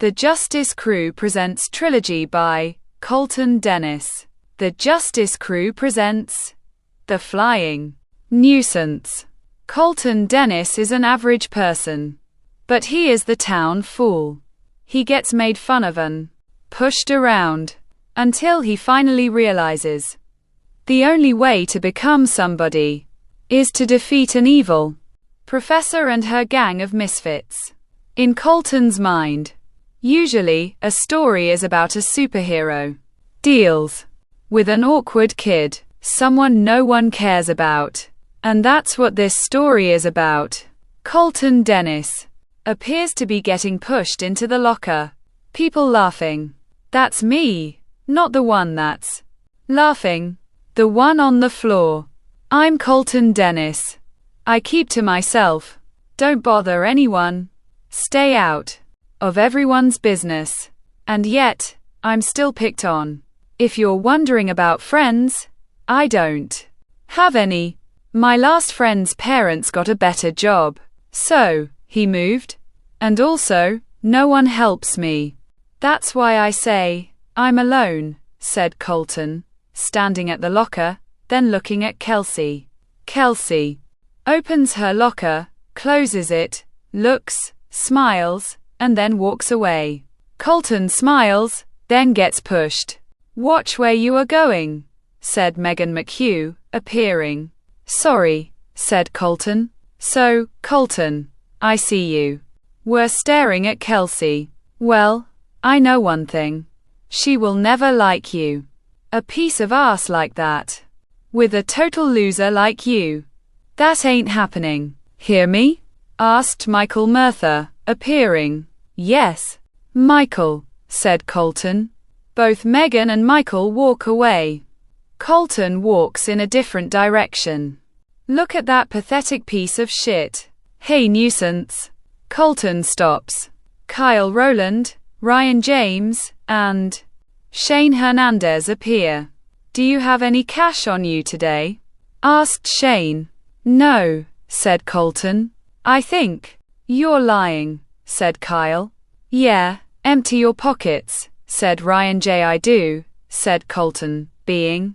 The Justice Crew presents Trilogy by Colton Dennis. The Justice Crew presents The Flying Nuisance. Colton Dennis is an average person, but he is the town fool. He gets made fun of and pushed around until he finally realizes the only way to become somebody is to defeat an evil professor and her gang of misfits. In Colton's mind, usually, a story is about a superhero deals with an awkward kid, someone no one cares about. And that's what this story is about. Colton Dennis appears to be getting pushed into the locker. People laughing. That's me, not the one that's laughing. The one on the floor. I'm Colton Dennis. I keep to myself. Don't bother anyone. Stay out of everyone's business. And yet, I'm still picked on. If you're wondering about friends, I don't have any. My last friend's parents got a better job, so he moved. And also, no one helps me. That's why I say, I'm alone, said Colton, standing at the locker, then looking at Kelsey. Kelsey opens her locker, closes it, looks, smiles, and then walks away. Colton smiles, then gets pushed. Watch where you are going, said Megan McHugh, appearing. Sorry, said Colton. So, Colton, I see you were staring at Kelsey. Well, I know one thing. She will never like you. A piece of ass like that. With a total loser like you. That ain't happening. Hear me? Asked Michael Merther, appearing. Yes, Michael, said Colton. Both Megan and Michael walk away. Colton walks in a different direction. Look at that pathetic piece of shit. Hey Nuisance. Colton stops. Kyle Rowland, Ryan James, and Shane Hernandez appear. Do you have any cash on you today? Asked Shane. No, said Colton. I think you're lying, said Kyle. Yeah, empty your pockets, said Ryan J. I do, said Colton, being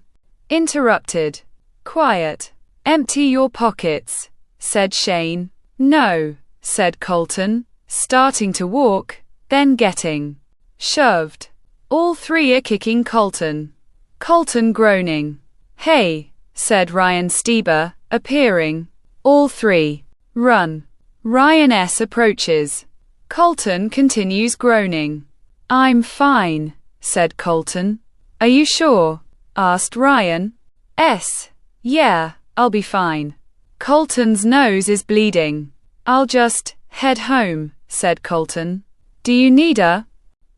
interrupted. Quiet. Empty your pockets, said Shane. No, said Colton, starting to walk, then getting shoved. All three are kicking Colton. Colton groaning. Hey, said Ryan Stieber, appearing. All three run. Ryan S. approaches. Colton continues groaning. I'm fine, said Colton. Are you sure? Asked Ryan S. Yeah, I'll be fine. Colton's nose is bleeding. I'll just head home, said Colton. Do you need a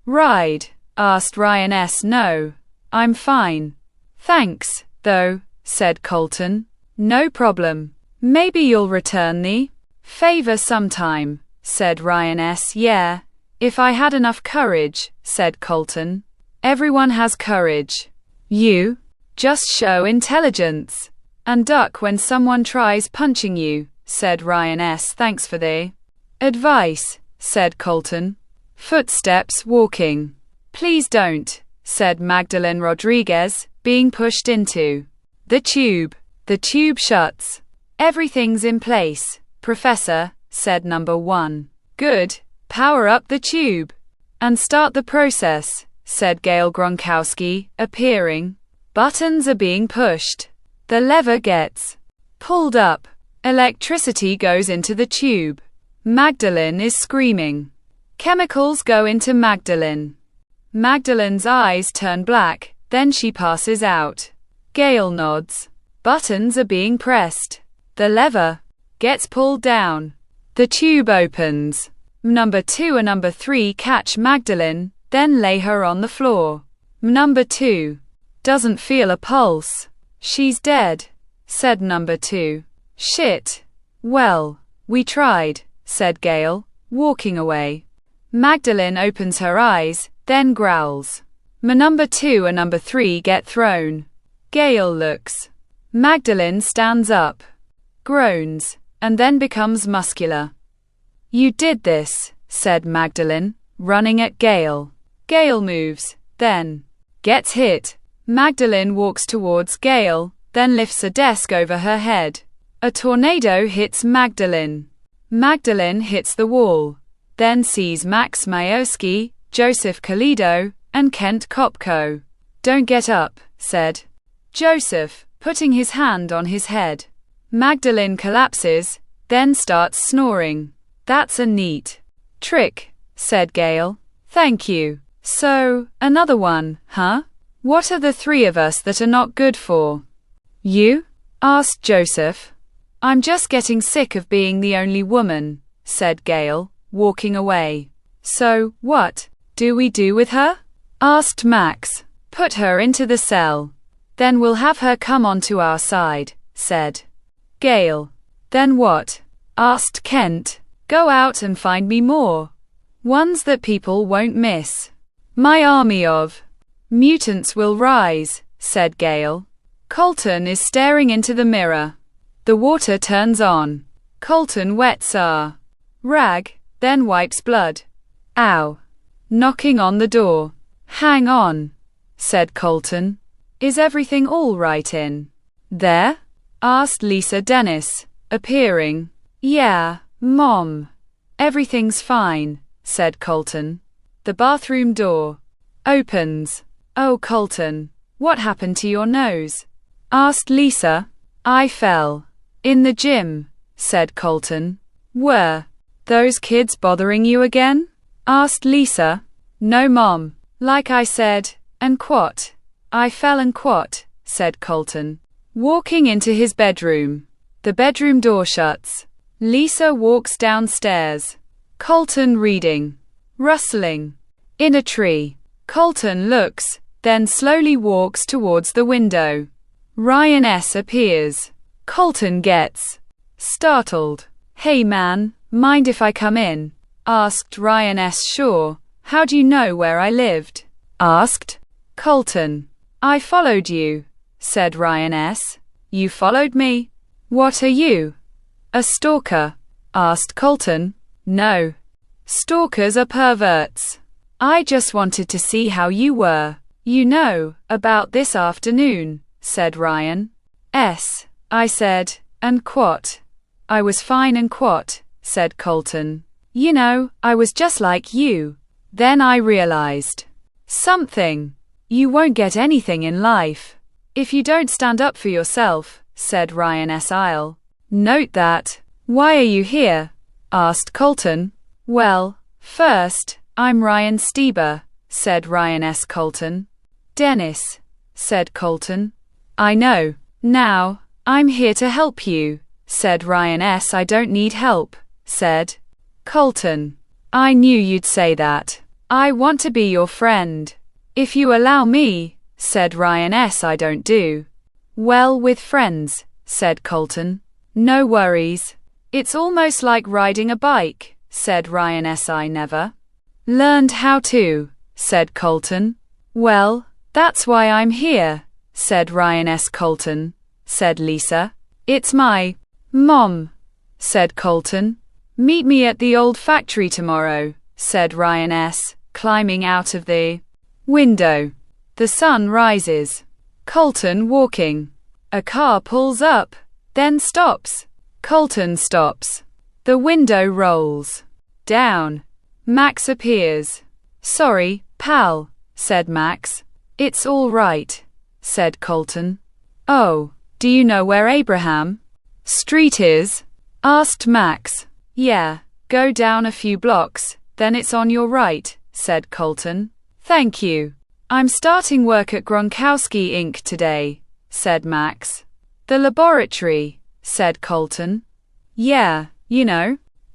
ride? Asked Ryan S. No, I'm fine. Thanks, though, said Colton. No problem. Maybe you'll return the favor sometime, said Ryan S. Yeah, if I had enough courage, said Colton. Everyone has courage. You just show intelligence and duck when someone tries punching you, said Ryan S. Thanks for the advice, said Colton. Footsteps walking. Please don't, said Magdalene Rodriguez, being pushed into the tube. The tube shuts. Everything's in place, Professor, said number 1. Good. Power up the tube and start the process, said Gail Gronkowski, appearing. Buttons are being pushed. The lever gets pulled up. Electricity goes into the tube. Magdalene is screaming. Chemicals go into Magdalene. Magdalene's eyes turn black, then she passes out. Gail nods. Buttons are being pressed. The lever gets pulled down. The tube opens. Number 2 and number 3 catch Magdalene, then lay her on the floor. Number 2 doesn't feel a pulse. She's dead, said number 2. Shit. Well, we tried, said Gail, walking away. Magdalene opens her eyes, then growls. Number 2 and number 3 get thrown. Gail looks. Magdalene stands up, groans, and then becomes muscular. You did this, said Magdalene, running at Gale. Gale moves, then gets hit. Magdalene walks towards Gale, then lifts a desk over her head. A tornado hits Magdalene. Magdalene hits the wall, then sees Max Majewski, Joseph Kalido, and Kent Kopko. "Don't get up," said Joseph, putting his hand on his head. Magdalene collapses, then starts snoring. "That's a neat trick," said Gale. "Thank you. So, another one, huh? What are the three of us that are not good for?" "You?" asked Joseph. "I'm just getting sick of being the only woman," said Gale, walking away. "So, what do we do with her?" asked Max. "Put her into the cell. Then we'll have her come onto our side," said Gale. "Then what?" asked Kent. "Go out and find me more ones that people won't miss. My army of mutants will rise," said Gale. Colton is staring into the mirror. The water turns on. Colton wets a rag, then wipes blood. "Ow." Knocking on the door. "Hang on," said Colton. "Is everything all right in there?" asked Lisa Dennis, appearing. "Yeah, Mom. Everything's fine," said Colton. The bathroom door opens. "Oh, Colton, what happened to your nose?" asked Lisa. "I fell in the gym," said Colton. "Were those kids bothering you again?" asked Lisa. "No, Mom. Like I said, and quat. I fell and quat," said Colton, walking into his bedroom. The bedroom door shuts. Lisa walks downstairs. Colton reading. Rustling. In a tree. Colton looks, then slowly walks towards the window. Ryan S. appears. Colton gets startled. "Hey man, mind if I come in?" asked Ryan S. "Sure. How do you know where I lived?" asked Colton. "I followed you," said Ryan S. "You followed me? What are you? A stalker?" asked Colton. "No. Stalkers are perverts. I just wanted to see how you were, about this afternoon," said Ryan S. "I said, and quat. I was fine and quat," said Colton. I was just like you. Then I realized something. You won't get anything in life if you don't stand up for yourself," said Ryan S. "I'll note that. Why are you here?" asked Colton. "Well, first, I'm Ryan Stieber," said Ryan S. "Colton." "Dennis," said Colton. "I know. Now, I'm here to help you," said Ryan S. "I don't need help," said Colton. "I knew you'd say that. I want to be your friend. If you allow me," said Ryan S. "I don't do well with friends," said Colton. "No worries. It's almost like riding a bike," said Ryan S. "I never learned how to," said Colton. "Well, that's why I'm here," said Ryan S. "Colton," said Lisa. "It's my mom," said Colton. "Meet me at the old factory tomorrow," said Ryan S., climbing out of the window. The sun rises. Colton walking. A car pulls up, then stops. Colton stops. The window rolls down. Max appears. "Sorry, pal," said Max. "It's all right," said Colton. "Oh, do you know where Abraham Street is?" asked Max. "Yeah, go down a few blocks, then it's on your right," said Colton. "Thank you. I'm starting work at Gronkowski Inc. today," said Max. "The laboratory," said Colton. "Yeah,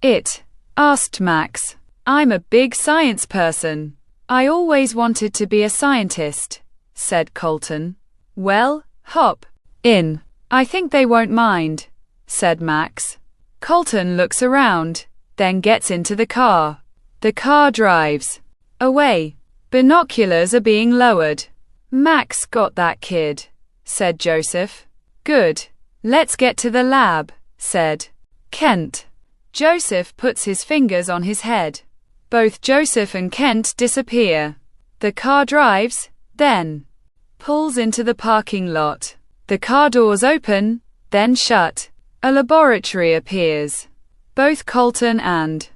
it?" asked Max. "I'm a big science person. I always wanted to be a scientist," said Colton. "Well, hop in. I think they won't mind," said Max. Colton looks around, then gets into the car. The car drives away. Binoculars are being lowered. "Max got that kid," said Joseph. "Good. Let's get to the lab," said Kent. Joseph puts his fingers on his head. Both Joseph and Kent disappear. The car drives, then pulls into the parking lot. The car doors open, then shut. A laboratory appears. Both Colton and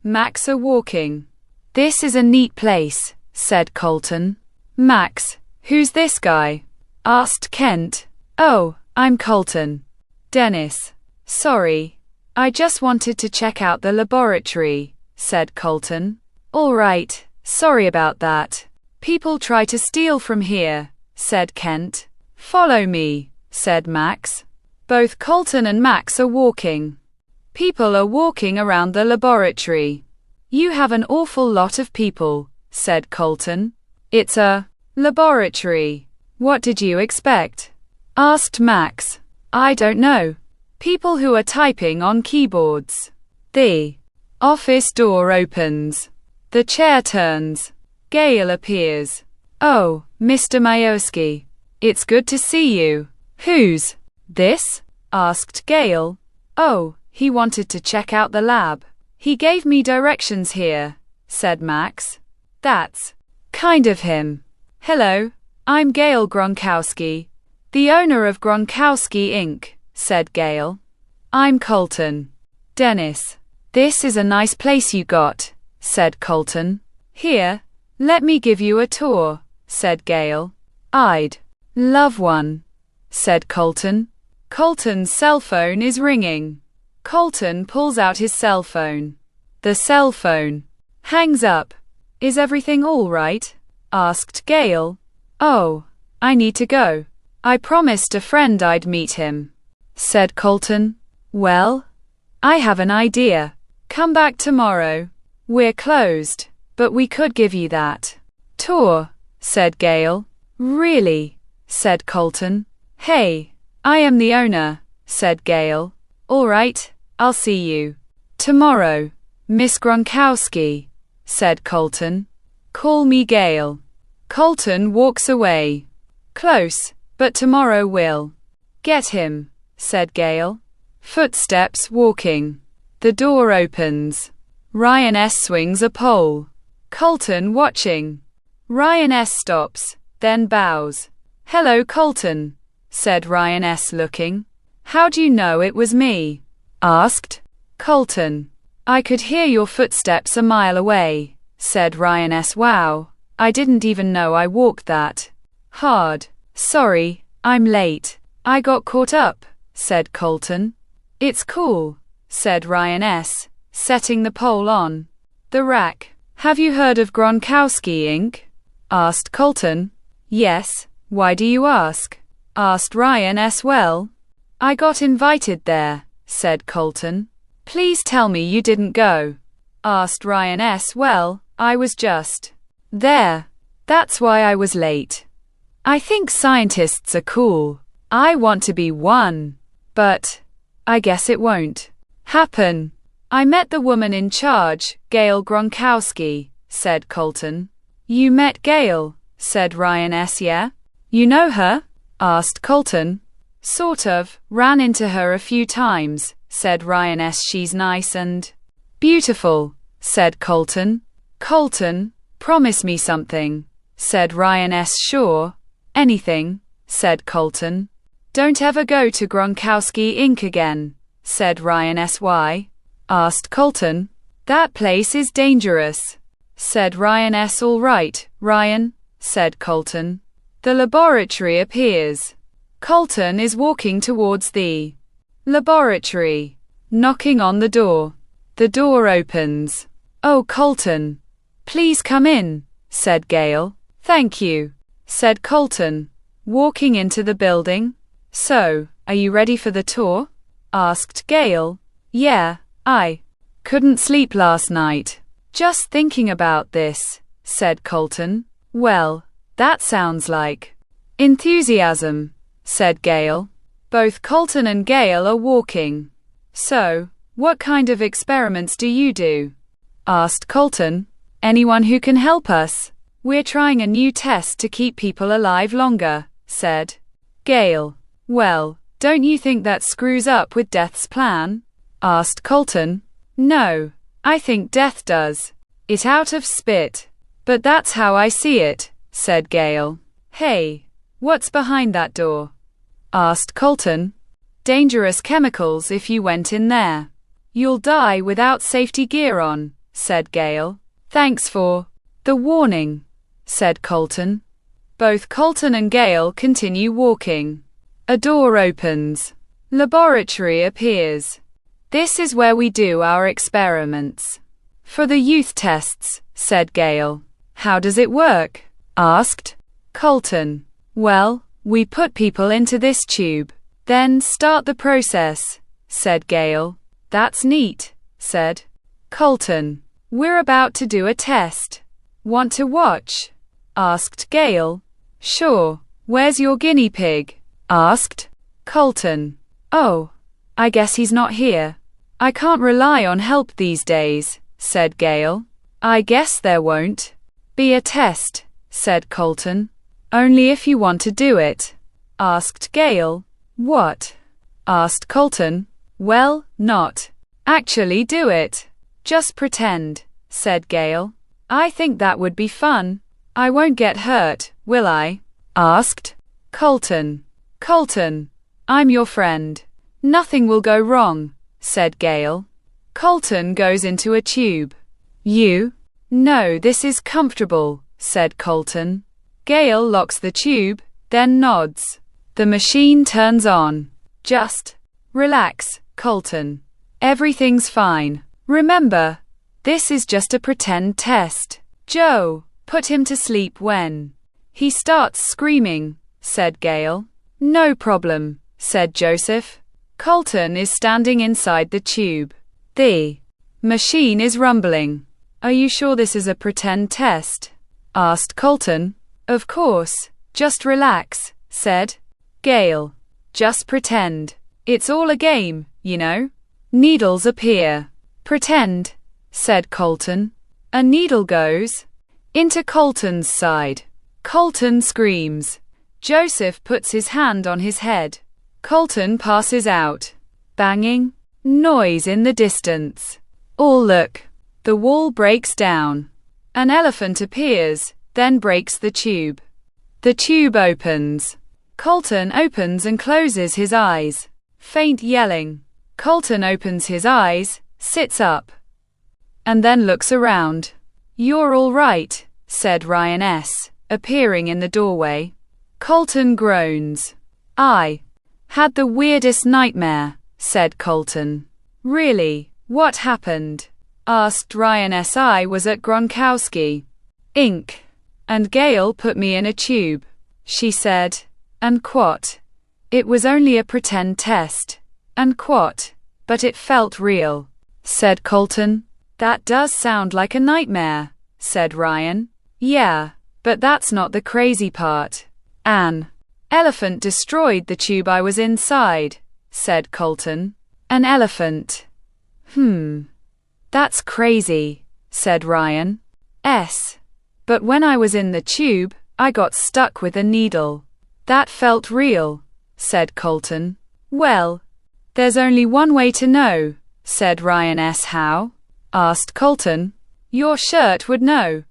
Max are walking. "This is a neat place," said Colton. "Max, who's this guy?" asked Kent. "Oh, I'm Colton. Dennis. Sorry. I just wanted to check out the laboratory," said Colton. "All right, sorry about that. People try to steal from here," said Kent. "Follow me," said Max. Both Colton and Max are walking. People are walking around the laboratory. "You have an awful lot of people," said Colton. "It's a laboratory. What did you expect?" asked Max. "I don't know. People who are typing on keyboards." The office door opens. The chair turns. Gail appears. "Oh, Mr. Majewski. It's good to see you." "Who's this?" asked Gail. "Oh, he wanted to check out the lab. He gave me directions here," said Max. "That's kind of him. Hello, I'm Gail Gronkowski, the owner of Gronkowski Inc., said Gail. "I'm Colton. Dennis. This is a nice place you got," said Colton. "Here, let me give you a tour," said Gail. "I'd love one," said Colton. Colton's cell phone is ringing. Colton pulls out his cell phone. The cell phone hangs up. "Is everything all right?" asked Gail. "Oh, I need to go. I promised a friend I'd meet him," said Colton. "Well, I have an idea. Come back tomorrow. We're closed, but we could give you that tour," said Gail. "Really?" said Colton. "Hey, I am the owner," said Gail. "All right, I'll see you tomorrow, Miss Gronkowski," said Colton. "Call me Gail." Colton walks away. "Close, but tomorrow we'll get him," said Gail. Footsteps walking. The door opens. Ryan S. swings a pole. Colton watching. Ryan S. stops, then bows. "Hello, Colton," said Ryan S. looking. "How do you know it was me?" asked Colton. "I could hear your footsteps a mile away," said Ryan S. "Wow, I didn't even know I walked that hard. Sorry, I'm late. I got caught up," said Colton. "It's cool," said Ryan S., setting the pole on the rack. "Have you heard of Gronkowski Inc.? asked Colton. "Yes, why do you ask?" asked Ryan S. "Well, I got invited there," said Colton. "Please tell me you didn't go," asked Ryan S. "Well, I was just there. That's why I was late. I think scientists are cool. I want to be one. But I guess it won't happen. I met the woman in charge, Gail Gronkowski," said Colton. "You met Gail," said Ryan S. "Yeah? You know her?" asked Colton. "Sort of, ran into her a few times," said Ryan S. "She's nice and beautiful," said Colton. "Colton, promise me something," said Ryan S. "Sure. Anything," said Colton. "Don't ever go to Gronkowski Inc. again," said Ryan S. "Why?" asked Colton. "That place is dangerous," said Ryan S. "All right, Ryan," said Colton. The laboratory appears. Colton is walking towards the laboratory, knocking on the door. The door opens. "Oh, Colton. Please come in," said Gail. "Thank you," said Colton, walking into the building. "So, are you ready for the tour?" asked Gail. "Yeah, I couldn't sleep last night, just thinking about this," said Colton. "Well, that sounds like enthusiasm," said Gail. Both Colton and Gail are walking. "So, what kind of experiments do you do?" asked Colton. "Anyone who can help us. We're trying a new test to keep people alive longer," said Gail. "Well, don't you think that screws up with Death's plan?" asked Colton. "No, I think Death does," it out of spit. But that's how I see it, said Gale. Hey, what's behind that door? Asked Colton. Dangerous chemicals if you went in there. You'll die without safety gear on, said Gale. Thanks for the warning, said Colton. Both Colton and Gale continue walking. A door opens. Laboratory appears. This is where we do our experiments. For the youth tests, said Gale. How does it work? Asked Colton. Well, we put people into this tube, then start the process, said Gale. That's neat, said Colton. We're about to do a test. Want to watch? Asked Gale. Sure. Where's your guinea pig? Asked Colton. Oh, I guess he's not here. I can't rely on help these days, said Gale. I guess there won't be a test, said Colton. Only if you want to do it. Asked Gale. What? Asked Colton. Well, not actually do it. Just pretend, said Gale. I think that would be fun. I won't get hurt, will I? Asked Colton. Colton, I'm your friend. Nothing will go wrong, said Gale. Colton goes into a tube. You? No, this is comfortable, said Colton. Gale locks the tube, then nods. The machine turns on. Just relax, Colton. Everything's fine. Remember, this is just a pretend test. Joe, put him to sleep when he starts screaming, said Gale. No problem, said Joseph. Colton is standing inside the tube. The machine is rumbling. Are you sure this is a pretend test? Asked Colton. Of course, just relax, said Gale. Just pretend. It's all a game, you know. Needles appear. Pretend, said Colton. A needle goes into Colton's side. Colton screams. Joseph puts his hand on his head. Colton passes out. Banging noise in the distance. All look. The wall breaks down. An elephant appears, then breaks the tube. The tube opens. Colton opens and closes his eyes. Faint yelling. Colton opens his eyes, sits up, and then looks around. You're all right, said Ryan S., appearing in the doorway. Colton groans. I had the weirdest nightmare, said Colton. Really? What happened? Asked Ryan S. I was at Gronkowski Inc. And Gale put me in a tube, she said. And quat. It was only a pretend test. And quat. But it felt real, said Colton. That does sound like a nightmare, said Ryan. Yeah, but that's not the crazy part. An elephant destroyed the tube I was inside, said Colton. An elephant. That's crazy, said Ryan S. But when I was in the tube, I got stuck with a needle. That felt real, said Colton. Well, there's only one way to know, said Ryan S. How? Asked Colton. Your shirt would know.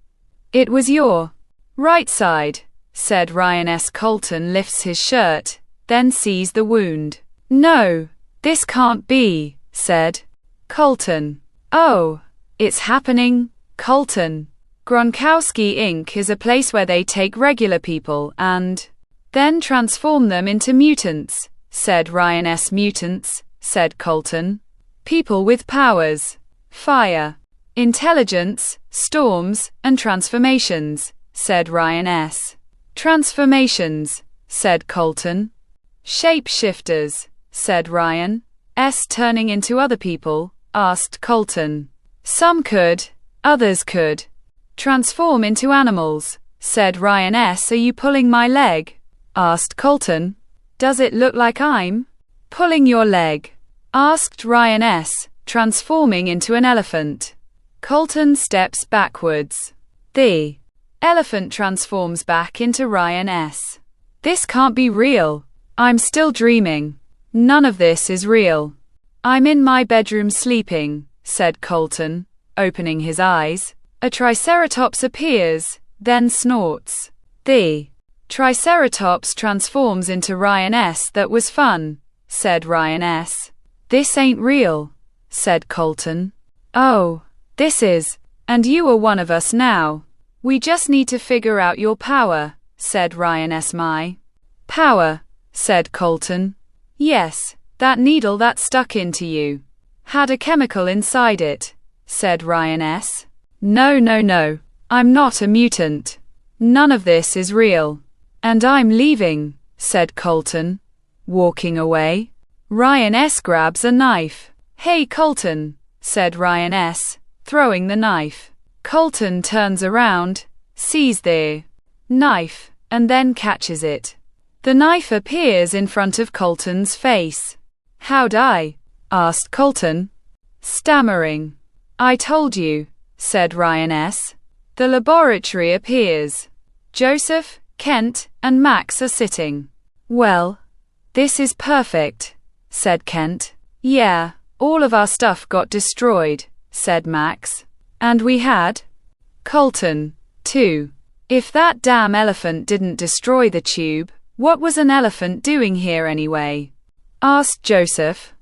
It was your right side, said Ryan S. Colton lifts his shirt, then sees the wound. No, this can't be, said Colton. Oh, it's happening, Colton. Gronkowski Inc. is a place where they take regular people and then transform them into mutants, said Ryan S. Mutants, said Colton. People with powers. Fire. Intelligence, storms, and transformations, said Ryan S. Transformations, said Colton. Shapeshifters, said Ryan S. Turning into other people, asked Colton. Some could, others could. Transform into animals, said Ryan S. Are you pulling my leg? Asked Colton. Does it look like I'm pulling your leg? Asked Ryan S., transforming into an elephant. Colton steps backwards. The elephant transforms back into Ryan S. This can't be real. I'm still dreaming. None of this is real. I'm in my bedroom sleeping, said Colton, opening his eyes. A triceratops appears, then snorts. The Triceratops transforms into Ryan S. That was fun, said Ryan S. This ain't real, said Colton. Oh, this is, and you are one of us now. We just need to figure out your power, said Ryan S. My power, said Colton. Yes, that needle that stuck into you had a chemical inside it, said Ryan S. No, I'm not a mutant. None of this is real. And I'm leaving, said Colton, walking away. Ryan S. grabs a knife. Hey Colton, said Ryan S., throwing the knife. Colton turns around, sees the knife, and then catches it. The knife appears in front of Colton's face. How'd I? Asked Colton, stammering. I told you, said Ryan S. The laboratory appears. Joseph, Kent, and Max are sitting. Well, this is perfect, said Kent. Yeah, all of our stuff got destroyed, said Max. And we had Colton, too. If that damn elephant didn't destroy the tube, what was an elephant doing here anyway? Asked Joseph.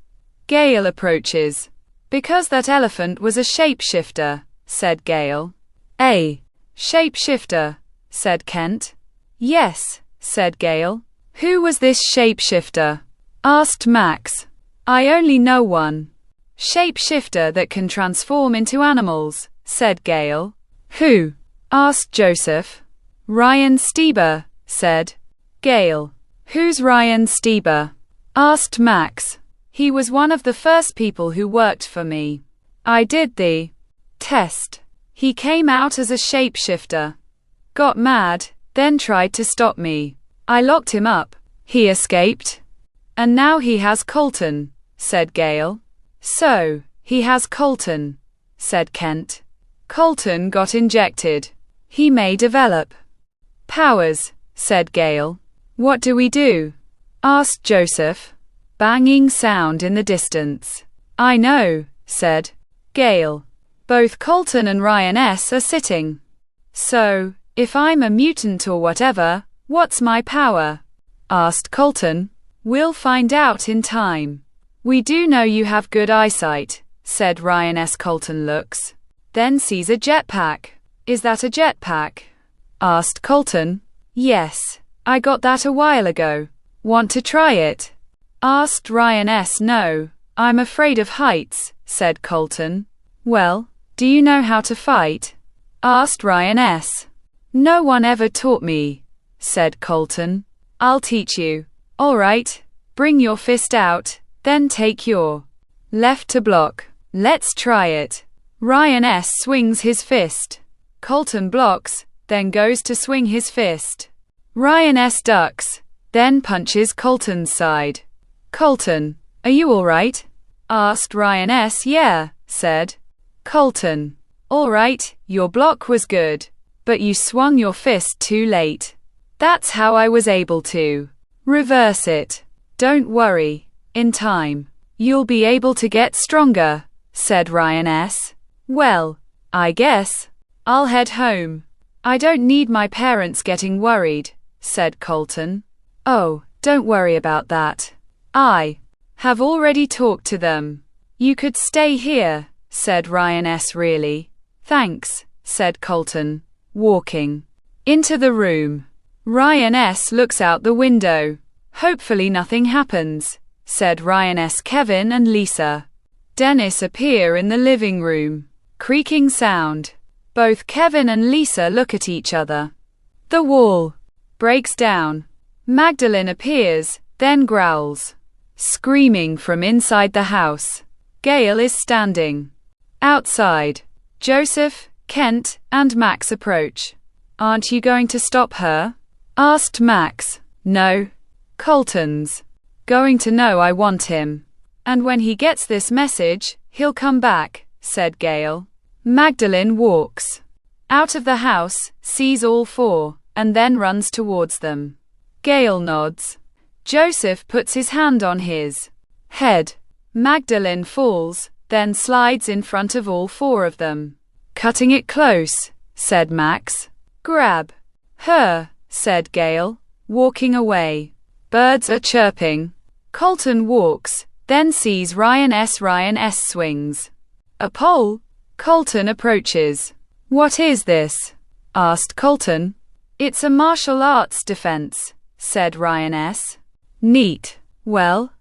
Gale approaches. Because that elephant was a shapeshifter, said Gale. A shapeshifter, said Kent. Yes, said Gale. Who was this shapeshifter? Asked Max. I only know one shapeshifter that can transform into animals, said Gale. Who? Asked Joseph. Ryan Stieber, said Gale. Who's Ryan Stieber? Asked Max. He was one of the first people who worked for me. I did the test. He came out as a shapeshifter. Got mad, then tried to stop me. I locked him up. He escaped. And now he has Colton, said Gale. So, he has Colton, said Kent. Colton got injected. He may develop powers, said Gale. What do we do? Asked Joseph. Banging sound in the distance. I know, said Gale. Both Colton and Ryan S. are sitting. So, if I'm a mutant or whatever, what's my power? Asked Colton. We'll find out in time. We do know you have good eyesight, said Ryan S. Colton looks. Then sees a jetpack. Is that a jetpack? Asked Colton. Yes, I got that a while ago. Want to try it? Asked Ryan S. No, I'm afraid of heights, said Colton. Well, do you know how to fight? Asked Ryan S. No one ever taught me, said Colton. I'll teach you. All right, bring your fist out, then take your left to block. Let's try it. Ryan S. swings his fist. Colton blocks, then goes to swing his fist. Ryan S. ducks, then punches Colton's side. Colton, are you all right? Asked Ryan S. Yeah, said Colton. All right, your block was good, but you swung your fist too late. That's how I was able to reverse it. Don't worry, in time, you'll be able to get stronger, said Ryan S. Well, I guess I'll head home. I don't need my parents getting worried, said Colton. Oh, don't worry about that. I have already talked to them. You could stay here, said Ryan S. Really? Thanks, said Colton, walking into the room. Ryan S. looks out the window. Hopefully nothing happens, said Ryan S. Kevin and Lisa. Dennis appear in the living room. Creaking sound. Both Kevin and Lisa look at each other. The wall breaks down. Magdalene appears, then growls, screaming from inside the house. Gale is standing outside. Joseph, Kent, and Max approach. Aren't you going to stop her? Asked Max. No. Colton's going to know I want him. And when he gets this message, he'll come back, said Gale. Magdalene walks out of the house, sees all four, and then runs towards them. Gale nods. Joseph puts his hand on his head. Magdalene falls, then slides in front of all four of them. Cutting it close, said Max. Grab her, said Gale, walking away. Birds are chirping. Colton walks, then sees Ryan S. Ryan S. swings a pole. Colton approaches. What is this? Asked Colton. It's a martial arts defense, said Ryan S. Neat. Well,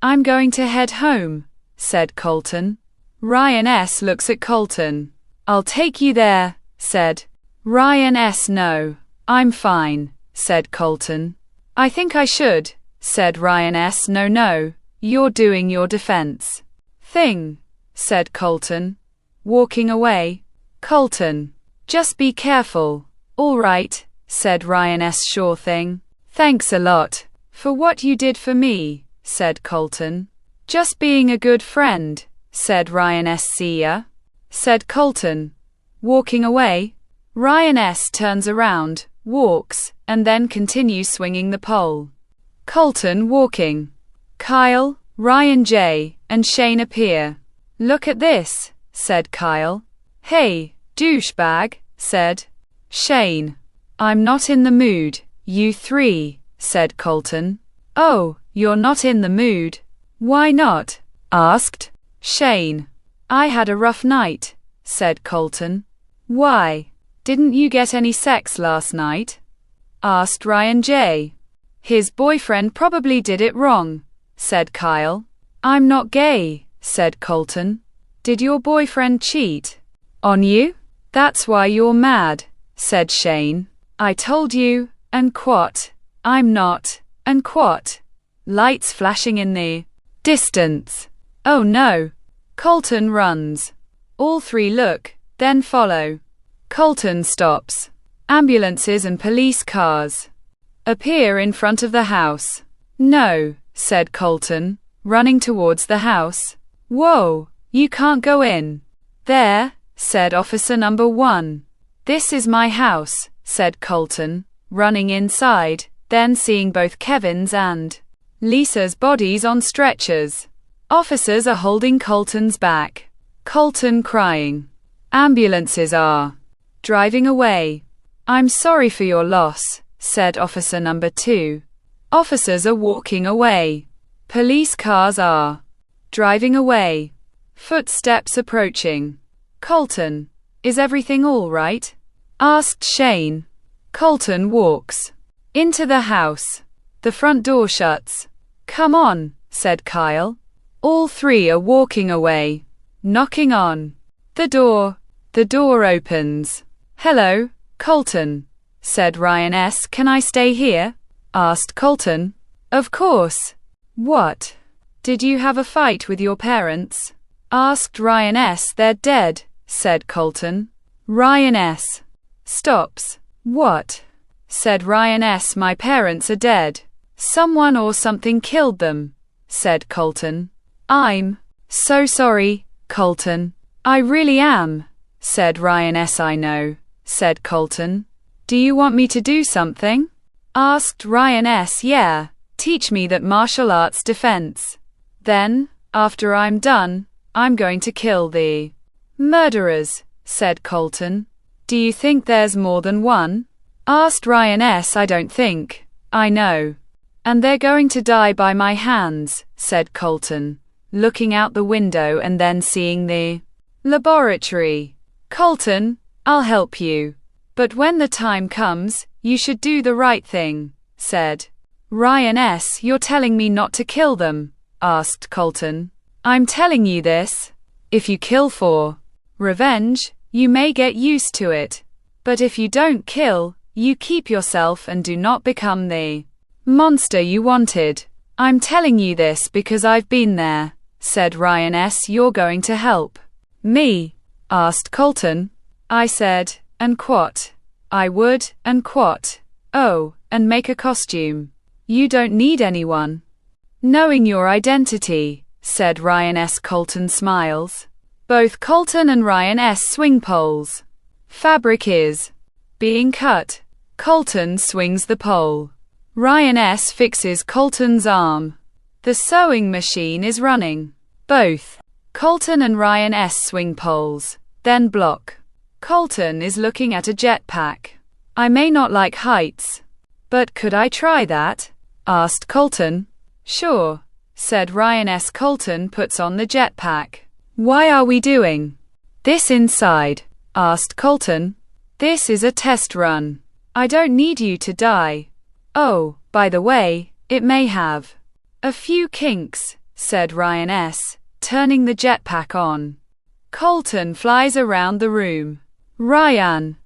I'm going to head home, said Colton. Ryan S. looks at Colton. I'll take you there, said Ryan S. No, I'm fine, said Colton. I think I should, said Ryan S. No, you're doing your defense thing, said Colton, walking away. Colton, just be careful. All right, said Ryan S. Sure thing. Thanks a lot for what you did for me, said Colton. Just being a good friend, said Ryan S. See ya, said Colton, walking away. Ryan S. turns around, walks, and then continues swinging the pole. Colton walking. Kyle, Ryan J., and Shane appear. Look at this, said Kyle. Hey, douchebag, said Shane. I'm not in the mood, you three, said Colton. Oh, you're not in the mood? Why not? Asked Shane. I had a rough night, said Colton. Why? Didn't you get any sex last night? Asked Ryan J. His boyfriend probably did it wrong, said Kyle. I'm not gay, said Colton. Did your boyfriend cheat on you? That's why you're mad, said Shane. I told you, and quat. I'm not, and quat. Lights flashing in the distance. Oh no. Colton runs. All three look, then follow. Colton stops. Ambulances and police cars appear in front of the house. No, said Colton, running towards the house. Whoa, you can't go in there, said officer number 1. This is my house, said Colton, running inside, then seeing both Kevin's and Lisa's bodies on stretchers. Officers are holding Colton's back. Colton crying. Ambulances are driving away. I'm sorry for your loss, said officer number 2. Officers are walking away. Police cars are driving away. Footsteps approaching. Colton, is everything all right? Asked Shane. Colton walks into the house. The front door shuts. Come on, said Kyle. All three are walking away. Knocking on the door. The door opens. Hello, Colton, said Ryan S. Can I stay here? Asked Colton. Of course. What? Did you have a fight with your parents? Asked Ryan S. They're dead, said Colton. Ryan S. stops. What? Said Ryan S. My parents are dead. Someone or something killed them, said Colton. I'm so sorry, Colton. I really am, said Ryan S. I know, said Colton. Do you want me to do something? Asked Ryan S. Yeah, teach me that martial arts defense. Then, after I'm done, I'm going to kill the murderers, said Colton. Do you think there's more than one? Asked Ryan S. I don't think. I know. And they're going to die by my hands, said Colton, looking out the window and then seeing the laboratory. Colton, I'll help you. But when the time comes, you should do the right thing, said Ryan S. You're telling me not to kill them? Asked Colton. I'm telling you this. If you kill for revenge, you may get used to it. But if you don't kill, you keep yourself and do not become the monster you wanted. I'm telling you this because I've been there, said Ryan S. You're going to help me? Asked Colton. I said, and quat. I would, and quat. Oh, and make a costume. You don't need anyone knowing your identity, said Ryan S. Colton smiles. Both Colton and Ryan S. swing poles. Fabric is being cut. Colton swings the pole. Ryan S. fixes Colton's arm. The sewing machine is running. Both Colton and Ryan S. swing poles, then block Colton is looking at a jetpack. I may not like heights, but could I try that? Asked Colton. Sure, said Ryan S. Colton puts on the jetpack. Why are we doing this inside? Asked Colton. This is a test run. I don't need you to die. Oh, by the way, it may have a few kinks, said Ryan S., turning the jetpack on. Colton flies around the room. Ryan,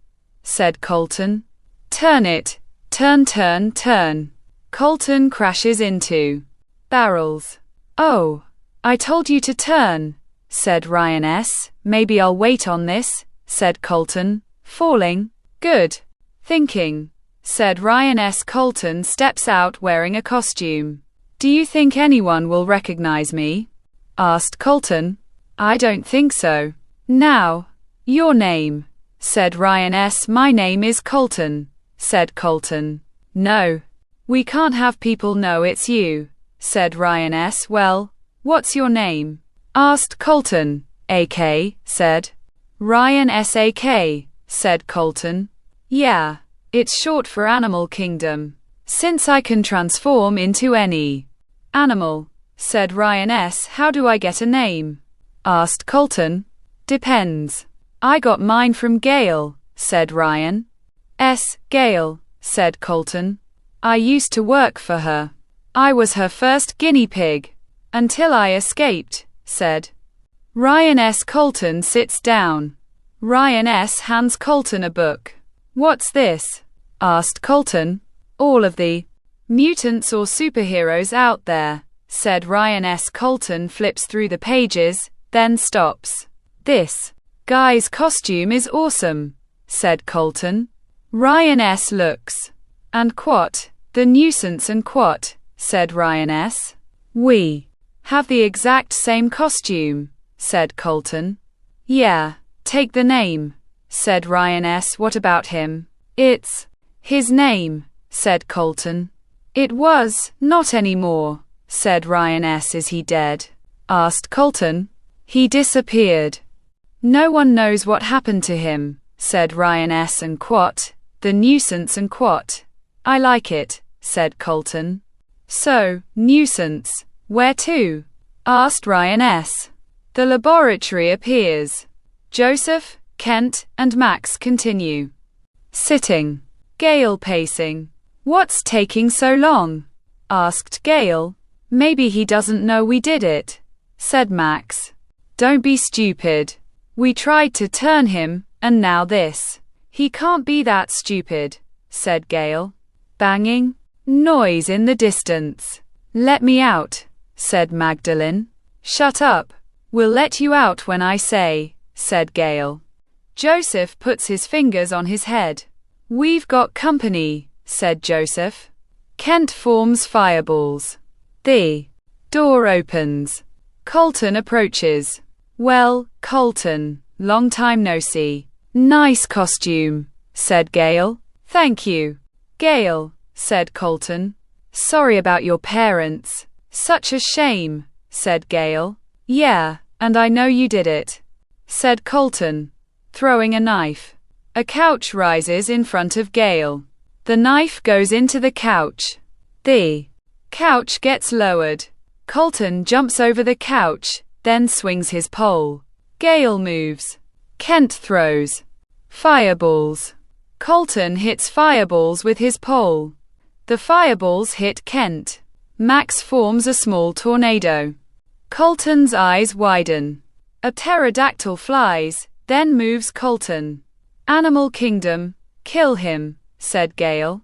said Colton. Turn it. Turn, turn, turn. Colton crashes into barrels. Oh, I told you to turn, said Ryan S. Maybe I'll wait on this, said Colton, falling. Good thinking, said Ryan S. Colton steps out wearing a costume. Do you think anyone will recognize me? Asked Colton. I don't think so. Now, your name, said Ryan S. My name is Colton, said Colton. No, we can't have people know it's you, said Ryan S. Well, what's your name? Asked Colton. AK, said Ryan S. AK, said Colton. Yeah, it's short for Animal Kingdom. Since I can transform into any animal, said Ryan S. How do I get a name? Asked Colton. Depends. I got mine from Gale, said Ryan S. Gale, said Colton. I used to work for her. I was her first guinea pig. Until I escaped, said Ryan S. Colton sits down. Ryan S. hands Colton a book. What's this? Asked Colton. All of the mutants or superheroes out there, said Ryan S. Colton flips through the pages, then stops. This guy's costume is awesome, said Colton. Ryan S. looks. And what? The Nuisance and what? Said Ryan S. We have the exact same costume, said Colton. Yeah, take the name, said Ryan S. What about him? It's his name, said Colton. It was, not anymore, said Ryan S. Is he dead? Asked Colton. He disappeared. No one knows what happened to him, said Ryan S. And what? The Nuisance and what? I like it, said Colton. So, Nuisance, where to? Asked Ryan S. The laboratory appears. Joseph, Kent, and Max continue sitting. Gale pacing. What's taking so long? Asked Gale. Maybe he doesn't know we did it, said Max. Don't be stupid. We tried to turn him, and now this. He can't be that stupid, said Gale. Banging noise in the distance. Let me out, said Magdalene. Shut up. We'll let you out when I say, said Gale. Joseph puts his fingers on his head. We've got company, said Joseph. Kent forms fireballs. The door opens. Colton approaches. Well, Colton, long time no see. Nice costume, said Gale. Thank you. Gale, said Colton. Sorry about your parents. Such a shame, said Gale. Yeah, and I know you did it, said Colton, throwing a knife. A couch rises in front of Gale. The knife goes into the couch. The couch gets lowered. Colton jumps over the couch, then swings his pole. Gale moves. Kent throws fireballs. Colton hits fireballs with his pole. The fireballs hit Kent. Max forms a small tornado. Colton's eyes widen. A pterodactyl flies, then moves Colton. Animal Kingdom, kill him, said Gale.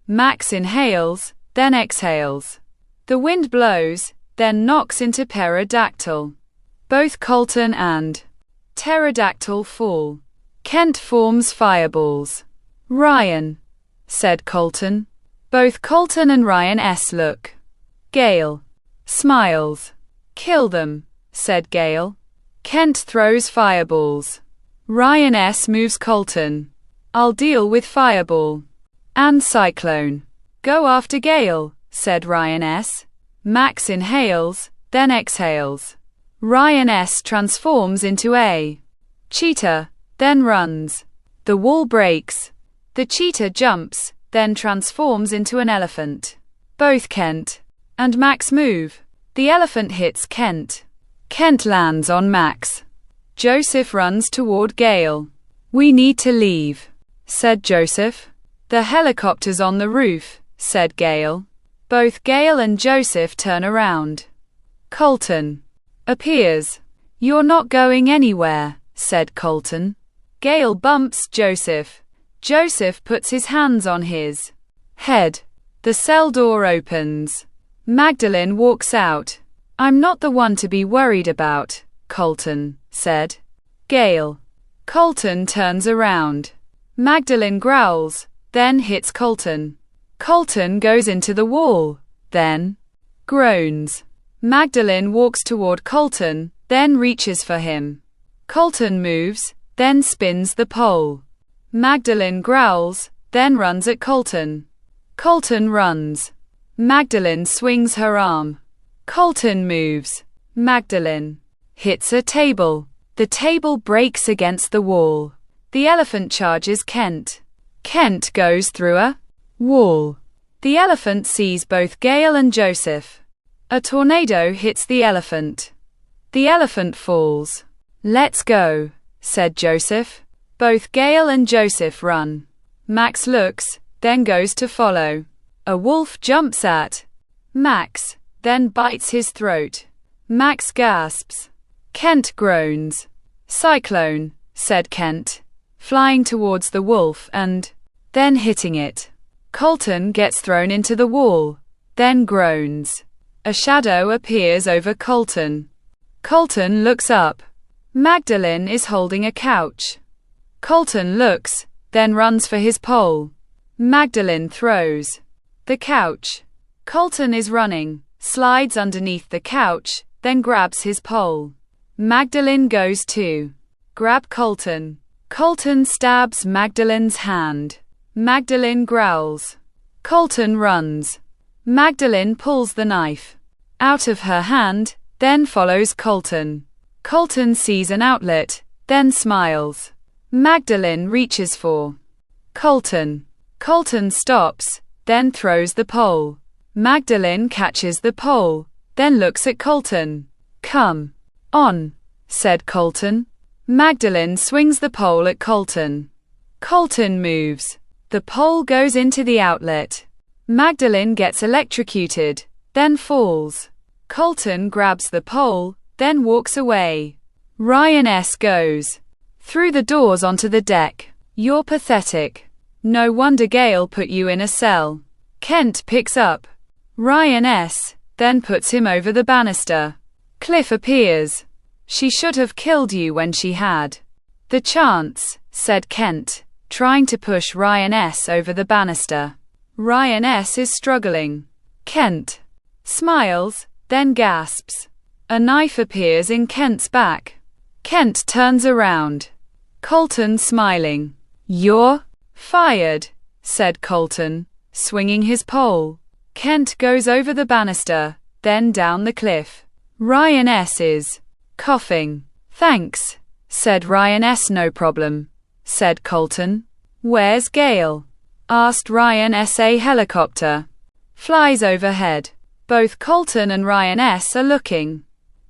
Max inhales, then exhales. The wind blows, then knocks into pterodactyl. Both Colton and pterodactyl fall. Kent forms fireballs. Ryan, said Colton. Both Colton and Ryan S. look. Gale smiles. Kill them, said Gale. Kent throws fireballs. Ryan S. moves Colton. I'll deal with fireball. And cyclone. Go after Gale, said Ryan S. Max inhales, then exhales. Ryan S. transforms into a cheetah, then runs. The wall breaks. The cheetah jumps, then transforms into an elephant. Both Kent and Max move. The elephant hits Kent. Kent lands on Max. Joseph runs toward Gale. "We need to leave," said Joseph. "The helicopter's on the roof," said Gale. Both Gale and Joseph turn around. Colton appears. "You're not going anywhere," said Colton. Gale bumps Joseph. Joseph puts his hands on his head. The cell door opens. Magdalene walks out. "I'm not the one to be worried about," Colton said. Gale. Colton turns around. Magdalene growls, then hits Colton. Colton goes into the wall, then groans. Magdalene walks toward Colton, then reaches for him. Colton moves, then spins the pole. Magdalene growls, then runs at Colton. Colton runs. Magdalene swings her arm. Colton moves. Magdalene hits a table. The table breaks against the wall. The elephant charges Kent. Kent goes through a wall. The elephant sees both Gale and Joseph. A tornado hits the elephant. The elephant falls. "Let's go," said Joseph. Both Gale and Joseph run. Max looks, then goes to follow. A wolf jumps at Max, then bites his throat. Max gasps. Kent groans. "Cyclone," said Kent, flying towards the wolf and then hitting it. Colton gets thrown into the wall, then groans. A shadow appears over Colton. Colton looks up. Magdalene is holding a couch. Colton looks, then runs for his pole. Magdalene throws the couch. Colton is running, slides underneath the couch, then grabs his pole. Magdalene goes to grab Colton. Colton stabs Magdalene's hand. Magdalene growls. Colton runs. Magdalene pulls the knife out of her hand, then follows Colton. Colton sees an outlet, then smiles. Magdalene reaches for Colton. Colton stops, then throws the pole. Magdalene catches the pole, then looks at Colton. "Come on," said Colton. Magdalene swings the pole at Colton. Colton moves. The pole goes into the outlet. Magdalene gets electrocuted, then falls. Colton grabs the pole, then walks away. Ryan S. goes through the doors onto the deck. "You're pathetic. No wonder Gale put you in a cell." Kent picks up Ryan S., then puts him over the banister. Cliff appears. "She should have killed you when she had the chance," said Kent, trying to push Ryan S. over the banister. Ryan S. is struggling. Kent smiles, then gasps. A knife appears in Kent's back. Kent turns around. Colton smiling. "You're fired," said Colton, swinging his pole. Kent goes over the banister, then down the cliff. Ryan S. is coughing. "Thanks," said Ryan S. "No problem," said Colton. "Where's Gale?" asked Ryan S. A helicopter flies overhead. Both Colton and Ryan S. are looking.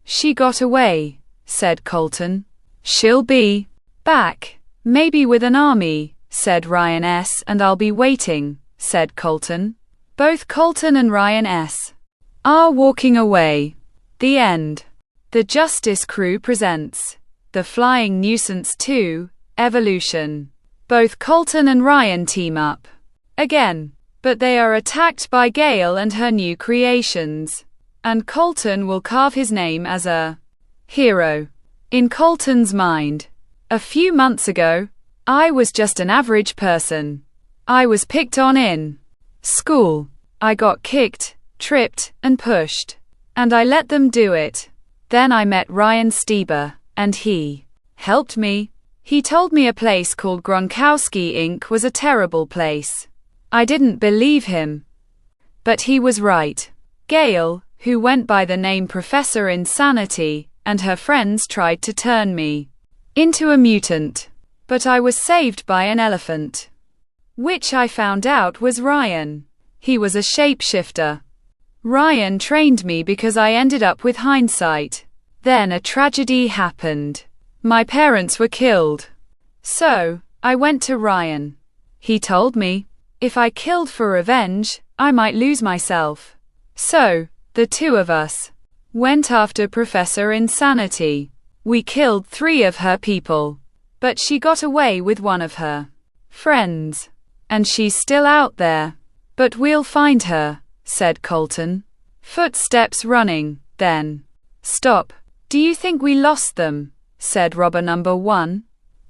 "She got away," said Colton. "She'll be back, maybe with an army," said Ryan S. "And I'll be waiting," said Colton. Both Colton and Ryan S. are walking away. The end. The Justice Crew presents The Flying Nuisance 2, Evolution. Both Colton and Ryan team up again, but they are attacked by Gale and her new creations. And Colton will carve his name as a hero. In Colton's mind, a few months ago, I was just an average person. I was picked on in school. I got kicked, tripped, and pushed. And I let them do it. Then I met Ryan Stieber, and he helped me. He told me a place called Gronkowski Inc. was a terrible place. I didn't believe him. But he was right. Gale, who went by the name Professor Insanity, and her friends tried to turn me into a mutant. but I was saved by an elephant. Which I found out was Ryan. He was a shapeshifter. Ryan trained me because I ended up with hindsight. Then a tragedy happened. My parents were killed. So, I went to Ryan. He told me, if I killed for revenge, I might lose myself. So, the two of us went after Professor Insanity. We killed 3 of her people. But she got away with one of her friends. And she's still out there. But we'll find her, said Colton. Footsteps running, then. Stop. Do you think we lost them? Said robber number 1.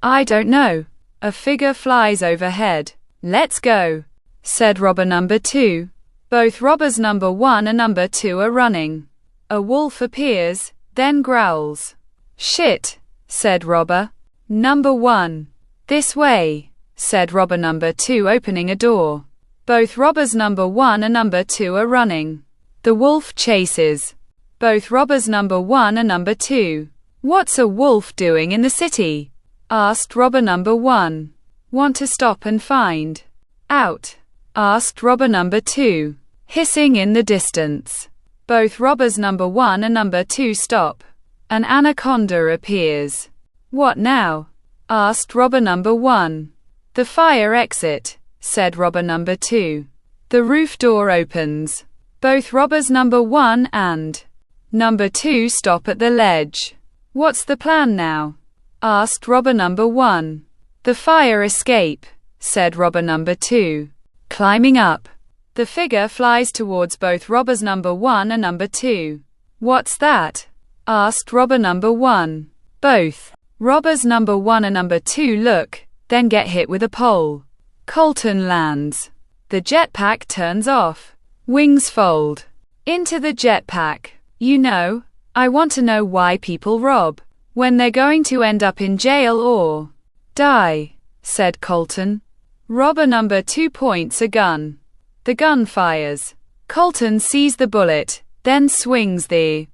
I don't know. A figure flies overhead. Let's go, said robber number 2. Both robbers number 1 and number 2 are running. A wolf appears, then growls. Shit, said robber number 1. This way, said robber number 2, opening a door. Both robbers number 1 and number 2 are running. The wolf chases both robbers number 1 and number 2. What's a wolf doing in the city? Asked robber number 1. Want to stop and find out? Asked robber number 2. Hissing in the distance. Both robbers number 1 and number 2 stop. An anaconda appears. What now? Asked robber number 1. The fire exit, said robber number 2. The roof door opens. Both robbers number 1 and number 2 stop at the ledge. What's the plan now? Asked robber number 1. The fire escape, said robber number 2. Climbing up. The figure flies towards both robbers number 1 and number 2. What's that? Asked robber number 1. Both robbers number 1 and number 2 look, then get hit with a pole. Colton lands. The jetpack turns off. Wings fold into the jetpack. You know, I want to know why people rob, when they're going to end up in jail or die, said Colton. Robber number 2 points a gun. The gun fires. Colton sees the bullet, then swings the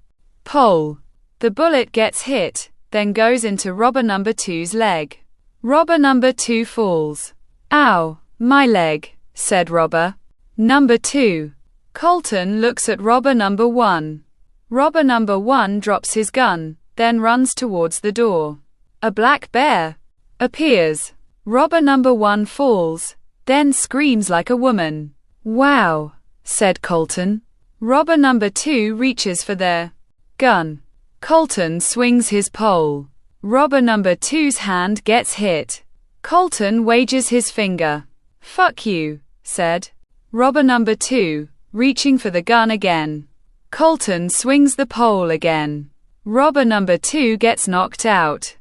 pole. The bullet gets hit, then goes into robber number 2's leg. Robber number 2 falls. Ow, my leg, said robber number 2. Colton looks at robber number 1. Robber number 1 drops his gun, then runs towards the door. A black bear appears. Robber number 1 falls, then screams like a woman. Wow, said Colton. Robber number 2 reaches for their gun. Colton swings his pole. Robber number 2's hand gets hit. Colton wages his finger. Fuck you, said robber number 2, reaching for the gun again. Colton swings the pole again. Robber number 2 gets knocked out.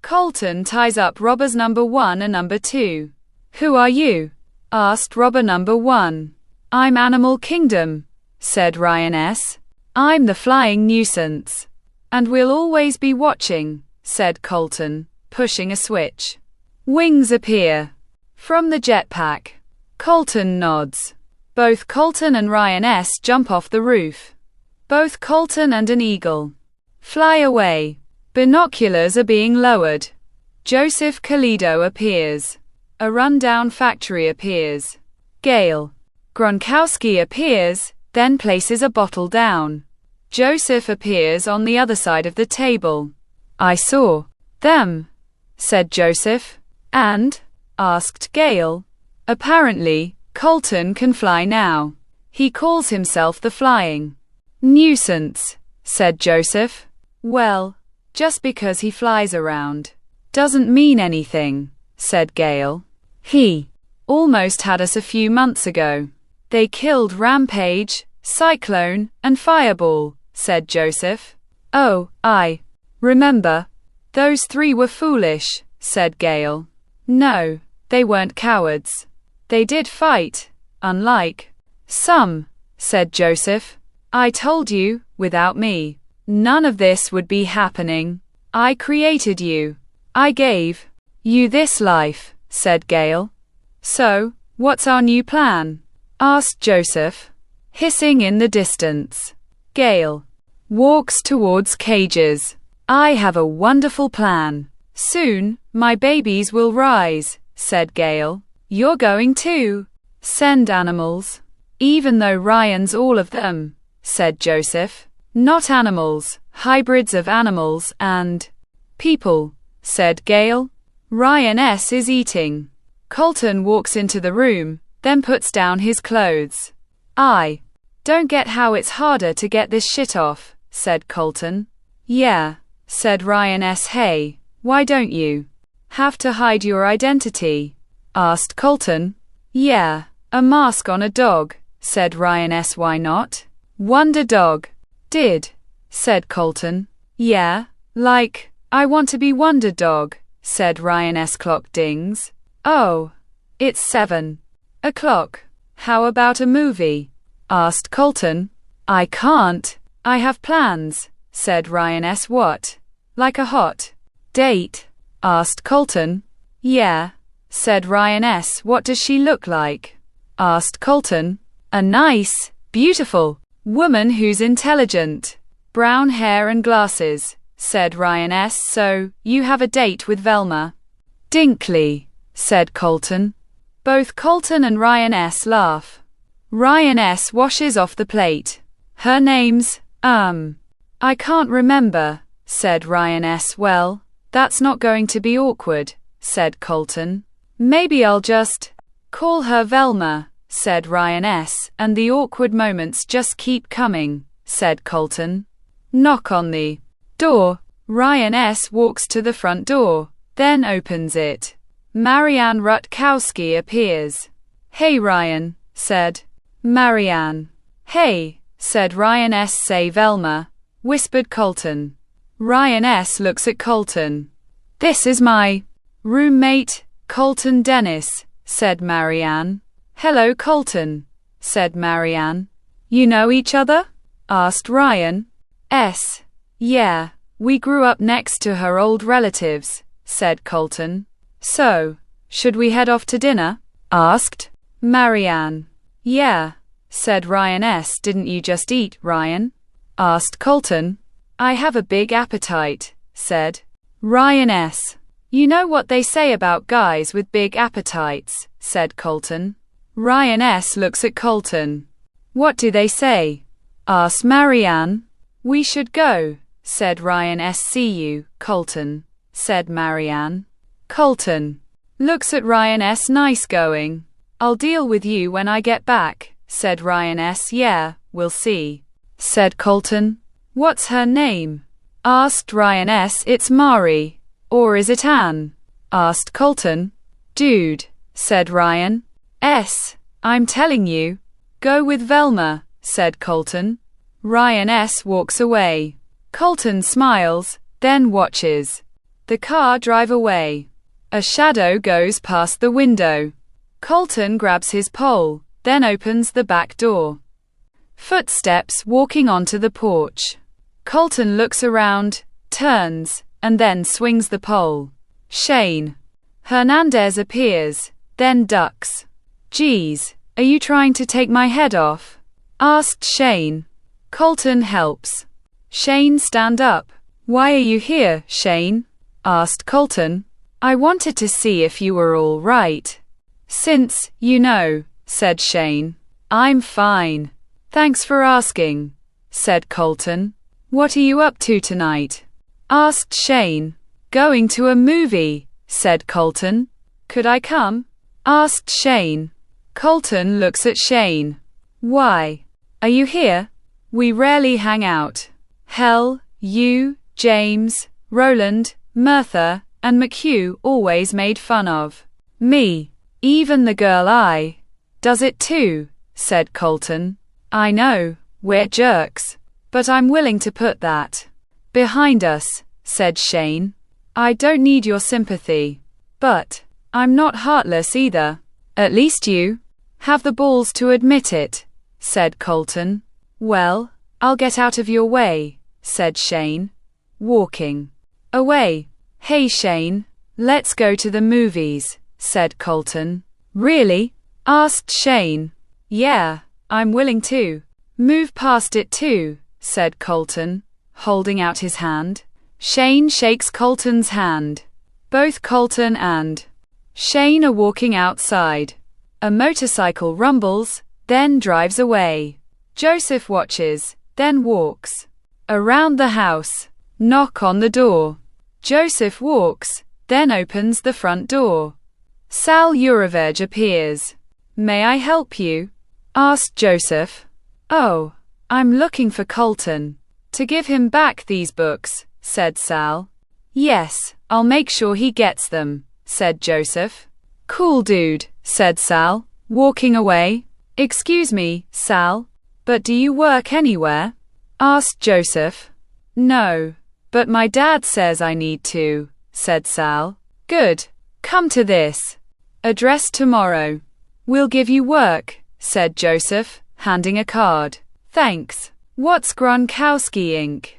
Colton ties up robbers number 1 and number 2. Who are you? Asked robber number 1. I'm Animal Kingdom, said Ryan S. I'm the flying nuisance. And we'll always be watching, said Colton, pushing a switch. Wings appear from the jetpack. Colton nods. Both Colton and Ryan S. jump off the roof. Both Colton and an eagle fly away. Binoculars are being lowered. Joseph Kalido appears. A rundown factory appears. Gail Gronkowski appears, then places a bottle down. Joseph appears on the other side of the table. I saw them, said Joseph. And? Asked Gail. Apparently, Colton can fly now. He calls himself the Flying Nuisance, said Joseph. Well, just because he flies around doesn't mean anything, said Gail. He almost had us a few months ago. They killed Rampage, Cyclone, and Fireball, said Joseph. Oh, I remember. Those 3 were foolish, said Gail. No, they weren't cowards. They did fight, unlike some, said Joseph. I told you, without me, none of this would be happening. I created you. I gave you this life, said Gail. So, what's our new plan? Asked Joseph, hissing in the distance. Gail walks towards cages. I have a wonderful plan. Soon, My babies will rise, said Gail. You're going too. Send animals. Even though Ryan's all of them, said Joseph. Not animals, hybrids of animals and people, said Gail. Ryan S. is eating. Colton walks into the room, then puts down his clothes. I don't get how it's harder to get this shit off, said Colton. Yeah, said Ryan S. Hey, why don't you have to hide your identity? Asked Colton. Yeah, a mask on a dog, said Ryan S. Why not? Wonder Dog. Did, said Colton. Yeah, like, I want to be Wonder Dog, said Ryan S. Clock dings. Oh, it's 7 o'clock. How about a movie? Asked Colton. I can't. I have plans, said Ryan S. What? Like a hot date? Asked Colton. Yeah, said Ryan S. What does she look like? Asked Colton. A nice, beautiful woman who's intelligent. Brown hair and glasses, said Ryan S. So, you have a date with Velma? Dinkley, said Colton. Both Colton and Ryan S. laugh. Ryan S. washes off the plate. Her name's, I can't remember, said Ryan S. Well, that's not going to be awkward, said Colton. Maybe I'll just call her Velma, said Ryan S., and the awkward moments just keep coming, said Colton. Knock on the door. Ryan S. walks to the front door, then opens it. Marianne Rutkowski appears. Hey Ryan, said Marianne. Hey, said Ryan S. Say Velma, whispered Colton. Ryan S. looks at Colton. This is my roommate, Colton Dennis, said Marianne. Hello Colton, said Marianne. You know each other? Asked Ryan S. Yeah, we grew up next to her old relatives, said Colton. So, should we head off to dinner? Asked Marianne. Yeah, said Ryan S. Didn't you just eat, Ryan? Asked Colton. I have a big appetite, said Ryan S. You know what they say about guys with big appetites, said Colton. Ryan S. looks at Colton. What do they say? Asked Marianne. We should go, said Ryan S. See you, Colton, said Marianne. Colton looks at Ryan S. Nice going. I'll deal with you when I get back, said Ryan S. Yeah, we'll see, said Colton. What's her name? Asked Ryan S. It's Mari. Or is it Anne? Asked Colton. Dude, said Ryan S. I'm telling you. Go with Velma, said Colton. Ryan S. walks away. Colton smiles, then watches the car drive away. A shadow goes past the window. Colton grabs his pole, then opens the back door. Footsteps walking onto the porch. Colton looks around, turns, and then swings the pole. Shane Hernandez appears, then ducks. Geez, are you trying to take my head off? Asked Shane. Colton helps Shane stand up. Why are you here, Shane? Asked Colton. I wanted to see if you were all right. Since, you know, said Shane. I'm fine. Thanks for asking, said Colton. What are you up to tonight? Asked Shane. Going to a movie, said Colton. Could I come? Asked Shane. Colton looks at Shane. Why? Are you here? We rarely hang out. Hell, you, James, Roland, Mertha, and McHugh always made fun of me. Even the girl I does it too, said Colton. I know, we're jerks. But I'm willing to put that behind us, said Shane. I don't need your sympathy. But I'm not heartless either. At least you have the balls to admit it, said Colton. Well, I'll get out of your way, said Shane, walking away. Hey Shane, let's go to the movies, said Colton. Really? Asked Shane. Yeah, I'm willing to move past it too, said Colton, holding out his hand. Shane shakes Colton's hand. Both Colton and Shane are walking outside. A motorcycle rumbles, then drives away. Joseph watches, then walks around the house. Knock on the door. Joseph walks, then opens the front door. Sal Urovej appears. May I help you? Asked Joseph. Oh, I'm looking for Colton. To give him back these books, said Sal. Yes, I'll make sure he gets them, said Joseph. Cool dude, said Sal, walking away. Excuse me, Sal, but do you work anywhere? Asked Joseph. No, but my dad says I need to, said Sal. Good, come to this address tomorrow. We'll give you work, said Joseph, handing a card. Thanks. What's Gronkowski Inc?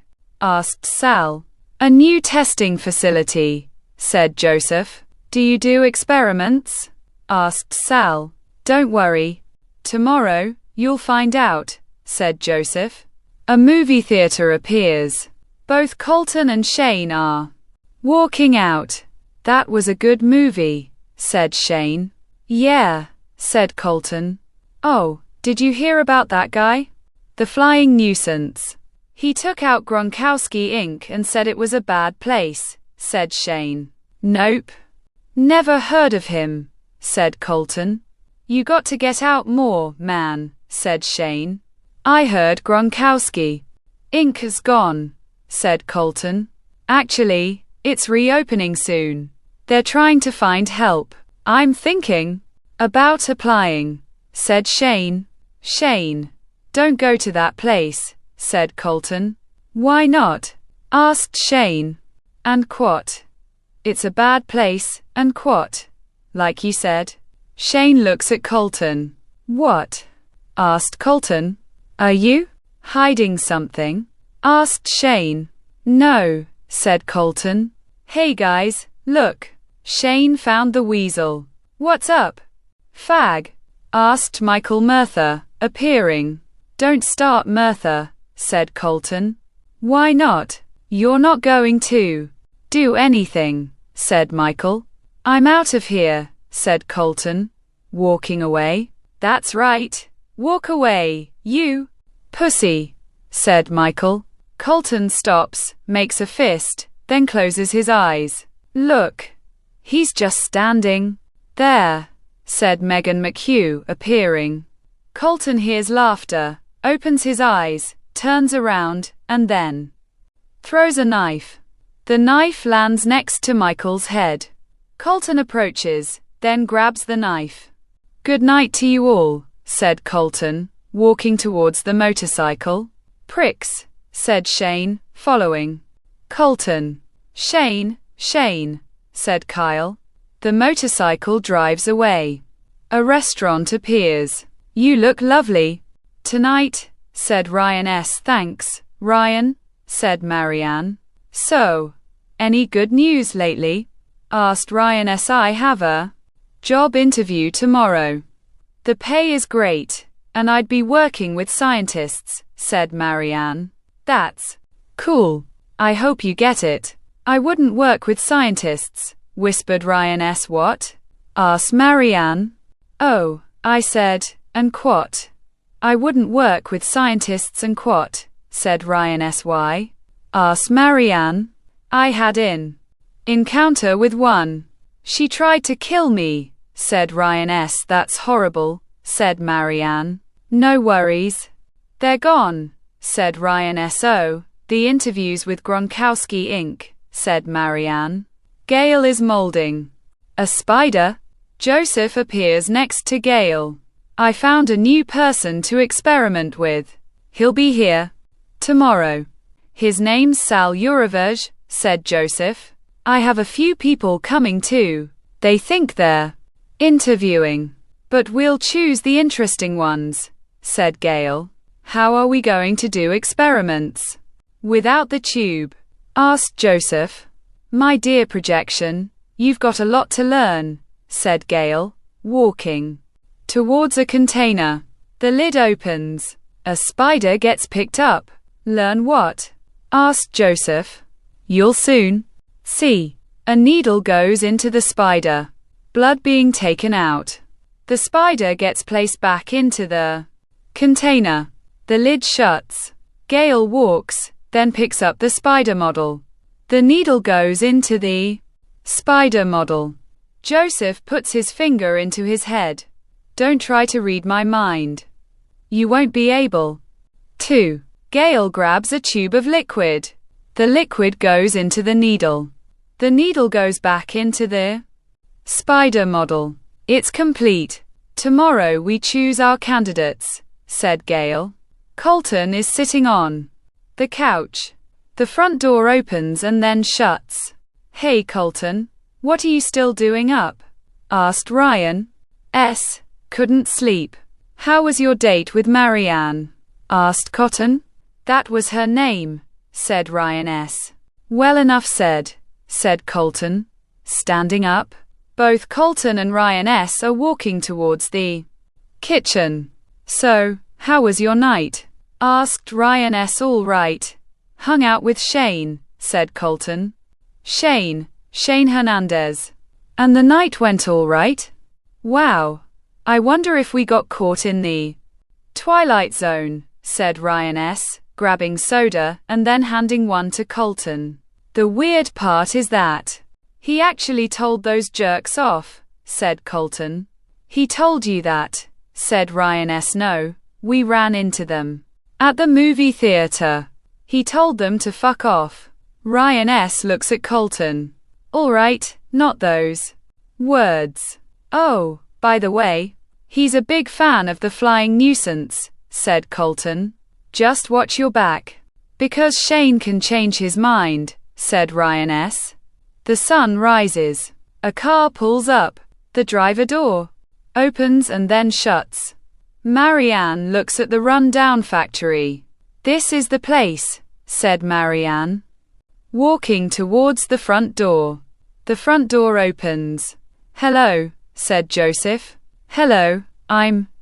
Asked Sal. A new testing facility, said Joseph. Do you do experiments? Asked Sal. Don't worry. Tomorrow, you'll find out, said Joseph. A movie theater appears. Both Colton and Shane are walking out. That was a good movie, said Shane. Yeah, said Colton. Oh, did you hear about that guy? The flying nuisance. He took out Gronkowski Inc. and said it was a bad place, said Shane. Nope. Never heard of him, said Colton. You got to get out more, man, said Shane. I heard Gronkowski Inc. is gone, said Colton. Actually, it's reopening soon. They're trying to find help. I'm thinking about applying, said Shane. Shane, don't go to that place, said Colton. Why not? Asked Shane. And what? It's a bad place, and what? Like you said. Shane looks at Colton. What? Asked Colton. Are you hiding something? Asked Shane. No, said Colton. Hey guys, look. Shane found the weasel. What's up? Fag? Asked Michael Murtha, appearing. Don't start, Murtha, said Colton. Why not? You're not going to do anything, said Michael. I'm out of here, said Colton, walking away. That's right. Walk away, you pussy, said Michael. Colton stops, makes a fist, then closes his eyes. Look. He's just standing there, said Megan McHugh, appearing. Colton hears laughter, opens his eyes, turns around, and then throws a knife. The knife lands next to Michael's head. Colton approaches, then grabs the knife. Good night to you all, said Colton, walking towards the motorcycle. Pricks, said Shane, following Colton. Shane, said Kyle. The motorcycle drives away. A restaurant appears. You look lovely tonight, said Ryan S. Thanks, Ryan, said Marianne. So, any good news lately? Asked Ryan S. I have a job interview tomorrow. The pay is great, and I'd be working with scientists, said Marianne. That's cool. I hope you get it. I wouldn't work with scientists, whispered Ryan S. What? Asked Marianne. Oh, I said, and what? I wouldn't work with scientists and what? Said Ryan S. Why? Asked Marianne. I had an encounter with one. She tried to kill me, said Ryan S. That's horrible, said Marianne. No worries. They're gone, said Ryan S. Oh, the interviews with Gronkowski Inc., said Marianne. Gail is molding a spider. Joseph appears next to Gail. I found a new person to experiment with. He'll be here tomorrow. His name's Sal Urovej, said Joseph. I have a few people coming too. They think they're interviewing, but we'll choose the interesting ones, said Gail. How are we going to do experiments without the tube? Asked Joseph. My dear projection, you've got a lot to learn, said Gail, walking towards a container. The lid opens. A spider gets picked up. Learn what? Asked Joseph. You'll soon see. A needle goes into the spider. Blood being taken out. The spider gets placed back into the container. The lid shuts. Gale walks, then picks up the spider model. The needle goes into the spider model. Joseph puts his finger into his head. Don't try to read my mind. You won't be able to. Gale grabs a tube of liquid. The liquid goes into the needle. The needle goes back into the spider model. It's complete. Tomorrow we choose our candidates, said Gale. Colton is sitting on the couch. The front door opens and then shuts. Hey Colton, what are you still doing up? Asked Ryan. Couldn't sleep. How was your date with Marianne? Asked Colton. That was her name, said Ryan. Well enough said Colton, standing up. Both Colton and Ryan are walking towards the kitchen. So, how was your night? Asked Ryan. All right. Hung out with Shane, said Colton. Shane Hernandez. And the night went all right? Wow. I wonder if we got caught in the Twilight Zone, said Ryan, grabbing soda and then handing one to Colton. The weird part is that he actually told those jerks off, said Colton. He told you that, said Ryan. No, we ran into them at the movie theater. He told them to fuck off. Ryan looks at Colton. All right, not those words. Oh, by the way, he's a big fan of the flying Nuisance, said Colton. Just watch your back. Because Shane can change his mind, said Ryan. The sun rises. A car pulls up. The driver door opens and then shuts. Marianne looks at the run-down factory. This is the place, said Marianne, walking towards the front door. The front door opens. Hello, said Joseph. Hello,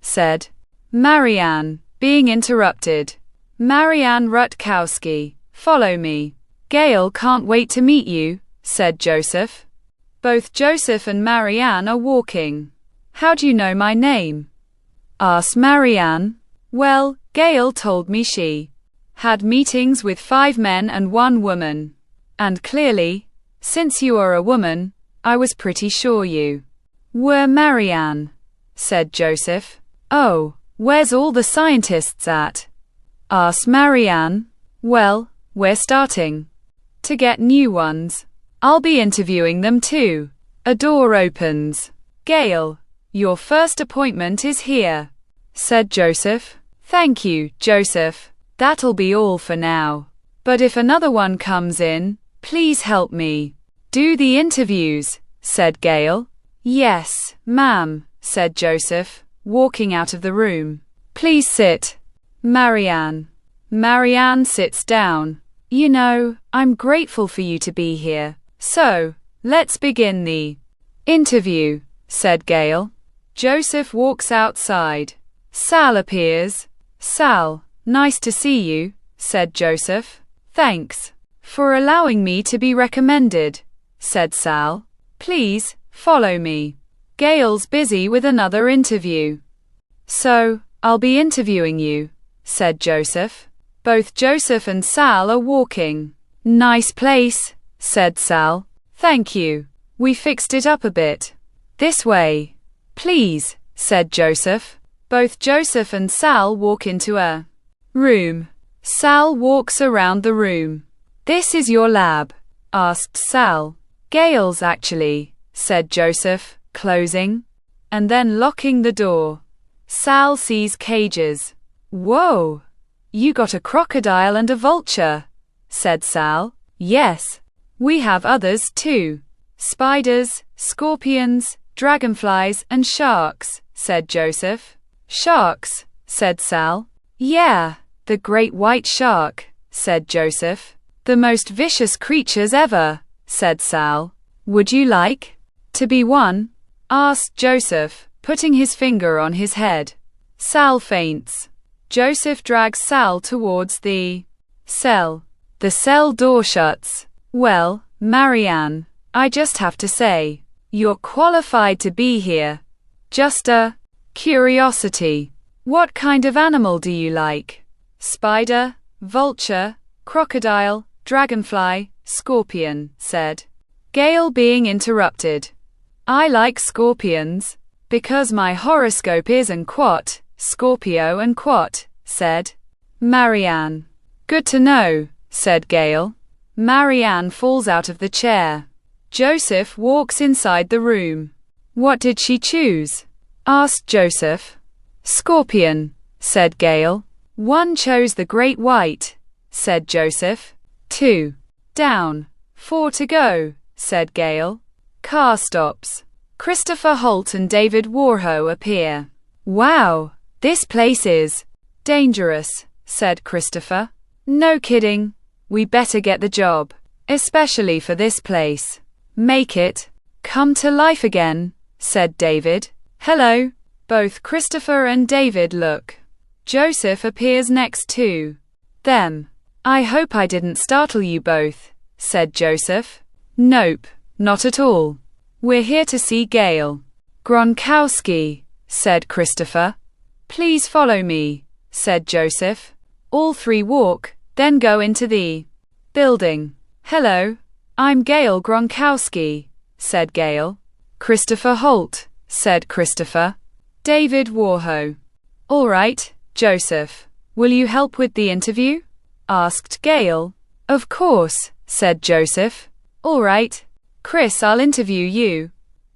said Marianne, being interrupted. Marianne Rutkowski, follow me. Gale can't wait to meet you, said Joseph. Both Joseph and Marianne are walking. How do you know my name? Asked Marianne. Well, Gale told me she had meetings with 5 men and 1 woman. And clearly, since you are a woman, I was pretty sure you were Marianne, said Joseph. Oh, where's all the scientists at? Asked Marianne. Well, we're starting to get new ones. I'll be interviewing them too. A door opens. Gale, your first appointment is here, said Joseph. Thank you, Joseph. That'll be all for now. But if another one comes in, please help me do the interviews, said Gale. Yes, ma'am, said Joseph, walking out of the room. Please sit. Marianne. Marianne sits down. You know, I'm grateful for you to be here. So, let's begin the interview, said Gale. Joseph walks outside. Sal appears. Sal, nice to see you, said Joseph. Thanks for allowing me to be recommended, said Sal. Please, follow me. Gale's busy with another interview. So, I'll be interviewing you, said Joseph. Both Joseph and Sal are walking. Nice place, said Sal. Thank you. We fixed it up a bit. This way. Please, said Joseph. Both Joseph and Sal walk into a room. Sal walks around the room. This is your lab? Asked Sal. Gale's actually, said Joseph, closing and then locking the door. Sal sees cages. Whoa! You got a crocodile and a vulture, said Sal. Yes. We have others too. Spiders, scorpions, dragonflies, and sharks, said Joseph. Sharks, said Sal. Yeah, the great white shark, said Joseph. The most vicious creatures ever, said Sal. Would you like to be one? Asked Joseph, putting his finger on his head. Sal faints. Joseph drags Sal towards the cell. The cell door shuts. Well, Marianne, I just have to say, you're qualified to be here. Just a curiosity. What kind of animal do you like? Spider, vulture, crocodile, dragonfly, scorpion, said Gale, being interrupted. I like scorpions, because my horoscope is an quat, Scorpio and quat, said Marianne. Good to know, said Gale. Marianne falls out of the chair. Joseph walks inside the room. What did she choose? Asked Joseph. Scorpion, said Gale. One chose the great white, said Joseph. 2 down, 4 to go, said Gale. Car stops. Christopher Holt and David Warho appear. Wow, this place is dangerous, said Christopher. No kidding. We better get the job, especially for this place. Make it come to life again, said David. Hello. Both Christopher and David look. Joseph appears next to them. I hope I didn't startle you both, said Joseph. Nope, not at all. We're here to see Gale Gronkowski, said Christopher. Please follow me, said Joseph. All three walk, then go into the building. Hello, I'm Gale Gronkowski, said Gale. Christopher Holt, said Christopher. David Warho. All right, Joseph. Will you help with the interview? Asked Gale. Of course, said Joseph. All right. Chris, I'll interview you.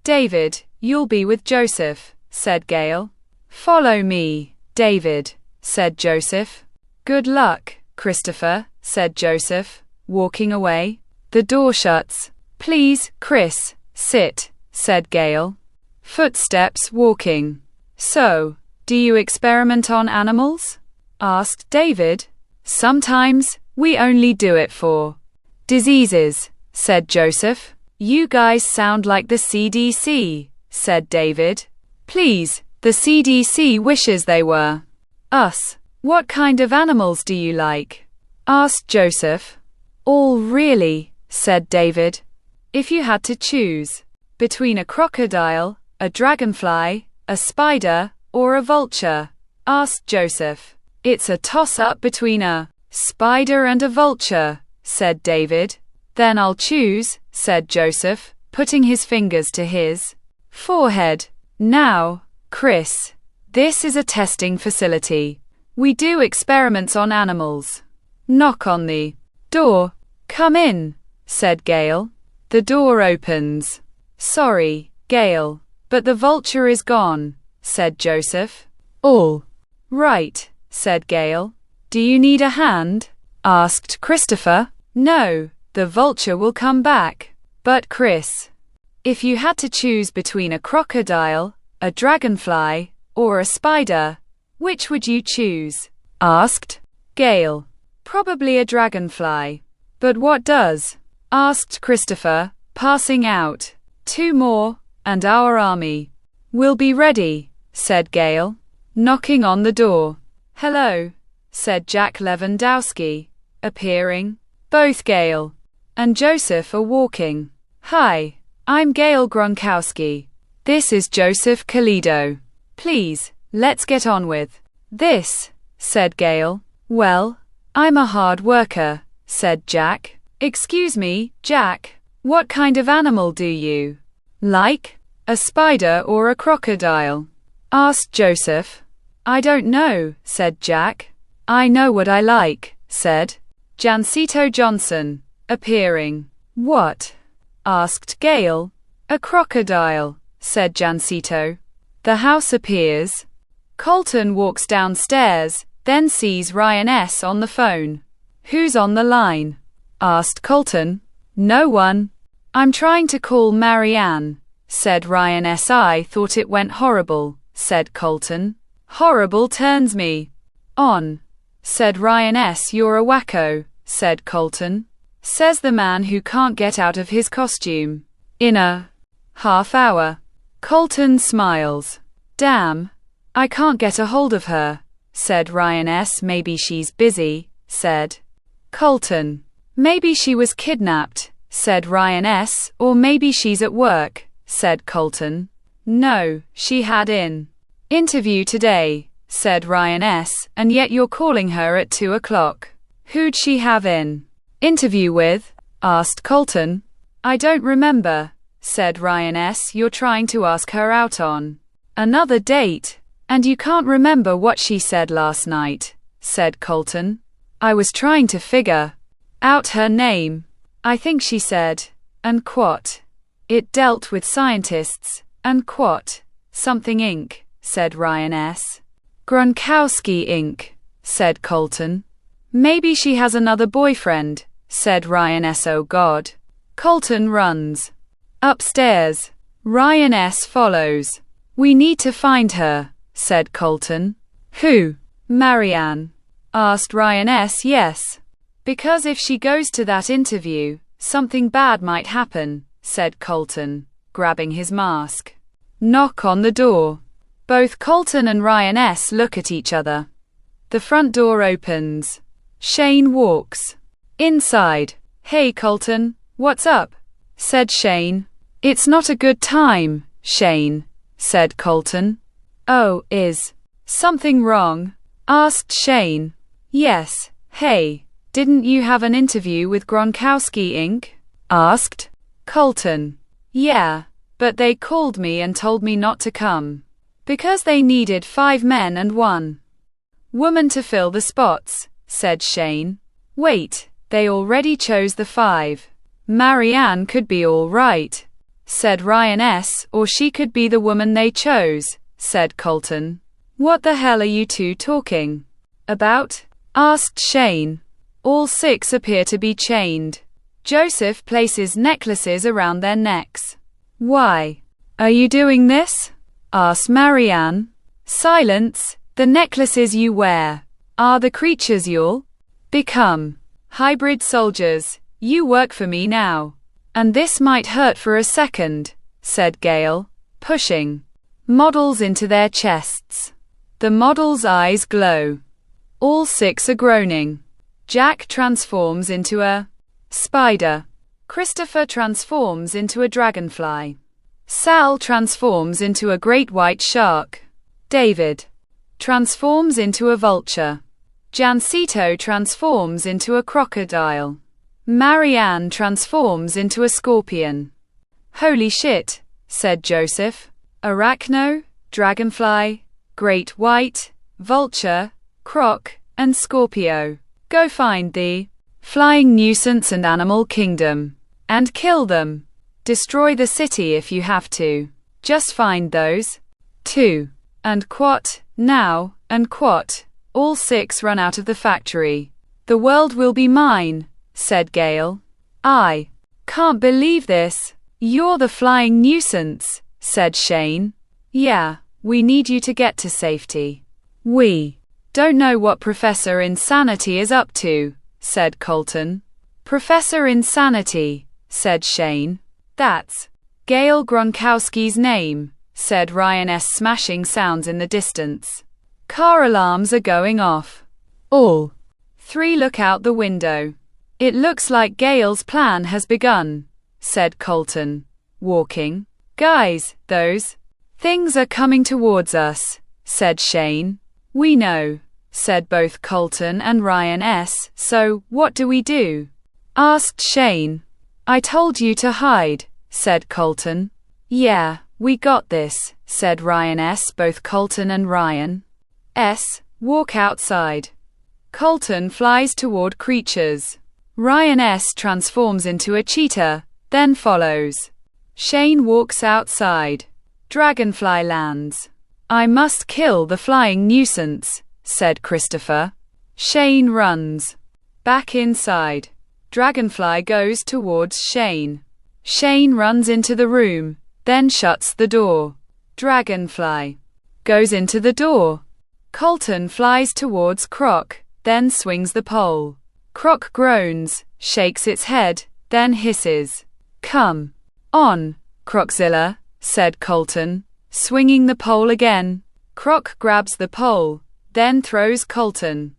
David, you'll be with Joseph, said Gale. Follow me, David, said Joseph. Good luck, Christopher, said Joseph, walking away. The door shuts. Please, Chris, sit, said Gale. Footsteps walking. So, do you experiment on animals? Asked David. Sometimes, we only do it for diseases, said Joseph. You guys sound like the CDC, said David. Please, the CDC wishes they were us. What kind of animals do you like? Asked Joseph. All really, said David. If you had to choose between a crocodile, a dragonfly, a spider, or a vulture, asked Joseph. It's a toss-up between a spider and a vulture, said David. Then I'll choose, said Joseph, putting his fingers to his forehead. Now, Chris, this is a testing facility. We do experiments on animals. Knock on the door. Come in, said Gale. The door opens. Sorry, Gale, but the vulture is gone, said Joseph. All right, said Gale. Do you need a hand? Asked Christopher. No, the vulture will come back. But Chris, if you had to choose between a crocodile, a dragonfly, or a spider, which would you choose? Asked Gale. Probably a dragonfly. But what does? Asked Christopher, passing out. 2 more, and our army will be ready, said Gale, knocking on the door. Hello, said Jack Lewandowski, appearing. Both Gale and Joseph are walking. Hi, I'm Gale Gronkowski. This is Joseph Calido. Please, let's get on with this, said Gale. Well, I'm a hard worker, said Jack. Excuse me, Jack, what kind of animal do you like? A spider or a crocodile? Asked Joseph. I don't know, said Jack. I know what I like, said Jancito Johnson, appearing. What? Asked Gale. A crocodile, said Jancito. The house appears. Colton walks downstairs, then sees Ryan S. on the phone. Who's on the line? Asked Colton. No one. I'm trying to call Marianne, said Ryan S. I thought it went horrible, said Colton. Horrible turns me on, said Ryan S. You're a wacko, said Colton. Says the man who can't get out of his costume in a half hour. Colton smiles. Damn, I can't get a hold of her, said Ryan S. Maybe she's busy, said Colton. Maybe she was kidnapped, said Ryan S. Or maybe she's at work, said Colton. No, she had an interview today, said Ryan S. And yet you're calling her at 2 o'clock. Who'd she have an interview with? Asked Colton. I don't remember, said Ryan S. You're trying to ask her out on another date, and you can't remember what she said last night, said Colton. I was trying to figure out her name. I think she said, it dealt with scientists, something Inc., said Ryan S. Gronkowski Inc., said Colton. Maybe she has another boyfriend, said Ryan S. Oh God. Colton runs upstairs. Ryan S. follows. We need to find her, said Colton. Who? Marianne? Asked Ryan S. Yes. Because if she goes to that interview, something bad might happen, said Colton, grabbing his mask. Knock on the door. Both Colton and Ryan S. look at each other. The front door opens. Shane walks inside. Hey Colton, what's up? Said Shane. It's not a good time, Shane, said Colton. Oh, is something wrong? Asked Shane. Yes. Hey, didn't you have an interview with Gronkowski Inc.? Asked Colton. Yeah, but they called me and told me not to come. Because they needed 5 men and 1 woman to fill the spots, said Shane. Wait, they already chose the 5. Marianne could be all right, said Ryan S. Or she could be the woman they chose, said Colton. What the hell are you two talking about? Asked Shane. All 6 appear to be chained. Joseph places necklaces around their necks. Why are you doing this? Asked Marianne. Silence. The necklaces you wear are the creatures you'll become. Hybrid soldiers. You work for me now. And this might hurt for a second, said Gale, pushing models into their chests. The models' eyes glow. All 6 are groaning. Jack transforms into a spider. Christopher transforms into a dragonfly. Sal transforms into a great white shark. David transforms into a vulture. Jancito transforms into a crocodile. Marianne transforms into a scorpion. Holy shit, said Joseph. Arachno, dragonfly, great white, vulture, croc, and Scorpio. Go find the flying nuisance and animal kingdom. And kill them. Destroy the city if you have to. Just find those 2. And quat, now, and quat. All 6 run out of the factory. The world will be mine, said Gale. I can't believe this. You're the flying nuisance, said Shane. Yeah, we need you to get to safety. We don't know what Professor Insanity is up to, said Colton. Professor Insanity, said Shane. That's Gale Gronkowski's name, said Ryan S. Smashing sounds in the distance. Car alarms are going off. All 3 look out the window. It looks like Gale's plan has begun, said Colton, walking. Guys, those things are coming towards us, said Shane. We know, said both Colton and Ryan S. So, what do we do? Asked Shane. I told you to hide, said Colton. Yeah, we got this, said Ryan S. Both Colton and Ryan S. walk outside. Colton flies toward creatures. Ryan S. transforms into a cheetah, then follows. Shane walks outside. Dragonfly lands. I must kill the flying nuisance, said Christopher. Shane runs back inside. Dragonfly goes towards Shane. Shane runs into the room, then shuts the door. Dragonfly goes into the door. Colton flies towards Croc, then swings the pole. Croc groans, shakes its head, then hisses. Come on, Croczilla, said Colton, swinging the pole again. Croc grabs the pole, then throws Colton.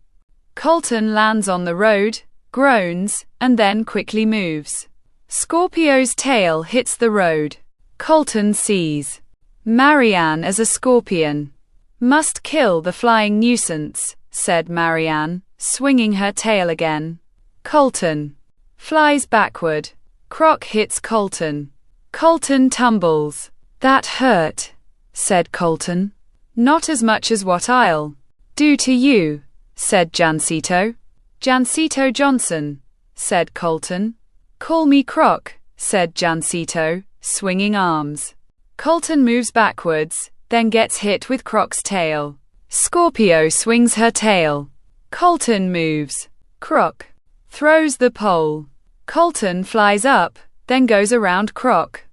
Colton lands on the road, groans, and then quickly moves. Scorpio's tail hits the road. Colton sees Marianne as a scorpion. Must kill the flying nuisance, said Marianne, swinging her tail again. Colton flies backward. Croc hits Colton. Colton tumbles. That hurt, said Colton. Not as much as what I'll do to you, said Jancito. Jancito Johnson, said Colton. Call me Croc, said Jancito, swinging arms. Colton moves backwards, then gets hit with Croc's tail. Scorpio swings her tail. Colton moves. Croc throws the pole. Colton flies up, then goes around Croc.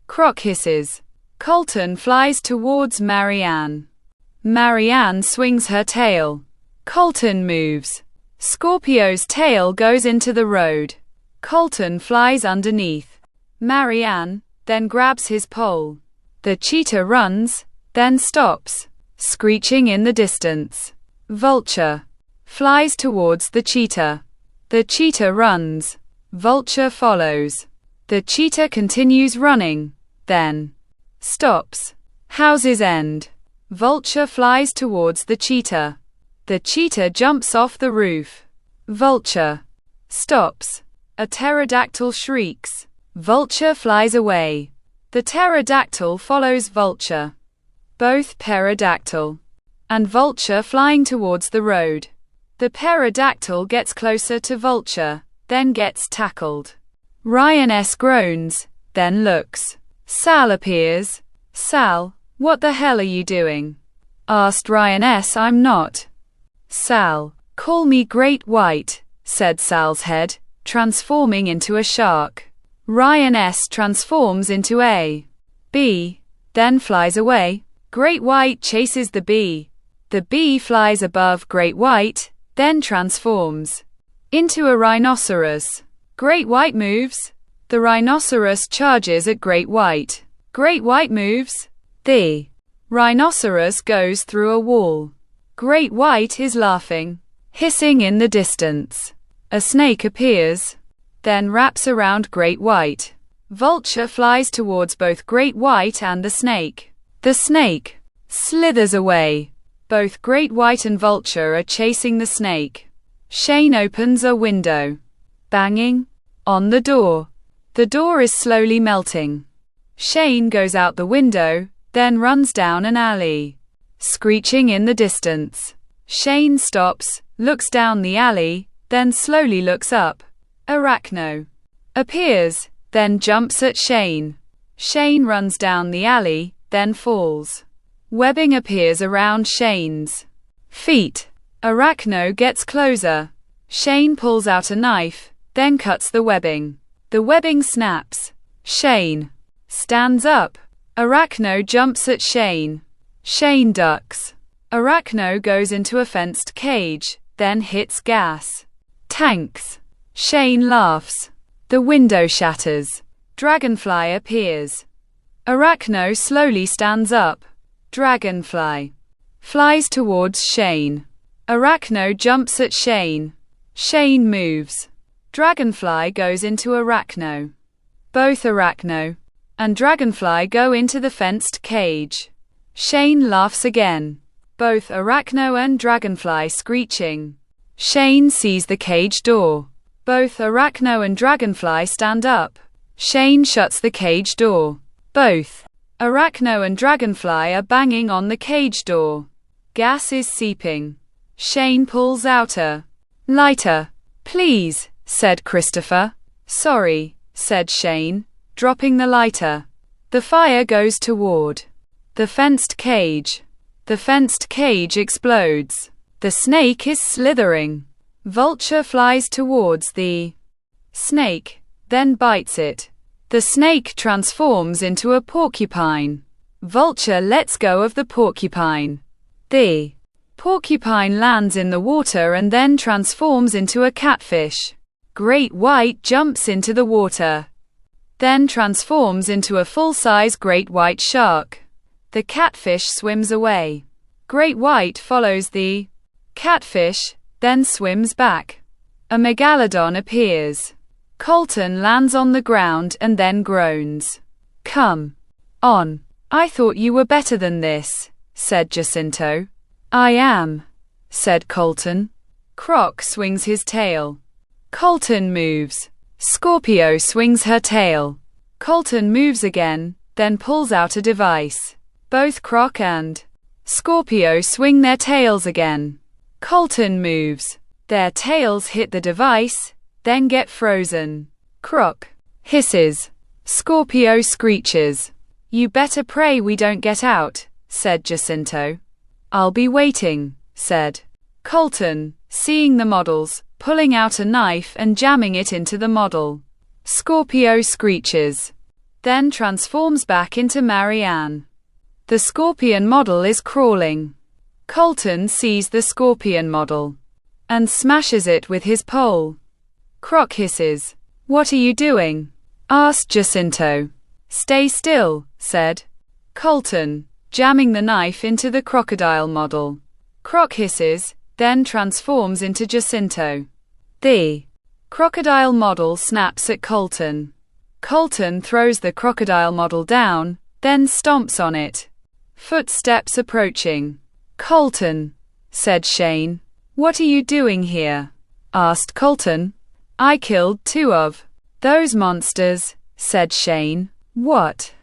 Croc hisses. Colton flies towards Marianne. Marianne swings her tail. Colton moves. Scorpio's tail goes into the road. Colton flies underneath Marianne, then grabs his pole. The cheetah runs, then stops, screeching in the distance. Vulture flies towards the cheetah. The cheetah runs. Vulture follows. The cheetah continues running, then stops. House's end. Vulture flies towards the cheetah. The cheetah jumps off the roof. Vulture stops. A pterodactyl shrieks. Vulture flies away. The pterodactyl follows Vulture. Both pterodactyl and Vulture flying towards the road. The pterodactyl gets closer to Vulture, then gets tackled. Ryan S. groans, then looks. Sal appears. Sal, what the hell are you doing? Asked Ryan S. I'm not. Sal, call me Great White, said Sal's head, transforming into a shark. Ryan S. transforms into a bee, then flies away. Great White chases the bee. The bee flies above Great White, then transforms into a rhinoceros. Great White moves. The rhinoceros charges at Great White. Great White moves. The rhinoceros goes through a wall. Great White is laughing, hissing in the distance. A snake appears, then wraps around Great White. Vulture flies towards both Great White and the snake. The snake slithers away. Both Great White and Vulture are chasing the snake. Shane opens a window, banging on the door. The door is slowly melting. Shane goes out the window, then runs down an alley, screeching in the distance. Shane stops, looks down the alley, then slowly looks up. Arachno appears, then jumps at Shane. Shane runs down the alley, then falls. Webbing appears around Shane's feet. Arachno gets closer. Shane pulls out a knife, then cuts the webbing. The webbing snaps. Shane stands up. Arachno jumps at Shane. Shane ducks. Arachno goes into a fenced cage, then hits gas tanks. Shane laughs. The window shatters. Dragonfly appears. Arachno slowly stands up. Dragonfly flies towards Shane. Arachno jumps at Shane. Shane moves. Dragonfly goes into Arachno. Both Arachno and Dragonfly go into the fenced cage. Shane laughs again. Both Arachno and Dragonfly screeching. Shane sees the cage door. Both Arachno and Dragonfly stand up. Shane shuts the cage door. Both Arachno and Dragonfly are banging on the cage door. Gas is seeping. Shane pulls out a lighter. Please, said Christopher. Sorry, said Shane, dropping the lighter. The fire goes toward the fenced cage. The fenced cage explodes. The snake is slithering. Vulture flies towards the snake, then bites it. The snake transforms into a porcupine. Vulture lets go of the porcupine. The porcupine lands in the water and then transforms into a catfish. Great White jumps into the water, then transforms into a full-size great white shark. The catfish swims away. Great White follows the catfish, then swims back. A megalodon appears. Colton lands on the ground and then groans. Come on. I thought you were better than this, said Jacinto. I am, said Colton. Croc swings his tail. Colton moves. Scorpio swings her tail. Colton moves again, then pulls out a device. Both Croc and Scorpio swing their tails again. Colton moves. Their tails hit the device, then get frozen. Croc hisses. Scorpio screeches. You better pray we don't get out, said Jacinto. I'll be waiting, said Colton, seeing the models, pulling out a knife and jamming it into the model. Scorpio screeches. Then transforms back into Marianne. The scorpion model is crawling. Colton sees the scorpion model and smashes it with his pole. Croc hisses. What are you doing? Asked Jacinto. Stay still, said Colton, jamming the knife into the crocodile model. Croc hisses, then transforms into Jacinto. The crocodile model snaps at Colton. Colton throws the crocodile model down, then stomps on it. Footsteps approaching. Colton, said Shane. What are you doing here? Asked Colton. I killed 2 of those monsters, said Shane. What?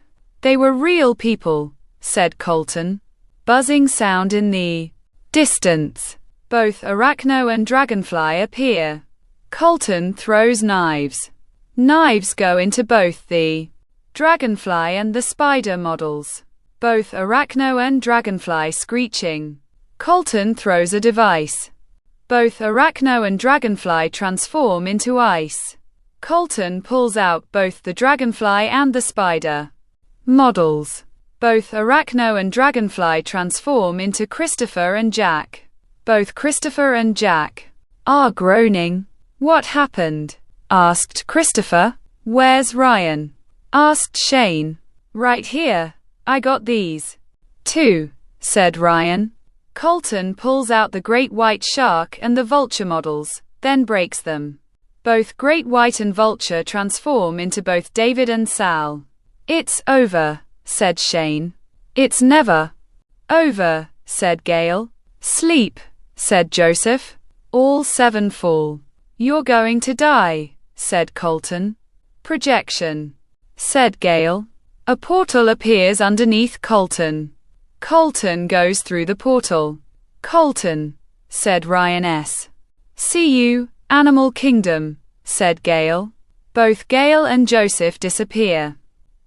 They were real people, said Colton. Buzzing sound in the distance. Both Arachno and Dragonfly appear. Colton throws knives. Knives go into both the Dragonfly and the Spider models. Both Arachno and Dragonfly screeching. Colton throws a device. Both Arachno and Dragonfly transform into ice. Colton pulls out both the Dragonfly and the Spider models. Both Arachno and Dragonfly transform into Christopher and Jack. Both Christopher and Jack are groaning. What happened? Asked Christopher. Where's Ryan? Asked Shane. Right here. I got these 2, said Ryan. Colton pulls out the great white shark and the vulture models, then breaks them. Both Great White and Vulture transform into both David and Sal. It's over, said Shane. It's never over, said Gale. Sleep, said Joseph. All 7 fall. You're going to die, said Colton. Projection, said Gale. A portal appears underneath Colton. Colton goes through the portal. Colton, said Ryan S. See you, Animal Kingdom, said Gale. Both Gale and Joseph disappear.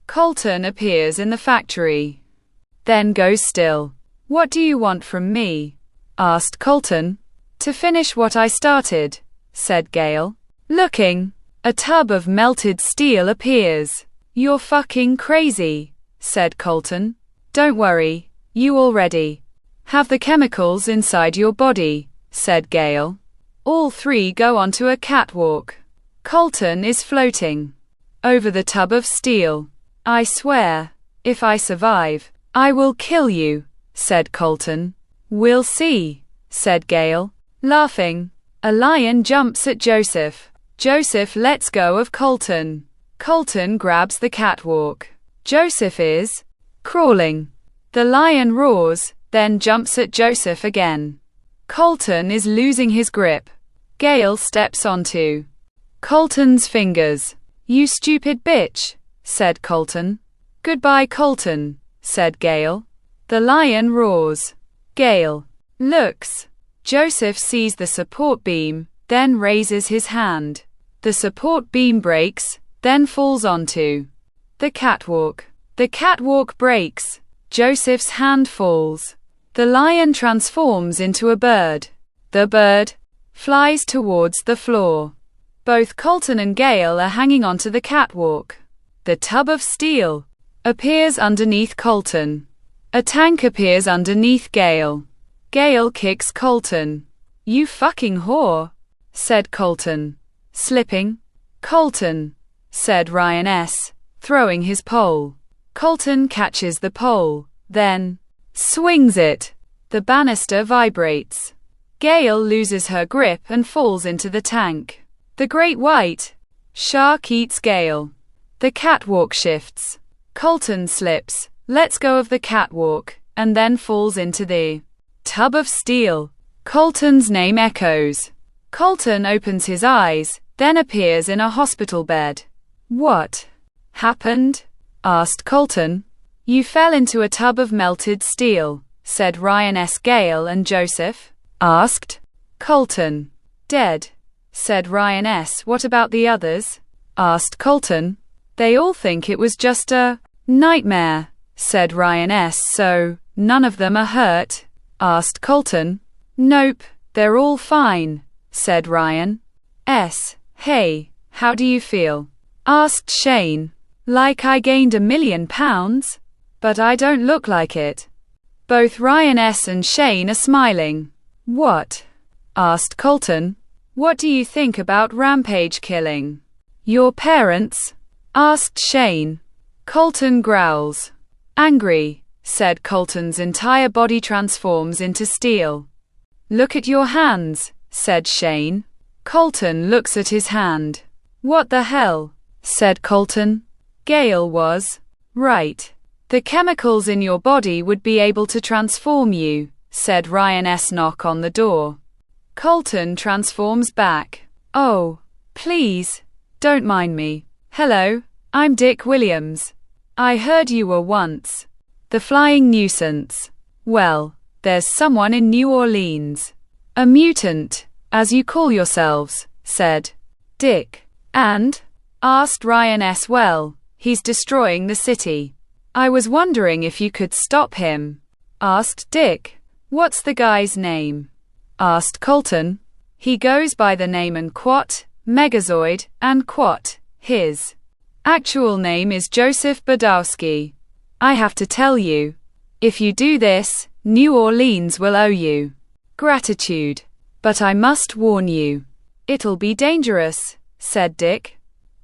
Colton appears in the factory. Then goes still. What do you want from me? Asked Colton. To finish what I started, said Gale. Looking. A tub of melted steel appears. You're fucking crazy, said Colton. Don't worry, you already have the chemicals inside your body, said Gale. All 3 go onto a catwalk. Colton is floating over the tub of steel. I swear, if I survive, I will kill you, said Colton. We'll see, said Gale, laughing. A lion jumps at Joseph. Joseph lets go of Colton. Colton grabs the catwalk. Joseph is crawling. The lion roars, then jumps at Joseph again. Colton is losing his grip. Gale steps onto Colton's fingers. You stupid bitch, said Colton. Goodbye, Colton, said Gale. The lion roars. Gale looks. Joseph sees the support beam, then raises his hand. The support beam breaks, then falls onto the catwalk. The catwalk breaks. Joseph's hand falls. The lion transforms into a bird. The bird flies towards the floor. Both Colton and Gale are hanging onto the catwalk. The tub of steel appears underneath Colton. A tank appears underneath Gale. Gale kicks Colton. You fucking whore, said Colton. Slipping. Colton, said Ryan S., throwing his pole. Colton catches the pole, then swings it. The banister vibrates. Gale loses her grip and falls into the tank. The Great White Shark eats Gale. The catwalk shifts. Colton slips, lets go of the catwalk, and then falls into the tub of steel. Colton's name echoes. Colton opens his eyes, then appears in a hospital bed. What happened? Asked Colton. You fell into a tub of melted steel, said Ryan S. Gale. And Joseph? Asked Colton. Dead, said Ryan S. What about the others? Asked Colton. They all think it was just a nightmare, said Ryan S. So, none of them are hurt? Asked Colton. Nope, they're all fine, said Ryan S. Hey, how do you feel? Asked Shane. Like I gained £1 million? But I don't look like it. Both Ryan S. and Shane are smiling. What? Asked Colton. What do you think about Rampage killing your parents? Asked Shane. Colton growls. Angry, said Colton's entire body transforms into steel. Look at your hands, said Shane. Colton looks at his hand. What the hell? Said Colton. Gale was right. The chemicals in your body would be able to transform you, said Ryan S. Knock on the door. Colton transforms back. Oh, please, don't mind me. Hello, I'm Dick Williams. I heard you were once the flying nuisance. Well, there's someone in New Orleans. A mutant, as you call yourselves, said Dick. And? Asked Ryan S. Well, he's destroying the city. I was wondering if you could stop him. Asked Dick. What's the guy's name? Asked Colton. He goes by the name Unquat, Megazoid, and Quat. His actual name is Joseph Badowski. I have to tell you, if you do this, New Orleans will owe you gratitude. But I must warn you, it'll be dangerous, said Dick.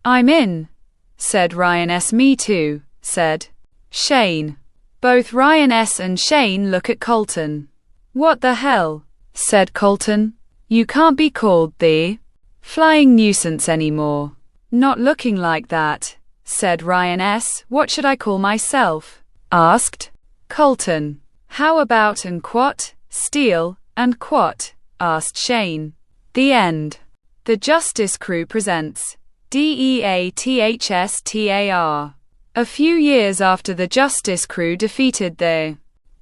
I'm in, said Ryan S. Me too, said Shane. Both Ryan S. and Shane look at Colton. What the hell? Said Colton. You can't be called the flying nuisance anymore. Not looking like that, said Ryan S. What should I call myself? Asked Colton. How about Unquat, Steel, and Quat? Asked Shane. The end. The Justice Crew presents Deathstar. A few years after the Justice Crew defeated the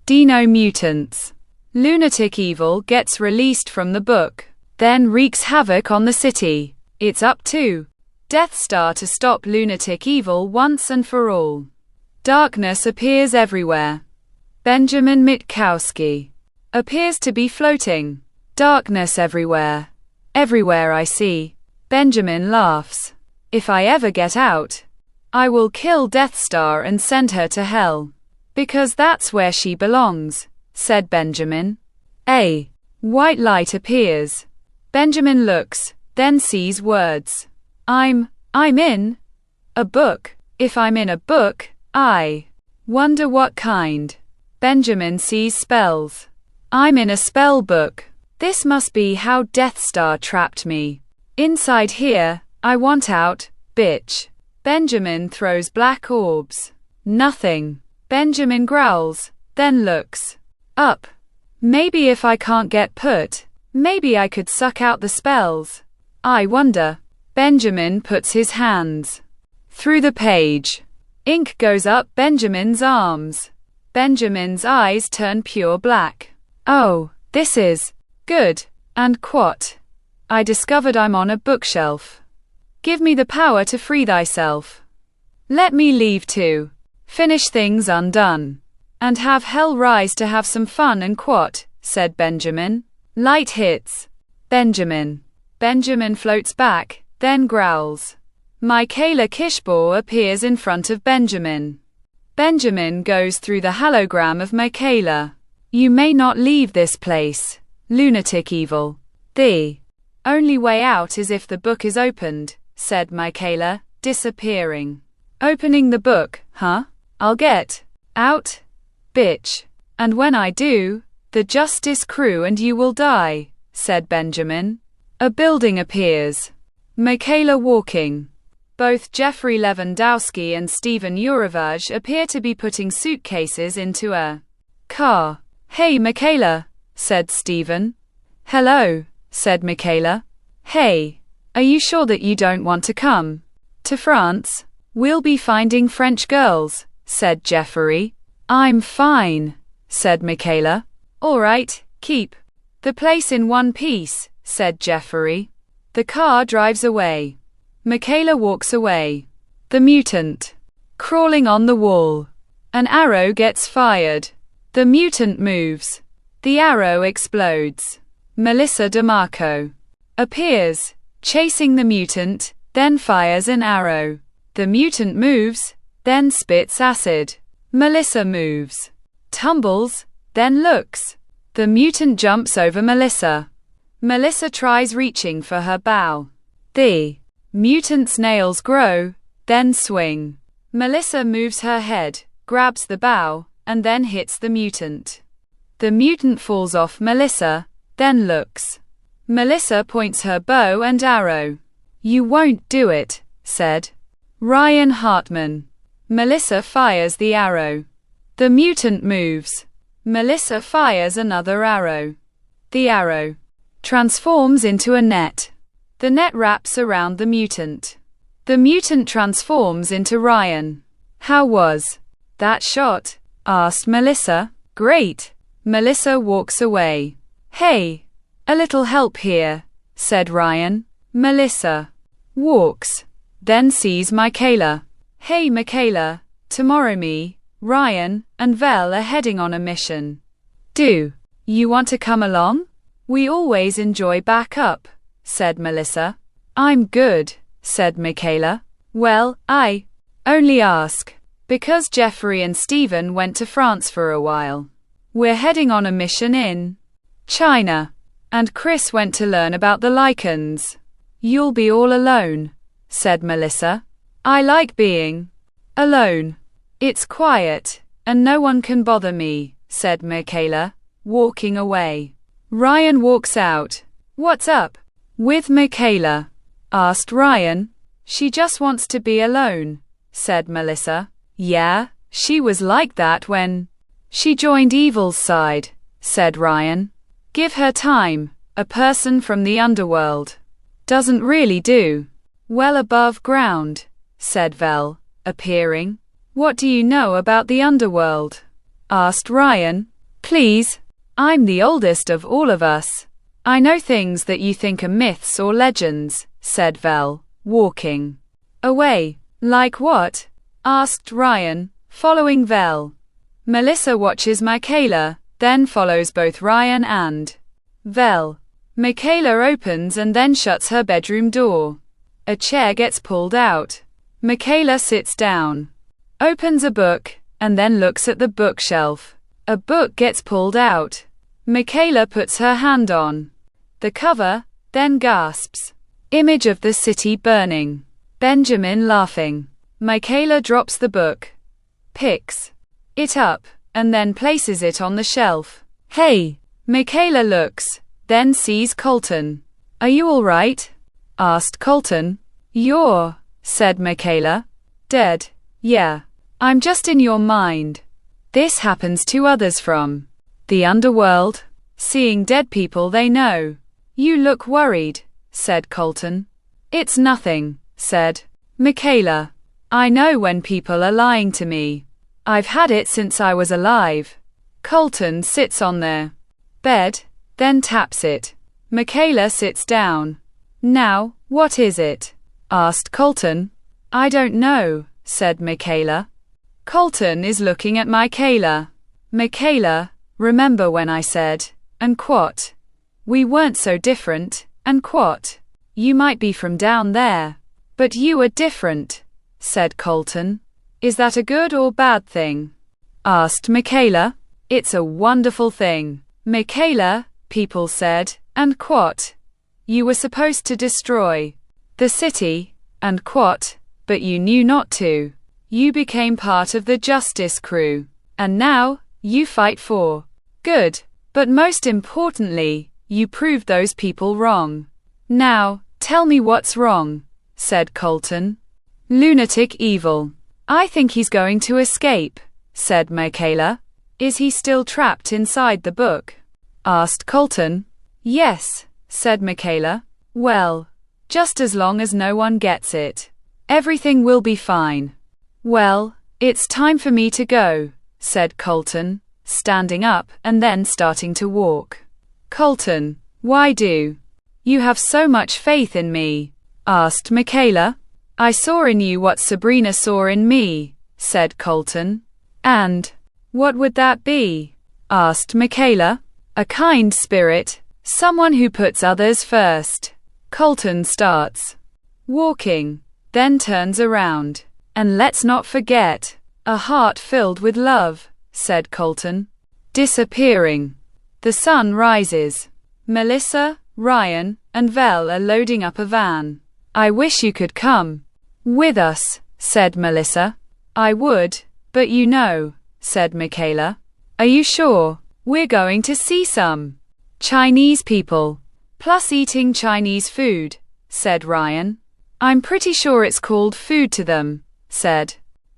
Dino Mutants, Lunatic Evil gets released from the book, then wreaks havoc on the city. It's up to Deathstar to stop Lunatic Evil once and for all. Darkness appears everywhere. Benjamin Mitkowski appears to be floating. Darkness everywhere. Everywhere I see. Benjamin laughs. If I ever get out, I will kill Deathstar and send her to hell. Because that's where she belongs, said Benjamin. A white light appears. Benjamin looks, then sees words. I'm in a book. If I'm in a book, I wonder what kind. Benjamin sees spells. I'm in a spell book. This must be how Deathstar trapped me. Inside here, I want out, bitch. Benjamin throws black orbs. Nothing. Benjamin growls, then looks up. Maybe if I can't get put, maybe I could suck out the spells. I wonder. Benjamin puts his hands through the page. Ink goes up Benjamin's arms. Benjamin's eyes turn pure black. Oh, this is good. And Quat. I discovered I'm on a bookshelf. Give me the power to free thyself. Let me leave too. Finish things undone. And have hell rise to have some fun. And Quat, said Benjamin. Light hits. Benjamin. Benjamin floats back, then growls. Michaela Kishbor appears in front of Benjamin. Benjamin goes through the hologram of Michaela. You may not leave this place, Lunatic Evil. The only way out is if the book is opened, said Michaela, disappearing. Opening the book, huh? I'll get out, bitch. And when I do, the Justice Crew and you will die, said Benjamin. A building appears. Michaela walking. Both Jeffrey Lewandowski and Steven Uravage appear to be putting suitcases into a car. "Hey, Michaela," said Steven. "Hello," said Michaela. "Hey, are you sure that you don't want to come to France? We'll be finding French girls," said Jeffrey. "I'm fine," said Michaela. "All right, keep the place in one piece," said Jeffrey. The car drives away. Michaela walks away. The mutant crawling on the wall. An arrow gets fired. The mutant moves. The arrow explodes. Melissa DeMarco appears, chasing the mutant, then fires an arrow. The mutant moves, then spits acid. Melissa moves, tumbles, then looks. The mutant jumps over Melissa. Melissa tries reaching for her bow. The mutant's nails grow, then swing. Melissa moves her head, grabs the bow, and then hits the mutant. The mutant falls off Melissa, then looks. Melissa points her bow and arrow. "You won't do it," said Ryan Hartman. Melissa fires the arrow. The mutant moves. Melissa fires another arrow. The arrow transforms into a net. The net wraps around the mutant. The mutant transforms into Ryan. "How was that shot?" asked Melissa. "Great." Melissa walks away. "Hey, a little help here," said Ryan. Melissa walks, then sees Michaela. "Hey, Michaela, tomorrow me, Ryan, and Vel are heading on a mission. Do you want to come along? We always enjoy backup," said Melissa. "I'm good," said Michaela. "Well, I only ask because Jeffrey and Steven went to France for a while. We're heading on a mission in China, and Chris went to learn about the Lycans. You'll be all alone," said Melissa. "I like being alone. It's quiet, and no one can bother me," said Michaela, walking away. Ryan walks out. "What's up with Michaela?" asked Ryan. "She just wants to be alone," said Melissa. "Yeah, she was like that when she joined Evil's side," said Ryan. "Give her time. A person from the underworld doesn't really do well above ground," said Vel, appearing. "What do you know about the underworld?" asked Ryan. "Please, I'm the oldest of all of us. I know things that you think are myths or legends," said Vel, walking away. "Like what?" asked Ryan, following Vel. Melissa watches Michaela, then follows both Ryan and Vel. Michaela opens and then shuts her bedroom door. A chair gets pulled out. Michaela sits down, opens a book, and then looks at the bookshelf. A book gets pulled out. Michaela puts her hand on the cover, then gasps. Image of the city burning. Benjamin laughing. Michaela drops the book, picks it up, and then places it on the shelf. "Hey!" Michaela looks, then sees Colton. "Are you all right?" asked Colton. "You're," said Michaela. "Dead." "Yeah. I'm just in your mind. This happens to others from the underworld, seeing dead people they know." "You look worried," said Colton. "It's nothing," said Michaela. "I know when people are lying to me. I've had it since I was alive." Colton sits on their bed, then taps it. Michaela sits down. "Now, what is it?" asked Colton. "I don't know," said Michaela. Colton is looking at Michaela. "Michaela, remember when I said, and quote, we weren't so different, and quote, you might be from down there, but you are different," said Colton. "Is that a good or bad thing?" asked Michaela. "It's a wonderful thing, Michaela. People said, and quote, you were supposed to destroy the city, and quote, but you knew not to. You became part of the Justice Crew, and now, you fight for good. But most importantly, you proved those people wrong. Now, tell me what's wrong," said Colton. Lunatic evil. I think he's going to escape, said Michaela. Is he still trapped inside the book? Asked Colton. Yes, said Michaela. Well, just as long as no one gets it. Everything will be fine. Well, it's time for me to go, said Colton, standing up and then starting to walk. Colton, why do you have so much faith in me? Asked Michaela. I saw in you what Sabrina saw in me, said Colton. And what would that be? Asked Michaela. A kind spirit, someone who puts others first. Colton starts walking, then turns around. And let's not forget, a heart filled with love, said Colton. Disappearing. The sun rises. Melissa, Ryan, and Vel are loading up a van. I wish you could come with us, said Melissa. I would, but you know, said Michaela. Are you sure? We're going to see some Chinese people, plus eating Chinese food, said Ryan. I'm pretty sure it's called food to them, said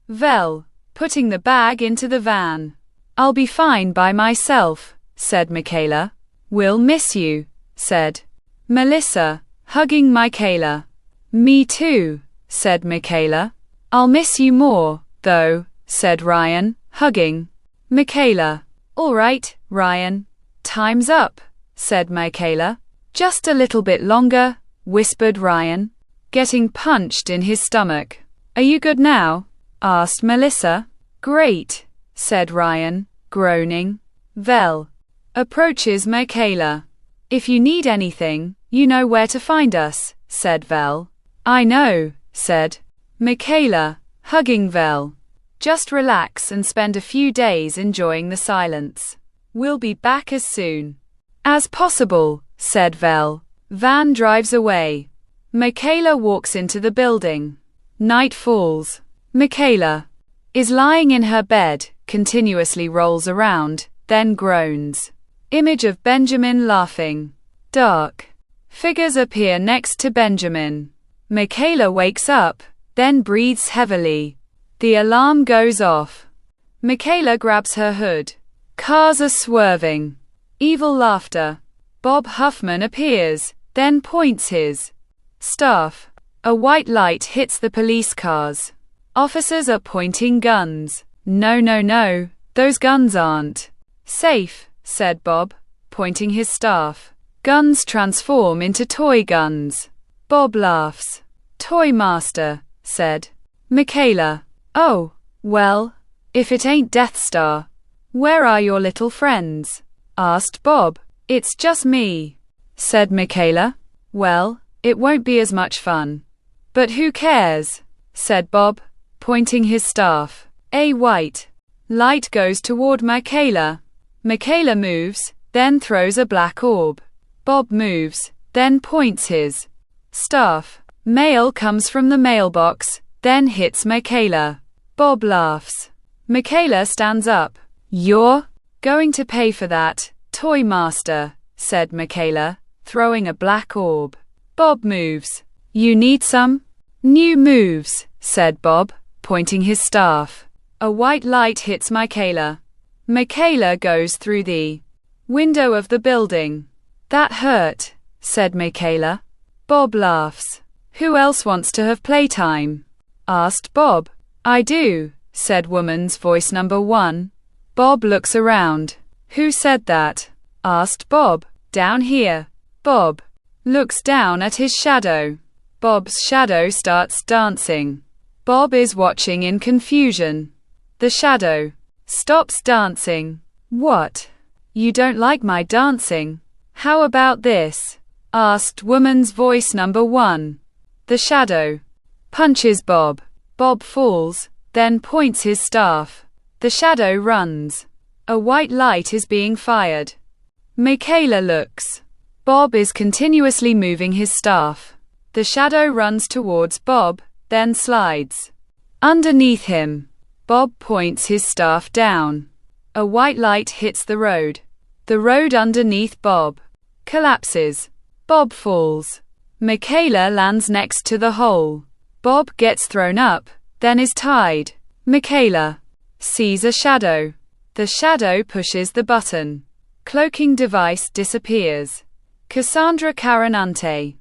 Vel, putting the bag into the van. I'll be fine by myself, said Michaela. We'll miss you, said Melissa, hugging Michaela. Me too, said Michaela. I'll miss you more, though, said Ryan, hugging Michaela. All right, Ryan. Time's up, said Michaela. Just a little bit longer, whispered Ryan, getting punched in his stomach. Are you good now? Asked Melissa. Great, said Ryan, groaning. Vel approaches Michaela. If you need anything, you know where to find us, said Vel. I know, said Michaela, hugging Vel. Just relax and spend a few days enjoying the silence. We'll be back as soon as possible, said Vel. Van drives away. Michaela walks into the building. Night falls. Michaela is lying in her bed, continuously rolls around, then groans. Image of Benjamin laughing. Dark figures appear next to Benjamin. Michaela wakes up, then breathes heavily. The alarm goes off. Michaela grabs her hood. Cars are swerving. Evil laughter. Bob Huffman appears, then points his staff. A white light hits the police cars. Officers are pointing guns. No, no, no, those guns aren't safe, said Bob, pointing his staff. Guns transform into toy guns. Bob laughs. Toy master, said Michaela. Oh, well, if it ain't Deathstar. Where are your little friends? Asked Bob. It's just me, said Michaela. Well, it won't be as much fun. But who cares? Said Bob, pointing his staff. A white light goes toward Michaela. Michaela moves, then throws a black orb. Bob moves, then points his staff. Mail comes from the mailbox, then hits Michaela. Bob laughs. Michaela stands up. You're going to pay for that, toy master, said Michaela, throwing a black orb. Bob moves. You need some new moves, said Bob, pointing his staff. A white light hits Michaela. Michaela goes through the window of the building. That hurt, said Michaela. Bob laughs. Who else wants to have playtime? Asked Bob. I do, said woman's voice number 1. Bob looks around. Who said that? Asked Bob. Down here. Bob looks down at his shadow. Bob's shadow starts dancing. Bob is watching in confusion. The shadow stops dancing. What? You don't like my dancing? How about this? Asked woman's voice number 1. The shadow punches Bob. Bob falls, then points his staff. The shadow runs. A white light is being fired. Michaela looks. Bob is continuously moving his staff. The shadow runs towards Bob, then slides underneath him. Bob points his staff down. A white light hits the road. The road underneath Bob collapses. Bob falls. Michaela lands next to the hole. Bob gets thrown up, then is tied. Michaela sees a shadow. The shadow pushes the button. Cloaking device disappears. Cassandra Carinante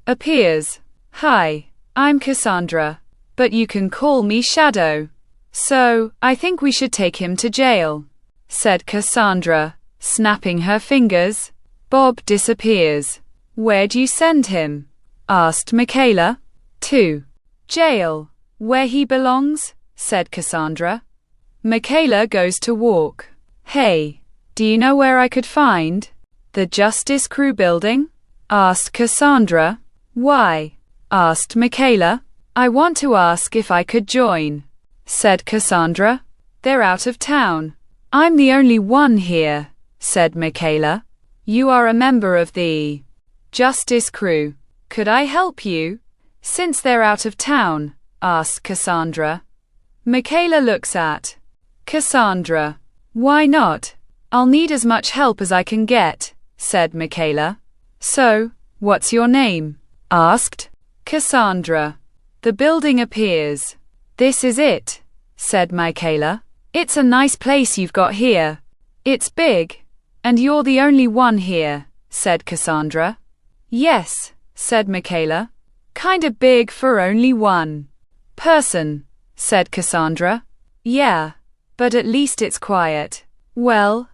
appears. Hi, I'm Cassandra, but you can call me Shadow. So, I think we should take him to jail, said Cassandra, snapping her fingers. Bob disappears. Where'd you send him? Asked Michaela. To jail, where he belongs, said Cassandra. Michaela goes to walk. Hey, do you know where I could find the Justice Crew building? Asked Cassandra. Why? Asked Michaela. I want to ask if I could join, said Cassandra. They're out of town. I'm the only one here, said Michaela. You are a member of the Justice Crew. Could I help you? Since they're out of town, asked Cassandra. Michaela looks at Cassandra. Why not? I'll need as much help as I can get, said Michaela. So, what's your name? Asked Cassandra. The building appears. This is it, said Michaela. It's a nice place you've got here. It's big. And you're the only one here, said Cassandra. Yes, said Michaela. Kinda big for only one person, said Cassandra. Yeah, but at least it's quiet. Well,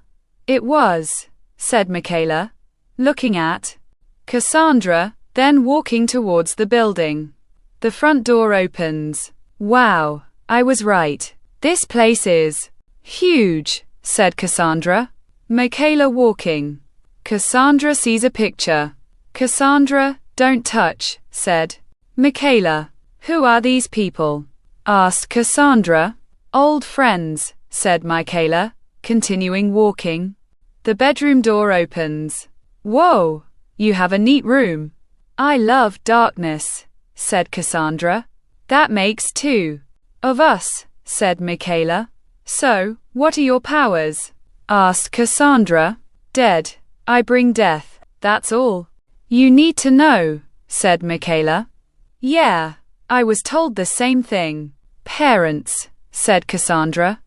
it was, said Michaela, looking at Cassandra, then walking towards the building. The front door opens. Wow, I was right. This place is huge, said Cassandra. Michaela walking. Cassandra sees a picture. Cassandra, don't touch, said Michaela. Who are these people? Asked Cassandra. Old friends, said Michaela, continuing walking. The bedroom door opens. Whoa, you have a neat room. I love darkness, said Cassandra. That makes two of us, said Michaela. So, what are your powers? Asked Cassandra. Dead. I bring death, that's all. You need to know, said Michaela. Yeah, I was told the same thing. Parents, said Cassandra.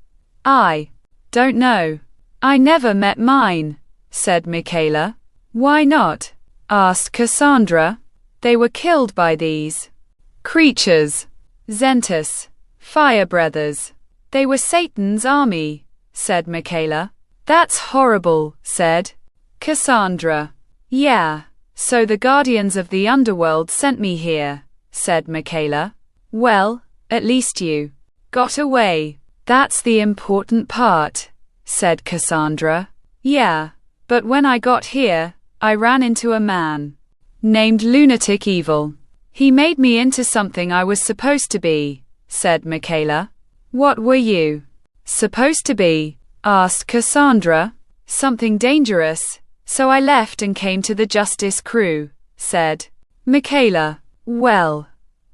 I don't know. I never met mine, said Michaela. Why not? Asked Cassandra. They were killed by these creatures. Zentus. Fire Brothers. They were Satan's army, said Michaela. That's horrible, said Cassandra. Yeah, so the guardians of the underworld sent me here, said Michaela. Well, at least you got away. That's the important part, said Cassandra. Yeah, but when I got here, I ran into a man named Lunatic Evil. He made me into something I was supposed to be, said Michaela. What were you supposed to be? Asked Cassandra. Something dangerous, so I left and came to the Justice Crew, said Michaela. Well,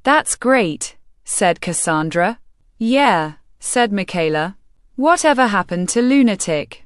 that's great, said Cassandra. Yeah, said Michaela. Whatever happened to Lunatic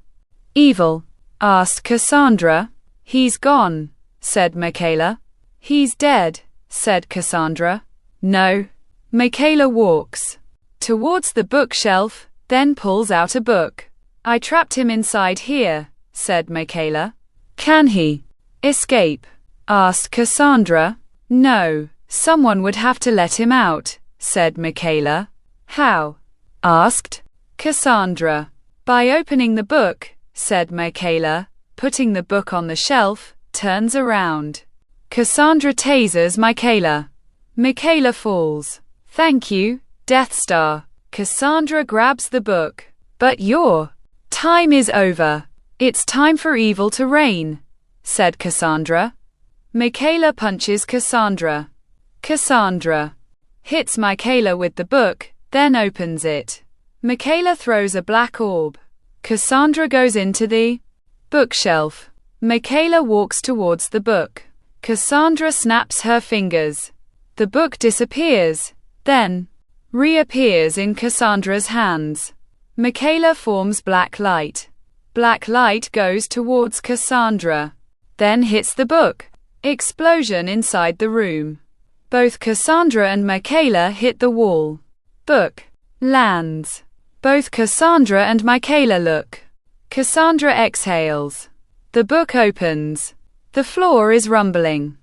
Evil? Asked Cassandra. He's gone, said Michaela. He's dead, said Cassandra. No. Michaela walks towards the bookshelf, then pulls out a book. I trapped him inside here, said Michaela. Can he escape? Asked Cassandra. No, someone would have to let him out, said Michaela. How? Asked Cassandra. By opening the book, said Michaela, putting the book on the shelf, turns around. Cassandra tasers Michaela. Michaela falls. Thank you, Deathstar. Cassandra grabs the book. But your time is over. It's time for evil to reign, said Cassandra. Michaela punches Cassandra. Cassandra hits Michaela with the book, then opens it. Michaela throws a black orb. Cassandra goes into the bookshelf. Michaela walks towards the book. Cassandra snaps her fingers. The book disappears, then reappears in Cassandra's hands. Michaela forms black light. Black light goes towards Cassandra, then hits the book. Explosion inside the room. Both Cassandra and Michaela hit the wall. Book lands. Both Cassandra and Michaela look. Cassandra exhales. The book opens. The floor is rumbling.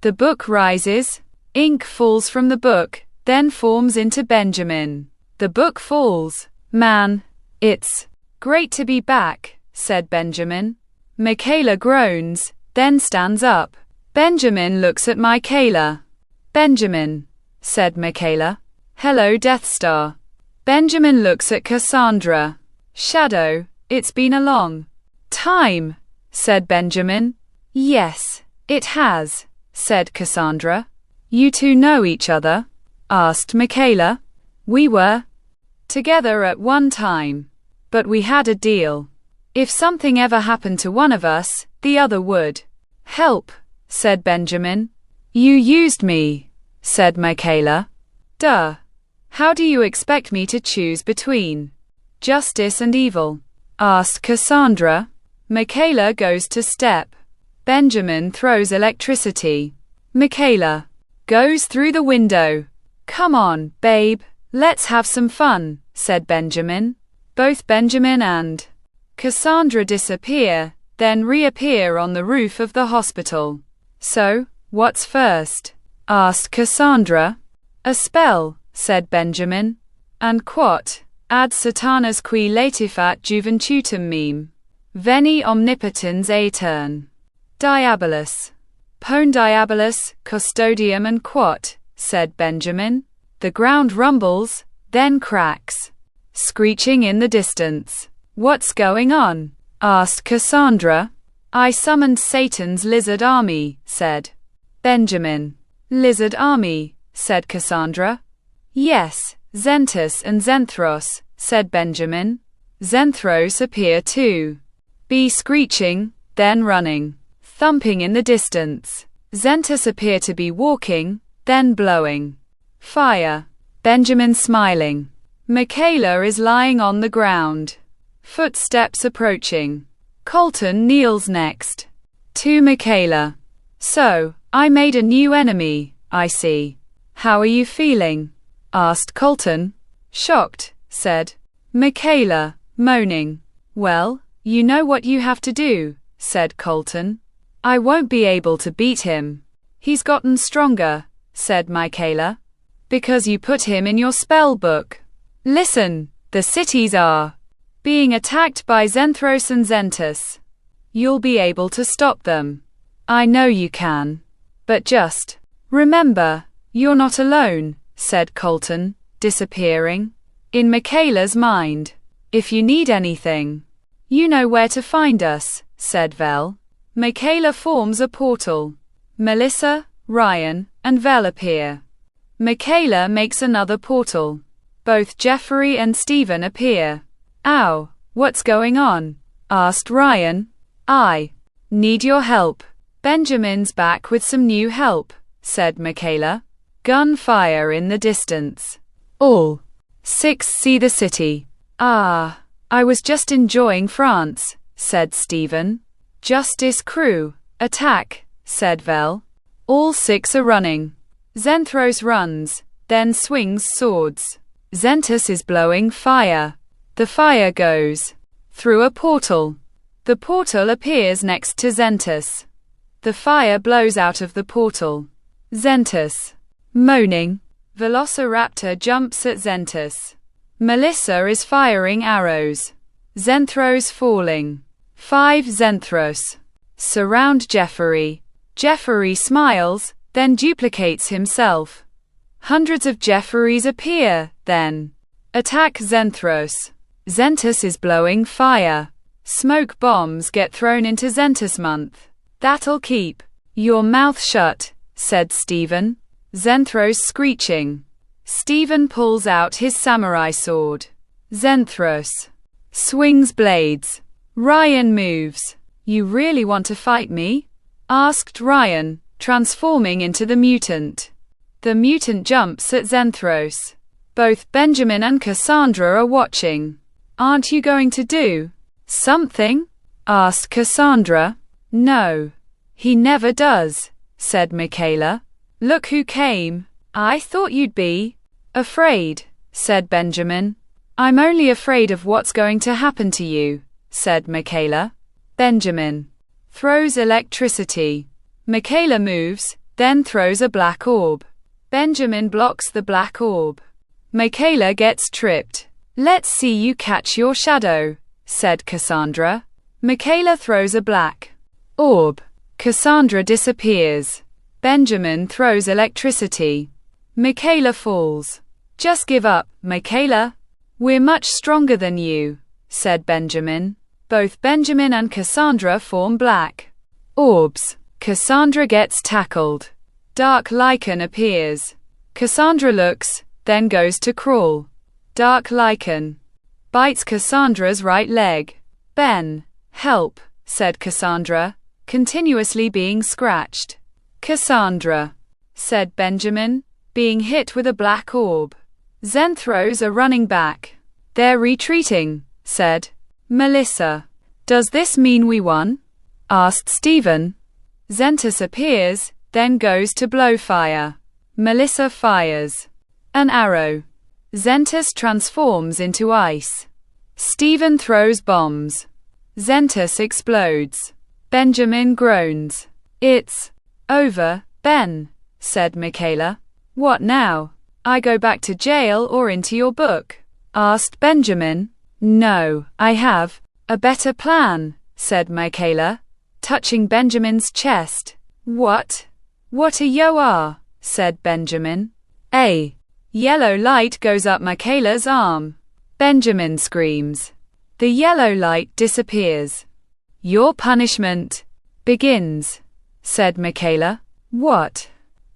The book rises. Ink falls from the book, then forms into Benjamin. The book falls. Man, it's great to be back, said Benjamin. Michaela groans, then stands up. Benjamin looks at Michaela. Benjamin, said Michaela. Hello, Deathstar. Benjamin looks at Cassandra. Shadow, it's been a long time, said Benjamin. Yes, it has, said Cassandra. You two know each other? Asked Michaela. We were together at one time, but we had a deal. If something ever happened to one of us, the other would help, said Benjamin. You used me, said Michaela. Duh. How do you expect me to choose between justice and evil? Asked Cassandra. Michaela goes to step. Benjamin throws electricity. Michaela goes through the window. Come on, babe, let's have some fun, said Benjamin. Both Benjamin and Cassandra disappear, then reappear on the roof of the hospital. So, what's first? Asked Cassandra. A spell, said Benjamin. And quot, ad satanas qui latifat juventutem meme. Veni omnipotens aetern. Diabolus. Pone diabolus, custodium and quot, said Benjamin. The ground rumbles, then cracks. Screeching in the distance. What's going on? Asked Cassandra. I summoned Satan's lizard army, said Benjamin. Lizard army, said Cassandra. Yes, Xentus and Xenthros, said Benjamin. Xenthros appear too. Be screeching, then running. Thumping in the distance. Xentus appear to be walking, then blowing. Fire. Benjamin smiling. Michaela is lying on the ground. Footsteps approaching. Colton kneels next to Michaela. So, I made a new enemy, I see. How are you feeling? Asked Colton. Shocked, said Michaela, moaning. Well, you know what you have to do, said Colton. I won't be able to beat him. He's gotten stronger, said Michaela. Because you put him in your spell book. Listen, the cities are being attacked by Xenthros and Xentus. You'll be able to stop them. I know you can. But just remember, you're not alone, said Colton, disappearing. In Michaela's mind. If you need anything, you know where to find us, said Vel. Michaela forms a portal. Melissa, Ryan, and Vel appear. Michaela makes another portal. Both Jeffrey and Stephen appear. Ow, what's going on? Asked Ryan. I need your help. Benjamin's back with some new help, said Michaela. Gunfire in the distance. All 6 see the city. Ah, I was just enjoying France, said Stephen. Justice crew, attack, said Vel. All 6 are running. Xenthros runs, then swings swords. Xentus is blowing fire. The fire goes through a portal. The portal appears next to Xentus. The fire blows out of the portal. Xentus, moaning. Velociraptor jumps at Xentus. Melissa is firing arrows. Xenthros falling. 5 Xenthros surround Jeffrey. Jeffrey smiles, then duplicates himself. Hundreds of Jeffreys appear, then attack Xenthros. Xentus is blowing fire. Smoke bombs get thrown into Xentus month. That'll keep your mouth shut, said Stephen. Xenthros screeching. Stephen pulls out his samurai sword. Xenthros swings blades. Ryan moves. You really want to fight me? Asked Ryan, transforming into the mutant. The mutant jumps at Xenthros. Both Benjamin and Cassandra are watching. Aren't you going to do something? Asked Cassandra. No. He never does, said Michaela. Look who came. I thought you'd be afraid, said Benjamin. I'm only afraid of what's going to happen to you, said Michaela. Benjamin throws electricity. Michaela moves, then throws a black orb. Benjamin blocks the black orb. Michaela gets tripped. Let's see you catch your shadow, said Cassandra. Michaela throws a black orb. Cassandra disappears. Benjamin throws electricity. Michaela falls. Just give up, Michaela. We're much stronger than you, said Benjamin. Both Benjamin and Cassandra form black orbs. Cassandra gets tackled. Dark Lycan appears. Cassandra looks, then goes to crawl. Dark Lycan bites Cassandra's right leg. Ben, help, said Cassandra, continuously being scratched. Cassandra, said Benjamin, being hit with a black orb. Zenthros are running back. They're retreating, said Melissa. Does this mean we won? Asked Stephen. Zentus appears, then goes to blow fire. Melissa fires an arrow. Zentus transforms into ice. Stephen throws bombs. Zentus explodes. Benjamin groans. It's over, Ben, said Michaela. What now? I go back to jail or into your book? Asked Benjamin. No, I have a better plan, said Michaela, touching Benjamin's chest. What? What a yo-are, said Benjamin. A yellow light goes up Michaela's arm. Benjamin screams. The yellow light disappears. Your punishment begins, said Michaela. What?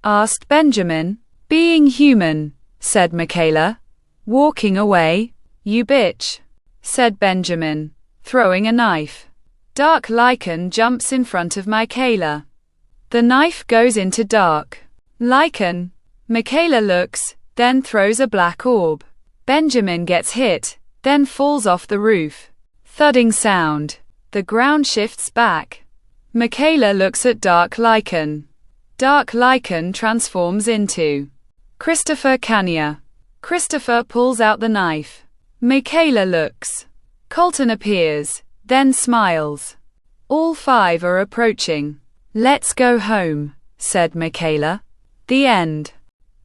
Asked Benjamin. Being human, said Michaela, walking away. You bitch, said Benjamin, throwing a knife. Dark Lycan jumps in front of Michaela. The knife goes into Dark Lycan. Michaela looks, then throws a black orb. Benjamin gets hit, then falls off the roof. Thudding sound. The ground shifts back. Michaela looks at Dark Lycan. Dark Lycan transforms into Christopher Cania. Christopher pulls out the knife. Michaela looks. Colton appears, then smiles. All five are approaching. Let's go home, said Michaela. The end.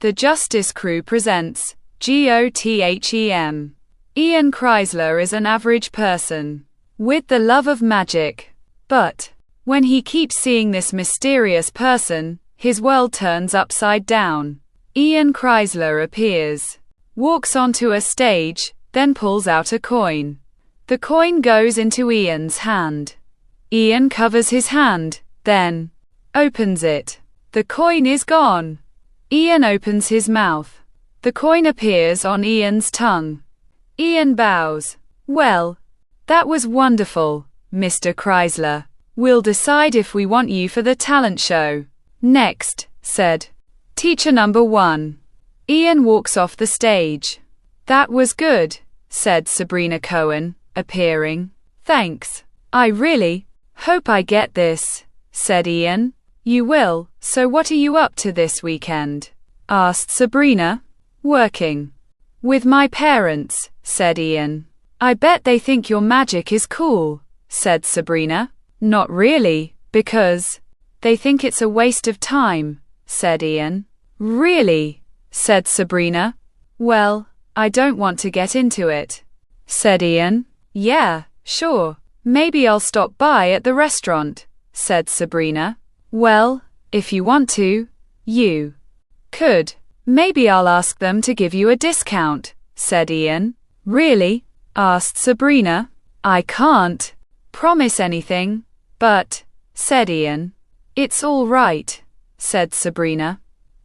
The Justice Crew presents Gothem. Ian Chrysler is an average person with the love of magic. But when he keeps seeing this mysterious person, his world turns upside down. Ian Chrysler appears, walks onto a stage, then pulls out a coin. The coin goes into Ian's hand. Ian covers his hand, then opens it. The coin is gone. Ian opens his mouth. The coin appears on Ian's tongue. Ian bows. Well, that was wonderful, Mr. Chrysler. We'll decide if we want you for the talent show. Next, said teacher number 1. Ian walks off the stage. That was good, said Sabrina Cohen, appearing. Thanks. I really hope I get this, said Ian. You will. So what are you up to this weekend? Asked Sabrina. Working with my parents, said Ian. I bet they think your magic is cool, said Sabrina. Not really, because they think it's a waste of time, said Ian. Really? Said Sabrina. Well, I don't want to get into it, said Ian. Yeah, sure. Maybe I'll stop by at the restaurant, said Sabrina. Well, if you want to, you could. Maybe I'll ask them to give you a discount, said Ian. Really? Asked Sabrina. I can't promise anything, but, said Ian. It's all right, said Sabrina.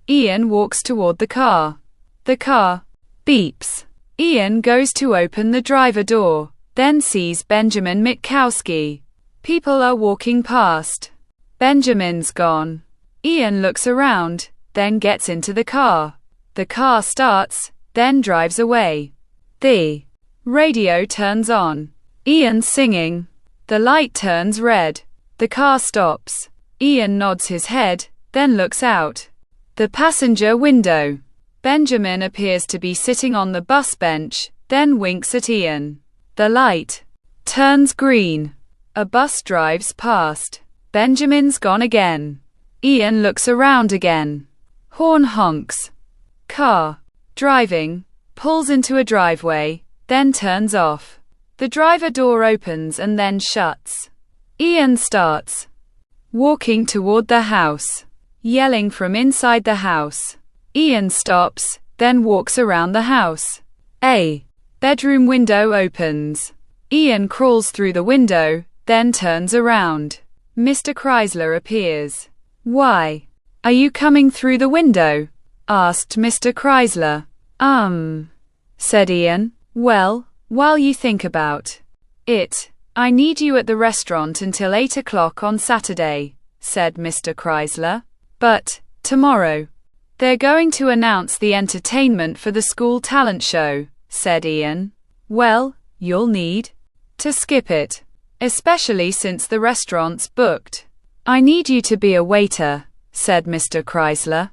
Ian walks toward the car. The car beeps. Ian goes to open the driver door, then sees Benjamin Mitkowski. People are walking past. Benjamin's gone. Ian looks around, then gets into the car. The car starts, then drives away. The radio turns on. Ian singing. The light turns red. The car stops. Ian nods his head, then looks out. The passenger window. Benjamin appears to be sitting on the bus bench, then winks at Ian. The light turns green. A bus drives past. Benjamin's gone again. Ian looks around again. Horn honks. Car. Driving. Pulls into a driveway, then turns off. The driver door opens and then shuts. Ian starts walking toward the house, yelling from inside the house. Ian stops, then walks around the house. A bedroom window opens. Ian crawls through the window, then turns around. Mr. Chrysler appears. Why are you coming through the window? Asked Mr. Chrysler. Said Ian. Well, while you think about it, I need you at the restaurant until 8 o'clock on Saturday, said Mr. Chrysler. But tomorrow they're going to announce the entertainment for the school talent show, said Ian. Well, you'll need to skip it, especially since the restaurant's booked. I need you to be a waiter, said Mr. Chrysler.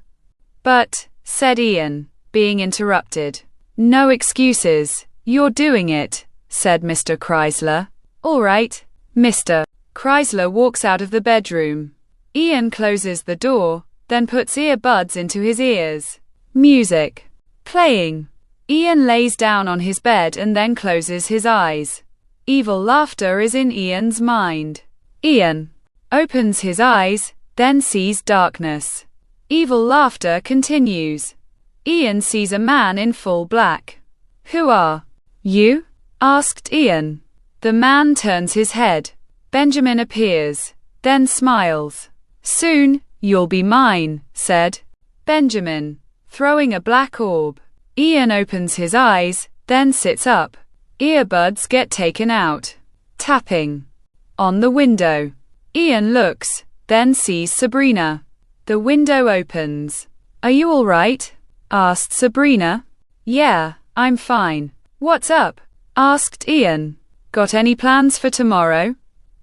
But, said Ian, being interrupted. No excuses, you're doing it, said Mr. Chrysler. All right, Mr. Chrysler walks out of the bedroom. Ian closes the door, then puts earbuds into his ears. Music playing. Ian lays down on his bed and then closes his eyes. Evil laughter is in Ian's mind. Ian opens his eyes, then sees darkness. Evil laughter continues. Ian sees a man in full black. Who are you? Asked Ian. The man turns his head. Benjamin appears, then smiles. Soon, you'll be mine, said Benjamin, throwing a black orb. Ian opens his eyes, then sits up. Earbuds get taken out. Tapping on the window. Ian looks, then sees Sabrina. The window opens. Are you all right? Asked Sabrina. Yeah, I'm fine. What's up? Asked Ian. Got any plans for tomorrow?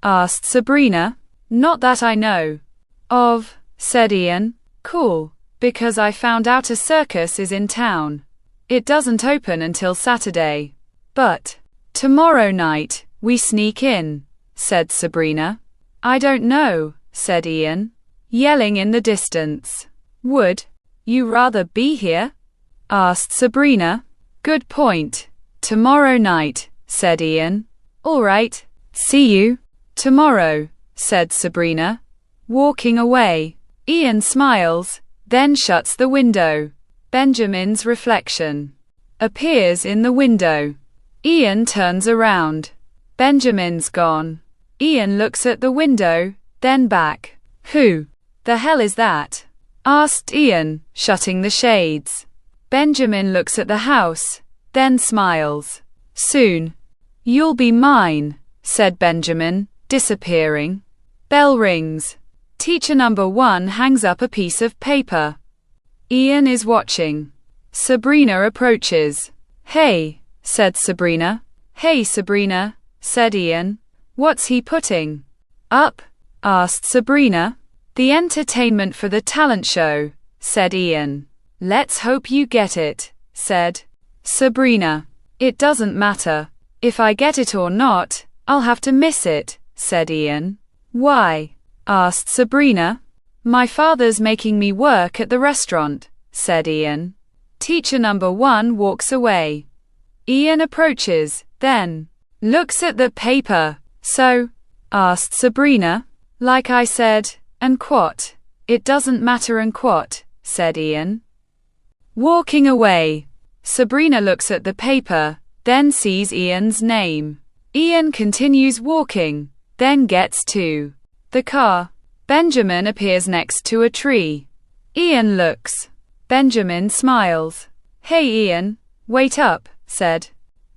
Asked Sabrina. Not that I know of, said Ian. Cool, because I found out a circus is in town. It doesn't open until Saturday. But tomorrow night, we sneak in, said Sabrina. I don't know, said Ian, yelling in the distance. Would you rather be here? Asked Sabrina. Good point. Tomorrow night, said Ian. All right, see you tomorrow, said Sabrina, walking away. Ian smiles, then shuts the window. Benjamin's reflection appears in the window. Ian turns around. Benjamin's gone. Ian looks at the window, then back. Who the hell is that? Asked Ian, shutting the shades. Benjamin looks at the house, then smiles. Soon, you'll be mine, said Benjamin, disappearing. Bell rings. Teacher number 1 hangs up a piece of paper. Ian is watching. Sabrina approaches. Hey, said Sabrina. Hey Sabrina, said Ian. What's he putting up? Asked Sabrina. The entertainment for the talent show, said Ian. Let's hope you get it, said Sabrina. It doesn't matter. If I get it or not, I'll have to miss it, said Ian. Why? Asked Sabrina. My father's making me work at the restaurant, said Ian. Teacher number 1 walks away. Ian approaches, then looks at the paper. So? Asked Sabrina. Like I said, and quat. It doesn't matter and quat, said Ian. Walking away. Sabrina looks at the paper, then sees Ian's name. Ian continues walking, then gets to the car. Benjamin appears next to a tree. Ian looks. Benjamin smiles. Hey Ian, wait up, said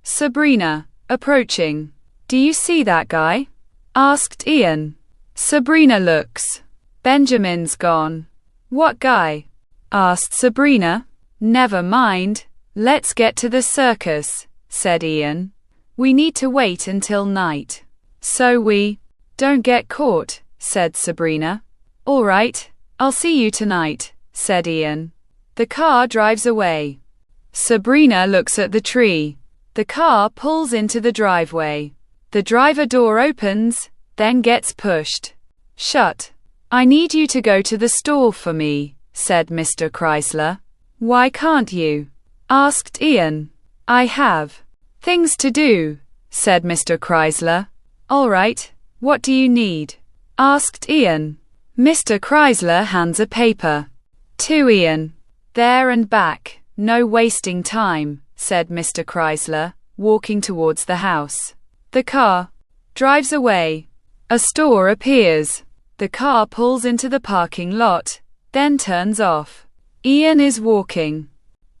Sabrina, approaching. Do you see that guy? Asked Ian. Sabrina looks. Benjamin's gone. What guy? Asked Sabrina. Never mind. Let's get to the circus, said Ian. We need to wait until night, so we don't get caught, said Sabrina. All right, I'll see you tonight, said Ian. The car drives away. Sabrina looks at the tree. The car pulls into the driveway. The driver door opens, then gets pushed shut. I need you to go to the store for me, said Mr. Chrysler. Why can't you? Asked Ian. I have things to do, said Mr. Chrysler. All right, what do you need? Asked Ian. Mr. Chrysler hands a paper to Ian. There and back, no wasting time, said Mr. Chrysler, walking towards the house. The car drives away. A store appears. The car pulls into the parking lot, then turns off. Ian is walking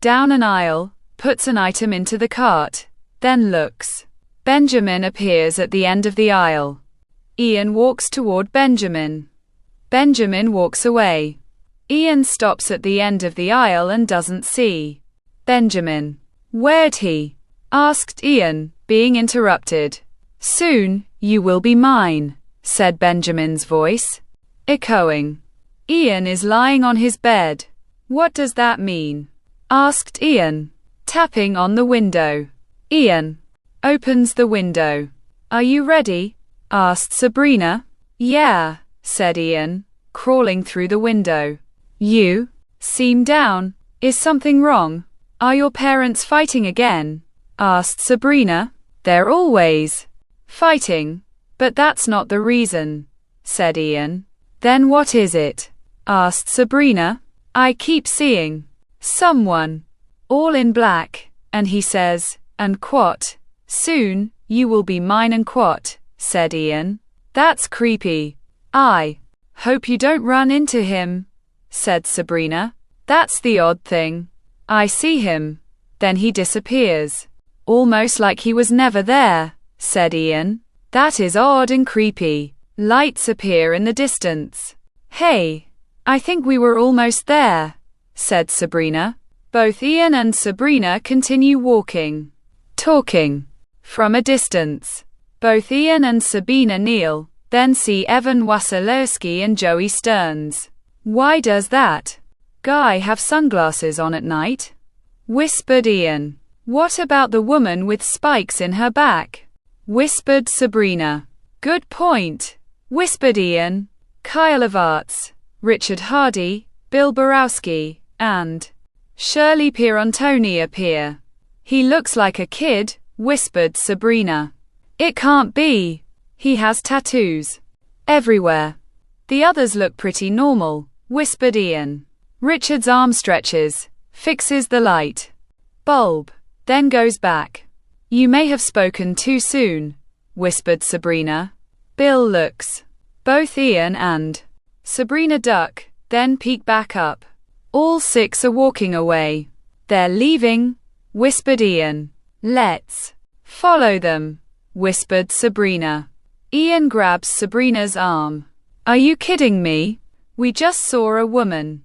down an aisle, puts an item into the cart, then looks. Benjamin appears at the end of the aisle. Ian walks toward Benjamin. Benjamin walks away. Ian stops at the end of the aisle and doesn't see Benjamin. Where'd he? Asked Ian, being interrupted. Soon, you will be mine, said Benjamin's voice, echoing. Ian is lying on his bed. What does that mean? Asked Ian, tapping on the window. Ian opens the window. Are you ready? Asked Sabrina. Yeah, said Ian, crawling through the window. You seem down. Is something wrong? Are your parents fighting again? Asked Sabrina. They're always fighting, but that's not the reason, said Ian. Then what is it? Asked Sabrina. I keep seeing someone all in black, and he says, and quat, soon, you will be mine and quat, said Ian. That's creepy. I hope you don't run into him, said Sabrina. That's the odd thing. I see him. Then he disappears. Almost like he was never there, said Ian. That is odd and creepy. Lights appear in the distance. Hey, I think we were almost there, said Sabrina. Both Ian and Sabrina continue walking, talking. From a distance, both Ian and Sabina kneel, then see Evan Wasilewski and Joey Stearns. Why does that guy have sunglasses on at night? Whispered Ian. What about the woman with spikes in her back? Whispered Sabrina. Good point, whispered Ian. Kyle Avarts, Richard Hardy, Bill Borowski, and Shirley Pierantoni appear. He looks like a kid, whispered Sabrina. It can't be. He has tattoos everywhere. The others look pretty normal, whispered Ian. Richard's arm stretches, fixes the light bulb, then goes back. You may have spoken too soon, whispered Sabrina. Bill looks. Both Ian and Sabrina duck, then peek back up. All six are walking away. They're leaving, whispered Ian. Let's follow them, whispered Sabrina. Ian grabs Sabrina's arm. Are you kidding me? We just saw a woman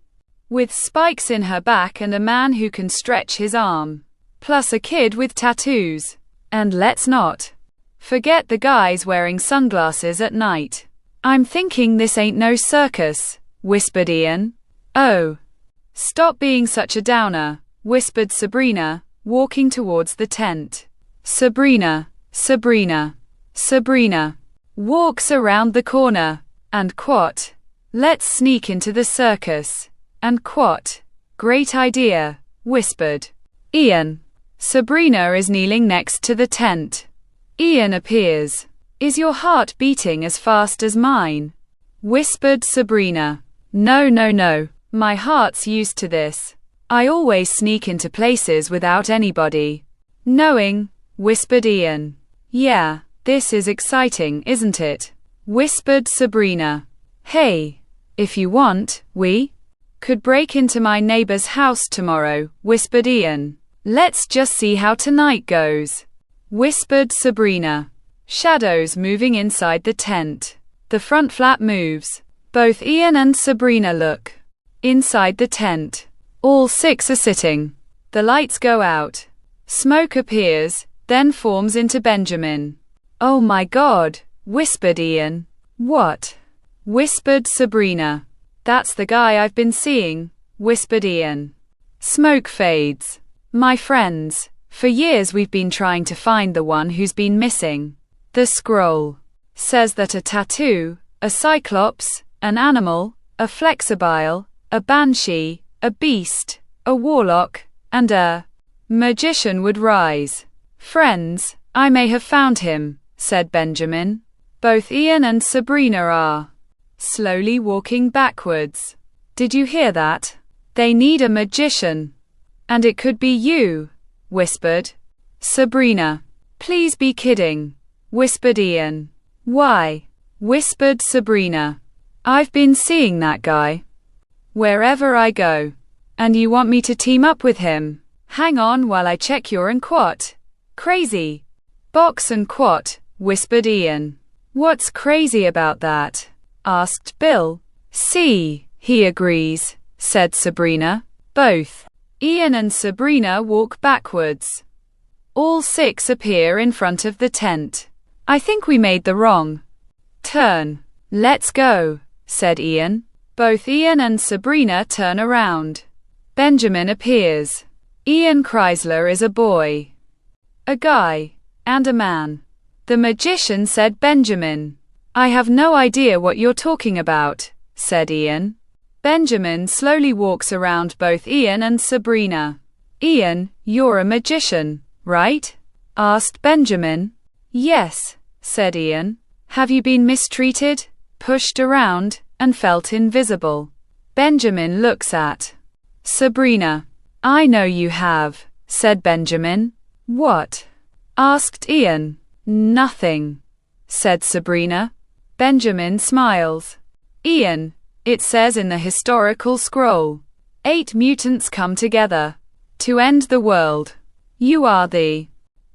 with spikes in her back and a man who can stretch his arm, plus a kid with tattoos. And let's not forget the guys wearing sunglasses at night. I'm thinking this ain't no circus, whispered Ian. Oh, stop being such a downer, whispered Sabrina, walking towards the tent. Sabrina walks around the corner, and quat, let's sneak into the circus, and quat, great idea, whispered Ian. Sabrina is kneeling next to the tent. Ian appears. Is your heart beating as fast as mine? Whispered Sabrina. No, my heart's used to this. I always sneak into places without anybody knowing, whispered Ian. Yeah, this is exciting, isn't it? Whispered Sabrina. Hey, if you want, we could break into my neighbor's house tomorrow, whispered Ian. Let's just see how tonight goes, whispered Sabrina. Shadows moving inside the tent. The front flap moves. Both Ian and Sabrina look inside the tent. All six are sitting. The lights go out. Smoke appears, then forms into Benjamin. Oh my God, whispered Ian. What? Whispered Sabrina. That's the guy I've been seeing, whispered Ian. Smoke fades. My friends, for years we've been trying to find the one who's been missing. The scroll says that a tattoo, a cyclops, an animal, a flexibile, a banshee, a beast, a warlock, and a magician would rise. Friends, I may have found him, said Benjamin. Both Ian and Sabrina are slowly walking backwards. Did you hear that? They need a magician. And it could be you, whispered Sabrina. Please be kidding, whispered Ian. Why? Whispered Sabrina. I've been seeing that guy wherever I go. And you want me to team up with him? Hang on while I check your and quat. Crazy. Box and quat, whispered Ian. What's crazy about that? Asked Bill. See, he agrees, said Sabrina. Both Ian and Sabrina walk backwards. All six appear in front of the tent. I think we made the wrong turn. Let's go, said Ian. Both Ian and Sabrina turn around. Benjamin appears. Ian Chrysler is a boy, a guy, and a man. The magician, said Benjamin. I have no idea what you're talking about, said Ian. Benjamin slowly walks around both Ian and Sabrina. Ian, you're a magician, right? Asked Benjamin. Yes, said Ian. Have you been mistreated, pushed around, and felt invisible? Benjamin looks at Sabrina. I know you have, said Benjamin. What? Asked Ian. Nothing, said Sabrina. Benjamin smiles. Ian, it says in the historical scroll, 8 mutants come together to end the world. You are the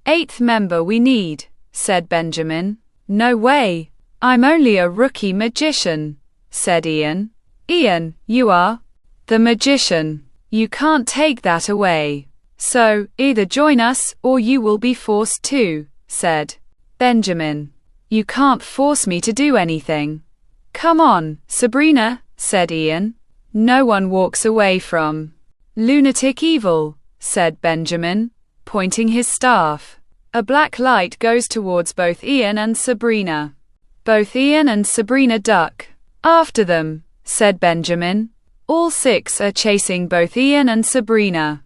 8th member we need, said Benjamin. No way. I'm only a rookie magician, said Ian. Ian, you are the magician. You can't take that away. So, either join us, or you will be forced to, said Benjamin. You can't force me to do anything. Come on, Sabrina, said Ian. No one walks away from lunatic evil, said Benjamin, pointing his staff. A black light goes towards both Ian and Sabrina. Both Ian and Sabrina duck. After them, said Benjamin. All 6 are chasing both Ian and Sabrina.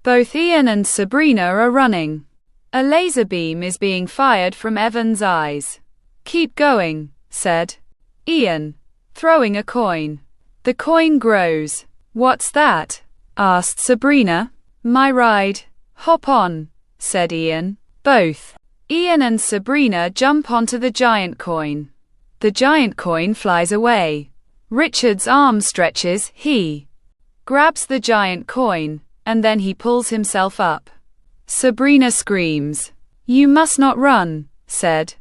Both Ian and Sabrina are running. A laser beam is being fired from Evan's eyes. Keep going, said Ian, throwing a coin. The coin grows. What's that? Asked Sabrina. My ride. Hop on, said Ian. Both Ian and Sabrina jump onto the giant coin. The giant coin flies away. Richard's arm stretches. He grabs the giant coin, and then he pulls himself up. Sabrina screams. You must not run, said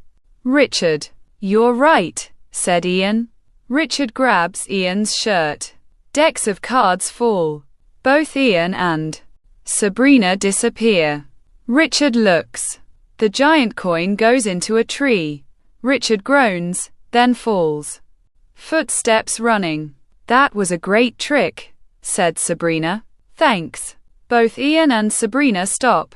Richard. You're right, said Ian. Richard grabs Ian's shirt. Decks of cards fall. Both Ian and Sabrina disappear. Richard looks. The giant coin goes into a tree. Richard groans, then falls. Footsteps running. That was a great trick, said Sabrina. Thanks. Both Ian and Sabrina stop.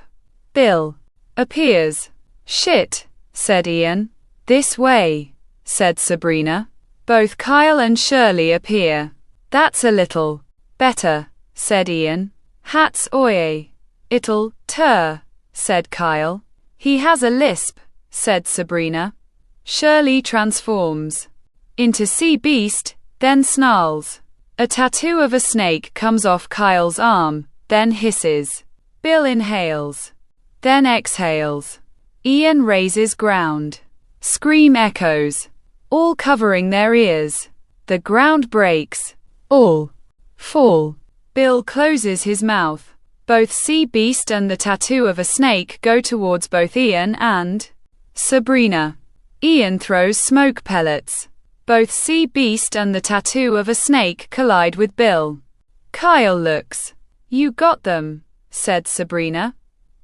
Bill appears. Shit, said Ian. This way, said Sabrina. Both Kyle and Shirley appear. That's a little better, said Ian. Hats oye. It'll said Kyle. He has a lisp, said Sabrina. Shirley transforms into sea beast, then snarls. A tattoo of a snake comes off Kyle's arm, then hisses. Bill inhales, then exhales. Ian raises ground. Scream echoes, all covering their ears. The ground breaks. All fall. Bill closes his mouth. Both sea beast and the tattoo of a snake go towards both Ian and Sabrina. Ian throws smoke pellets. Both sea beast and the tattoo of a snake collide with Bill. Kyle looks. You got them, said Sabrina.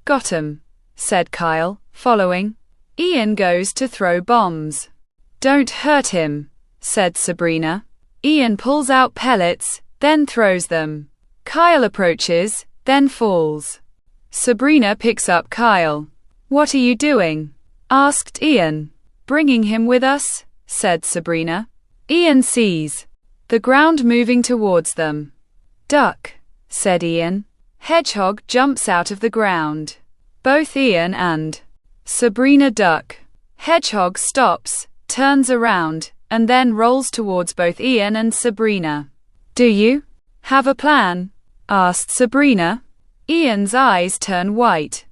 Gothem, said Kyle, following. Ian goes to throw bombs. Don't hurt him, said Sabrina. Ian pulls out pellets, then throws them. Kyle approaches, then falls. Sabrina picks up Kyle. What are you doing? Asked Ian. Bringing him with us, said Sabrina. Ian sees the ground moving towards them. Duck, said Ian. Hedgehog jumps out of the ground. Both Ian and Sabrina duck. Hedgehog stops, turns around, and then rolls towards both Ian and Sabrina. Do you have a plan? Asked Sabrina. Ian's eyes turn white.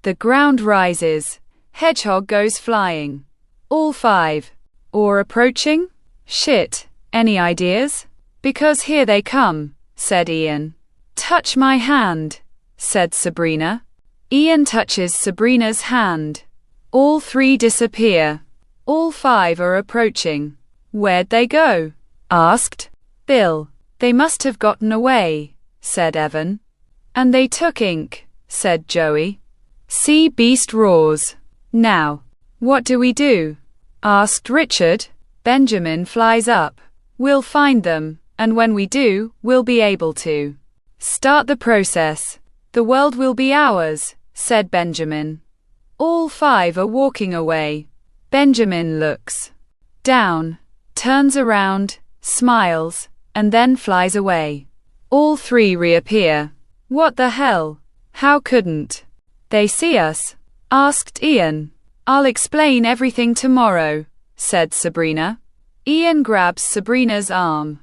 The ground rises. Hedgehog goes flying. All five. Or approaching? Shit. Any ideas? Because here they come, said Ian. Touch my hand, said Sabrina. Ian touches Sabrina's hand. All three disappear. All five are approaching. Where'd they go? Asked Bill. They must have gotten away, said Evan. And they took ink, said Joey. Sea beast roars. Now, what do we do? Asked Richard. Benjamin flies up. We'll find them, and when we do, we'll be able to start the process. The world will be ours, said Benjamin. All five are walking away. Benjamin looks down, turns around, smiles, and then flies away. All three reappear. What the hell? How couldn't they see us? Asked Ian. I'll explain everything tomorrow, said Sabrina. Ian grabs Sabrina's arm.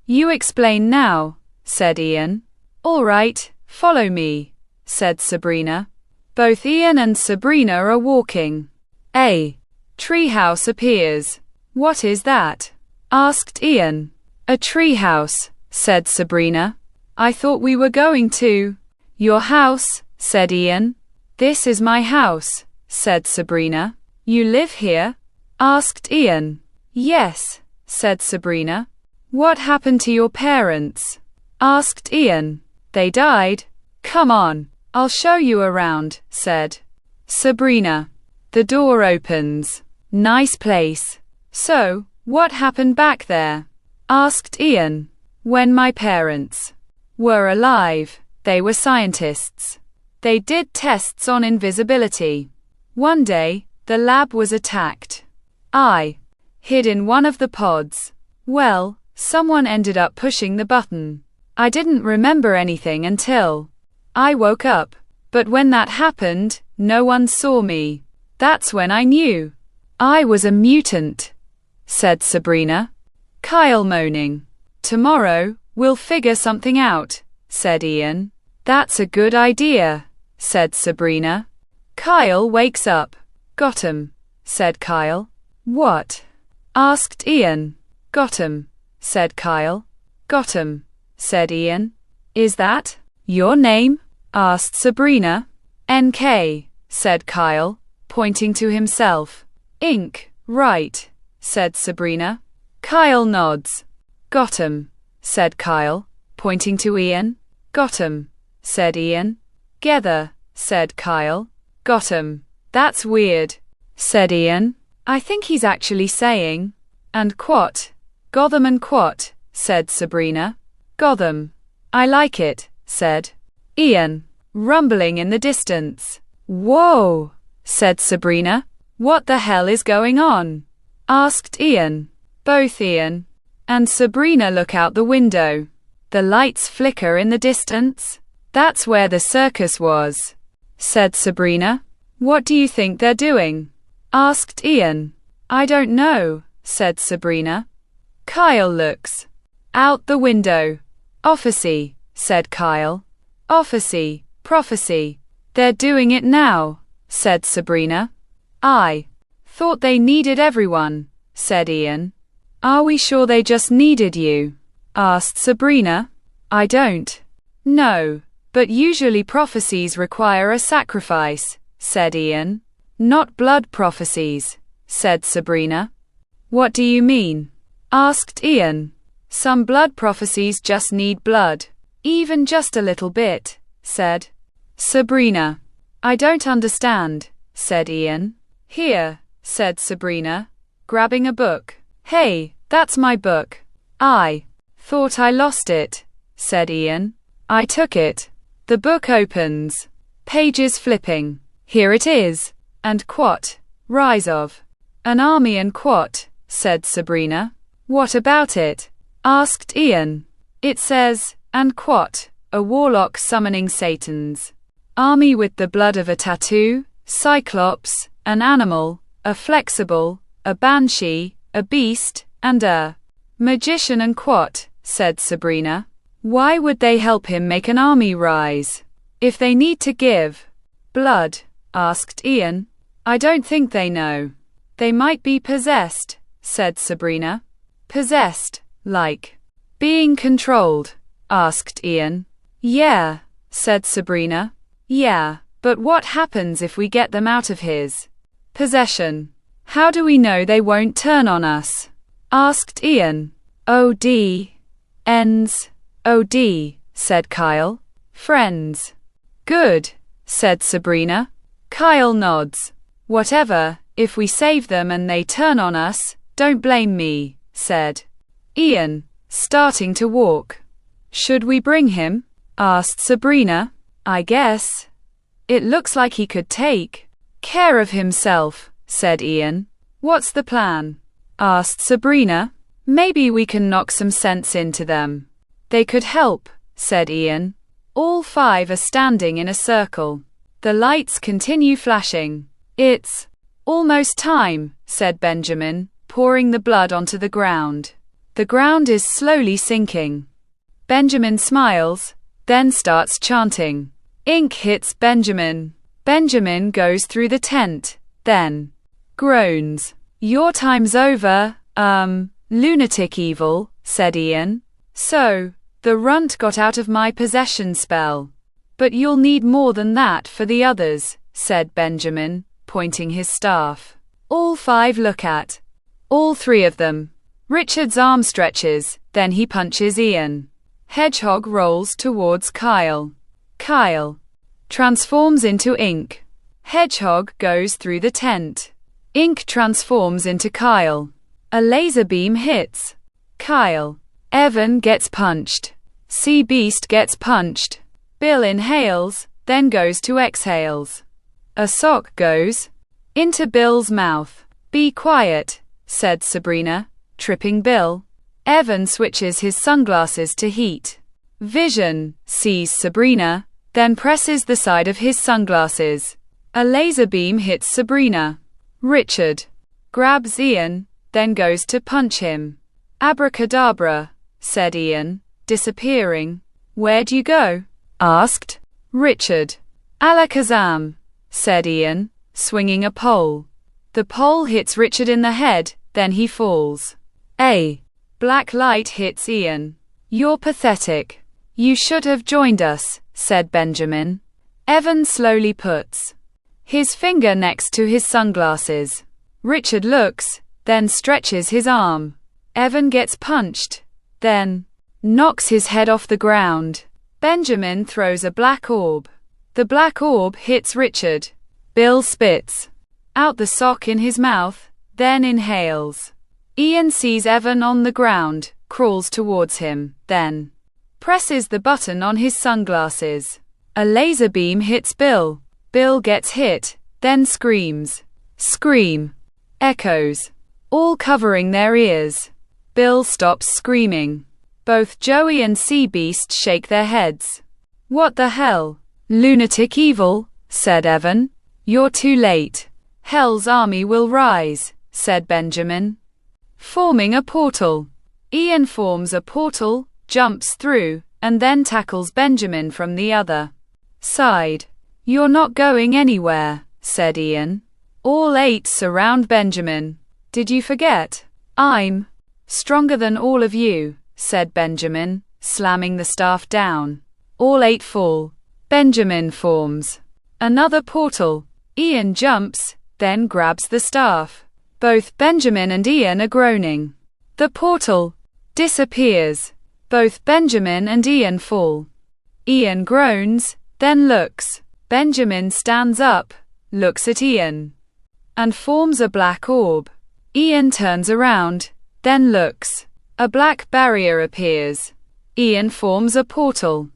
You explain now, said Ian. All right, follow me, said Sabrina. Both Ian and Sabrina are walking. A treehouse appears. What is that? Asked Ian. A treehouse, said Sabrina. I thought we were going to your house, said Ian. This is my house, said Sabrina. You live here? Asked Ian. Yes, said Sabrina. What happened to your parents? Asked Ian. They died. Come on, I'll show you around, said Sabrina. The door opens. Nice place. So, what happened back there? Asked Ian. When my parents were alive, they were scientists. They did tests on invisibility. One day, the lab was attacked. I hid in one of the pods. Well, someone ended up pushing the button. I didn't remember anything until I woke up. But when that happened, no one saw me. That's when I knew I was a mutant, said Sabrina. Kyle moaning. Tomorrow, we'll figure something out, said Ian. That's a good idea, said Sabrina. Kyle wakes up. Gothem, said Kyle. What? Asked Ian. Gothem, said Kyle. Gothem, said Ian. Is that your name? Asked Sabrina. NK, said Kyle, pointing to himself. Ink, right, said Sabrina. Kyle nods. Gothem, said Kyle, pointing to Ian. Gothem, said Ian. Gether, said Kyle. Gothem. That's weird, said Ian. I think he's actually saying, and quat. Gotham and quat, said Sabrina. Gotham. I like it, said Ian. Rumbling in the distance. Whoa, said Sabrina. What the hell is going on? Asked Ian. Both Ian and Sabrina look out the window. The lights flicker in the distance. That's where the circus was, said Sabrina. What do you think they're doing? Asked Ian. I don't know, said Sabrina. Kyle looks out the window. Officy, said Kyle. Officy, prophecy. They're doing it now, said Sabrina. I thought they needed everyone, said Ian. Are we sure they just needed you? Asked Sabrina. I don't know, but usually prophecies require a sacrifice, said Ian. Not blood prophecies, said Sabrina. What do you mean? Asked Ian. Some blood prophecies just need blood. Even just a little bit, said Sabrina. I don't understand, said Ian. Here, said Sabrina, grabbing a book. Hey, that's my book. I thought I lost it, said Ian. I took it. The book opens. Pages flipping. Here it is. And quat. Rise of an army and quat, said Sabrina. What about it? Asked Ian. It says, and quat, a warlock summoning Satan's army with the blood of a tattoo, cyclops, an animal, a flexible, a banshee, a beast, and a magician and quat, said Sabrina. Why would they help him make an army rise? If they need to give blood? Asked Ian. I don't think they know. They might be possessed, said Sabrina. Possessed, like being controlled? Asked Ian. Yeah, said Sabrina. Yeah, but what happens if we get them out of his possession? How do we know they won't turn on us? Asked Ian. OD. Ends. OD, said Kyle. Friends. Good, said Sabrina. Kyle nods. Whatever, if we save them and they turn on us, don't blame me, said Ian, starting to walk. Should we bring him? Asked Sabrina. I guess. It looks like he could take care of himself, said Ian. What's the plan? Asked Sabrina. Maybe we can knock some sense into them. They could help, said Ian. All 5 are standing in a circle. The lights continue flashing. It's almost time, said Benjamin, pouring the blood onto the ground. The ground is slowly sinking. Benjamin smiles, then starts chanting. Ink hits Benjamin. Benjamin goes through the tent, then groans. Your time's over, lunatic evil, said Ian. So, the runt got out of my possession spell. But you'll need more than that for the others, said Benjamin, pointing his staff. All 5 look at all 3 of them. Richard's arm stretches, then he punches Ian. Hedgehog rolls towards Kyle. Kyle transforms into Ink. Hedgehog goes through the tent. Ink transforms into Kyle. A laser beam hits Kyle. Evan gets punched. Sea Beast gets punched. Bill inhales, then goes to exhales. A sock goes into Bill's mouth. Be quiet, said Sabrina, tripping Bill. Evan switches his sunglasses to heat vision, sees Sabrina, then presses the side of his sunglasses. A laser beam hits Sabrina. Richard grabs Ian, then goes to punch him. Abracadabra, said Ian, disappearing. Where'd you go? Asked Richard. Alakazam, said Ian, swinging a pole. The pole hits Richard in the head, then he falls. A black light hits Ian. You're pathetic. You should have joined us, said Benjamin. Evan slowly puts his finger next to his sunglasses. Richard looks, then stretches his arm. Evan gets punched, then knocks his head off the ground. Benjamin throws a black orb. The black orb hits Richard. Bill spits out the sock in his mouth, then inhales. Ian sees Evan on the ground, crawls towards him, then presses the button on his sunglasses. A laser beam hits Bill. Bill gets hit, then screams. Scream echoes, all covering their ears. Bill stops screaming. Both Joey and Sea Beast shake their heads. What the hell? Lunatic evil, said Evan. You're too late. Hell's army will rise, said Benjamin. Forming a portal. Ian forms a portal, jumps through, and then tackles Benjamin from the other side. You're not going anywhere, said Ian. All 8 surround Benjamin. Did you forget? I'm stronger than all of you, said Benjamin, slamming the staff down. All 8 fall. Benjamin forms another portal. Ian jumps, then grabs the staff. Both Benjamin and Ian are groaning. The portal disappears. Both Benjamin and Ian fall. Ian groans, then looks. Benjamin stands up, looks at Ian, and forms a black orb. Ian turns around, then looks. A black barrier appears. Ian forms a portal.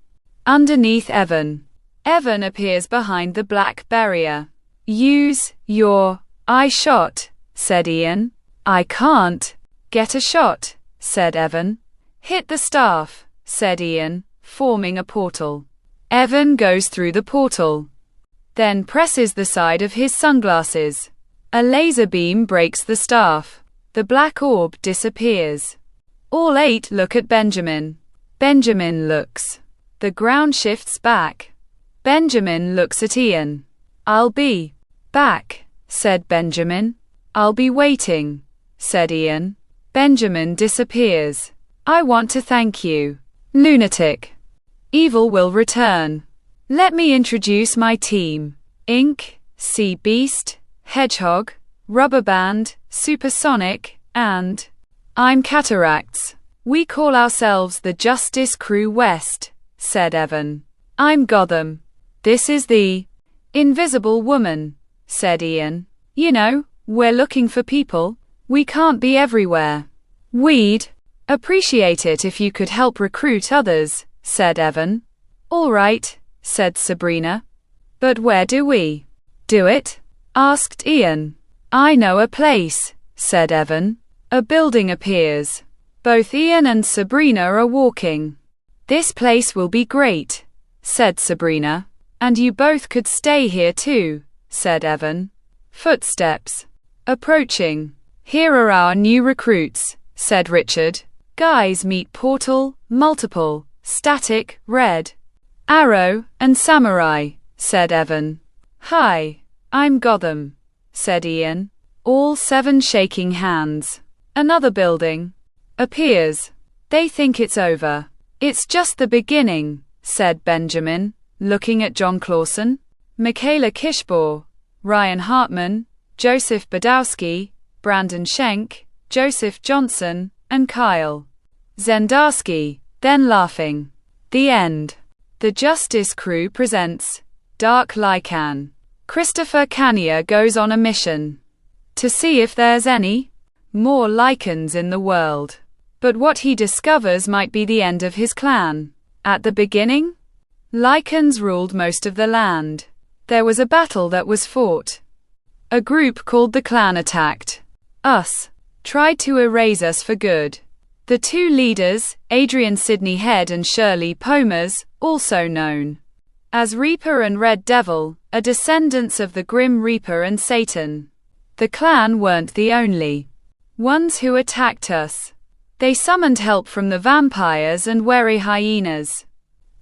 underneath Evan. Evan appears behind the black barrier. Use your eye shot, said Ian. I can't get a shot, said Evan. Hit the staff, said Ian, forming a portal. Evan goes through the portal, then presses the side of his sunglasses. A laser beam breaks the staff. The black orb disappears. All 8 look at Benjamin. Benjamin looks. The ground shifts back. Benjamin looks at Ian. I'll be back, said Benjamin. I'll be waiting, said Ian. Benjamin disappears. I want to thank you, lunatic. Evil will return. Let me introduce my team. Ink, Sea Beast, Hedgehog, Rubber Band, Supersonic, and I'm Cataracts. We call ourselves the Justice Crew West, said Evan. I'm Gothem. This is the Invisible Woman, said Ian. You know, we're looking for people. We can't be everywhere. We'd appreciate it if you could help recruit others, said Evan. All right, said Sabrina. But where do we do it? Asked Ian. I know a place, said Evan. A building appears. Both Ian and Sabrina are walking. This place will be great, said Sabrina. And you both could stay here too, said Evan. Footsteps approaching. Here are our new recruits, said Richard. Guys meet Portal, Multiple, Static, Red, Arrow, and Samurai, said Evan. Hi, I'm Gothem, said Ian. All 7 shaking hands. Another building appears. They think it's over. It's just the beginning, said Benjamin, looking at John Clausen, Michaela Kishbaugh, Ryan Hartman, Joseph Badowski, Brandon Schenk, Joseph Johnson, and Kyle Zendarski, then laughing. The end. The Justice Crew presents Dark Lycan. Christopher Canier goes on a mission to see if there's any more Lycans in the world. But what he discovers might be the end of his clan. At the beginning, Lycans ruled most of the land. There was a battle that was fought. A group called the Clan attacked us, tried to erase us for good. The 2 leaders, Adrian Sidney Head and Shirley Pomers, also known as Reaper and Red Devil, are descendants of the Grim Reaper and Satan. The clan weren't the only ones who attacked us. They summoned help from the vampires and wary hyenas.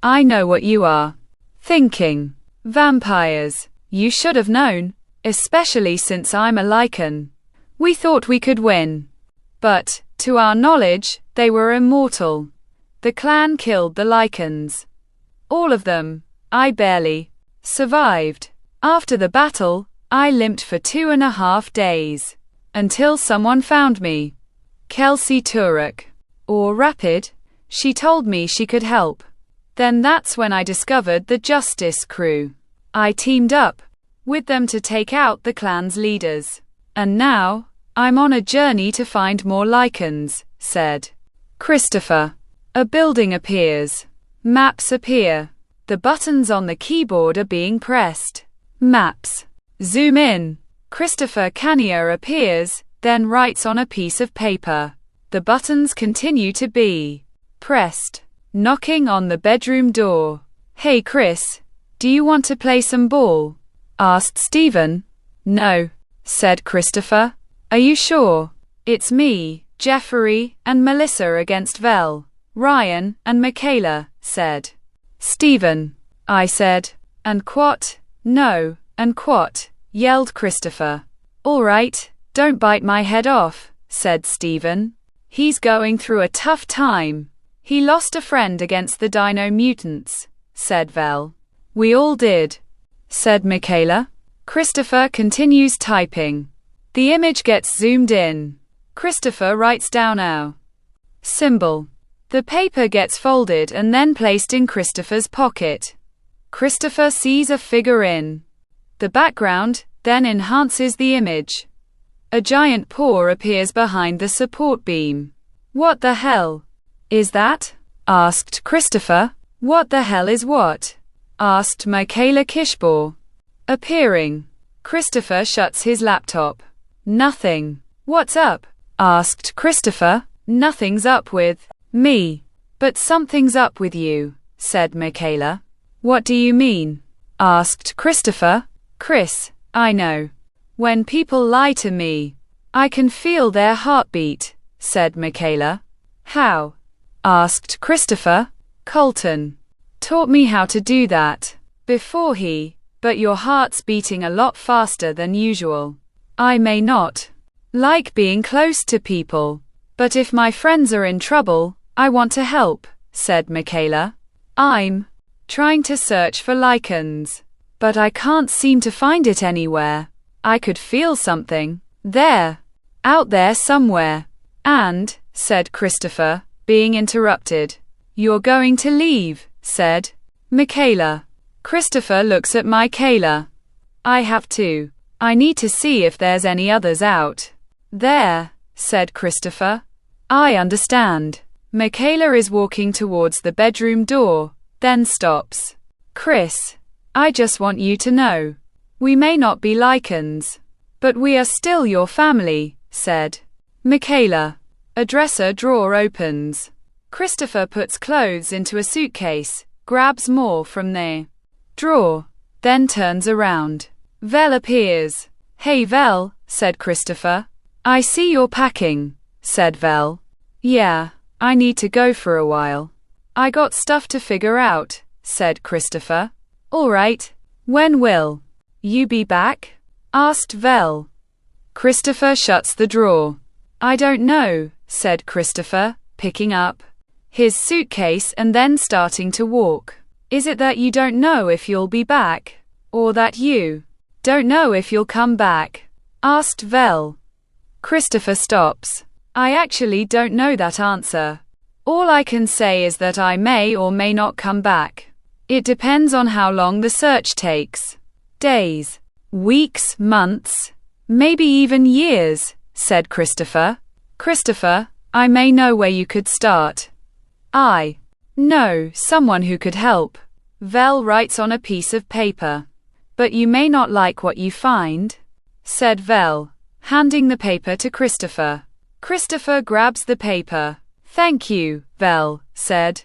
I know what you are thinking. Vampires. You should have known, especially since I'm a Lycan. We thought we could win. But, to our knowledge, they were immortal. The clan killed the Lycans. All of them. I barely survived. After the battle, I limped for 2.5 days. Until someone found me. Kelsey Turek. Or Rapid. She told me she could help. Then that's when I discovered the Justice Crew. I teamed up with them to take out the clan's leaders. And now, I'm on a journey to find more Lycans, said Christopher. A building appears. Maps appear. The buttons on the keyboard are being pressed. Maps. Zoom in. Christopher Canier appears, then writes on a piece of paper. The buttons continue to be pressed. Knocking on the bedroom door. Hey Chris, do you want to play some ball? Asked Stephen. No, said Christopher. Are you sure? It's me, Jeffrey, and Melissa against Vel, Ryan, and Michaela, said Stephen. I said. And Quat? No, and Quat, yelled Christopher. All right, don't bite my head off, said Stephen. He's going through a tough time. He lost a friend against the Dino Mutants, said Vel. We all did, said Michaela. Christopher continues typing. The image gets zoomed in. Christopher writes down our symbol. The paper gets folded and then placed in Christopher's pocket. Christopher sees a figure in the background, then enhances the image. A giant paw appears behind the support beam. What the hell is that? Asked Christopher. What the hell is what? Asked Michaela Kishbor. Appearing. Christopher shuts his laptop. Nothing. What's up? Asked Christopher. Nothing's up with me. But something's up with you, said Michaela. What do you mean? Asked Christopher. Chris, I know. When people lie to me, I can feel their heartbeat, said Michaela. How? Asked Christopher. Colton taught me how to do that before but your heart's beating a lot faster than usual. I may not like being close to people, but if my friends are in trouble, I want to help, said Michaela. I'm trying to search for Lycans, but I can't seem to find it anywhere. I could feel something there, out there somewhere. And, said Christopher, being interrupted. You're going to leave, said Michaela. Christopher looks at Michaela. I have to. I need to see if there's any others out there, said Christopher. I understand. Michaela is walking towards the bedroom door, then stops. Chris, I just want you to know. We may not be Lycans, but we are still your family, said Michaela. A dresser drawer opens. Christopher puts clothes into a suitcase, grabs more from the drawer, then turns around. Vel appears. Hey Vel, said Christopher. I see you're packing, said Vel. Yeah, I need to go for a while. I got stuff to figure out, said Christopher. All right. When will you be back? Asked Vel. Christopher shuts the drawer. I don't know, said Christopher, picking up his suitcase and then starting to walk. Is it that you don't know if you'll be back? Or that you don't know if you'll come back? Asked Vel. Christopher stops. I actually don't know that answer. All I can say is that I may or may not come back. It depends on how long the search takes. Days, weeks, months, maybe even years, said Christopher. Christopher, I may know where you could start. I know someone who could help. Vel writes on a piece of paper. But you may not like what you find, said Vel, handing the paper to Christopher. Christopher grabs the paper. Thank you, Vel said.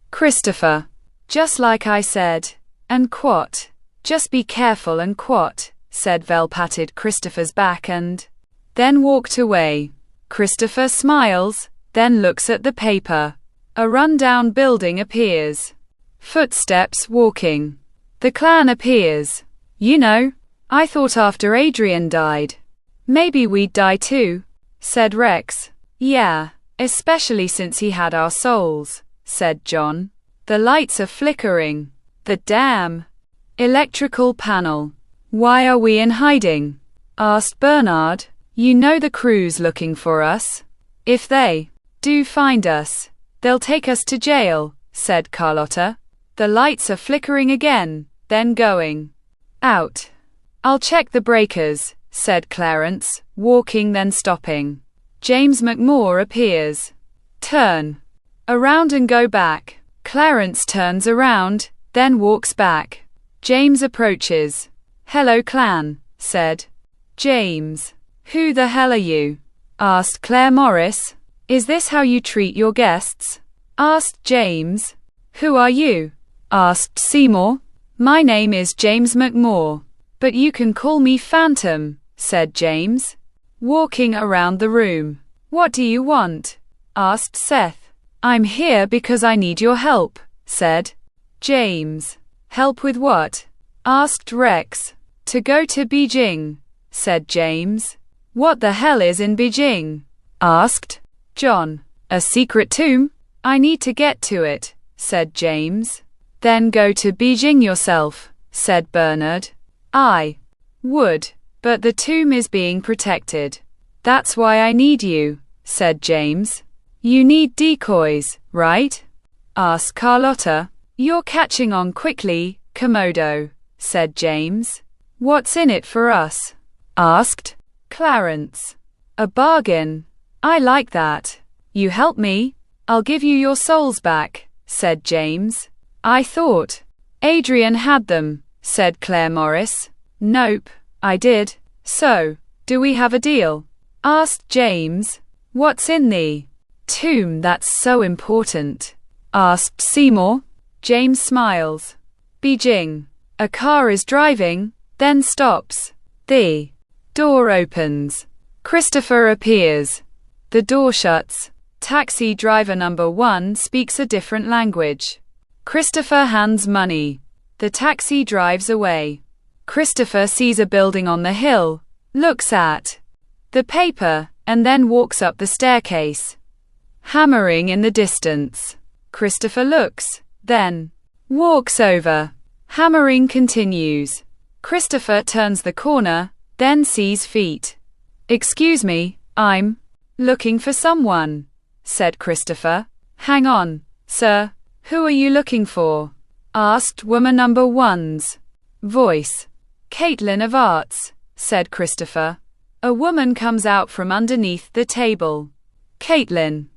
Christopher. Just like I said. And quat. Just be careful and quat, said Vel, patted Christopher's back and then walked away. Christopher smiles, then looks at the paper. A rundown building appears. Footsteps walking. The clan appears. You know, I thought after Adrian died, maybe we'd die too, said Rex. Yeah, especially since he had our souls, said John. The lights are flickering. The damn electrical panel. Why are we in hiding? Asked Bernard. You know the crew's looking for us. If they do find us, they'll take us to jail, said Carlotta. The lights are flickering again, then going out. I'll check the breakers, said Clarence, walking then stopping. James McMore appears. Turn around and go back. Clarence turns around, then walks back. James approaches. Hello, clan, said James. Who the hell are you? Asked Claire Morris. Is this how you treat your guests? Asked James. Who are you? Asked Seymour. My name is James McMore, but you can call me Phantom, said James, walking around the room. What do you want? Asked Seth. I'm here because I need your help, said James. Help with what? Asked Rex. To go to Beijing, said James. What the hell is in Beijing? Asked John. A secret tomb? I need to get to it, said James. Then go to Beijing yourself, said Bernard. I would, but the tomb is being protected. That's why I need you, said James. You need decoys, right? Asked Carlotta. You're catching on quickly, Komodo, said James. What's in it for us? Asked Clarence. A bargain. I like that. You help me, I'll give you your souls back, said James. I thought Adrian had them, said Claire Morris. Nope, I did. So, do we have a deal? Asked James. What's in the tomb that's so important? Asked Seymour. James smiles. Beijing. A car is driving, then stops. The door opens. Christopher appears. The door shuts. Taxi driver number 1 speaks a different language. Christopher hands money. The taxi drives away. Christopher sees a building on the hill, looks at the paper, and then walks up the staircase. Hammering in the distance. Christopher looks, then walks over. Hammering continues. Christopher turns the corner, then sees feet. Excuse me, I'm looking for someone, said Christopher. Hang on, sir, who are you looking for? Asked woman number 1's voice. Caitlin of Arts, said Christopher. A woman comes out from underneath the table. Caitlin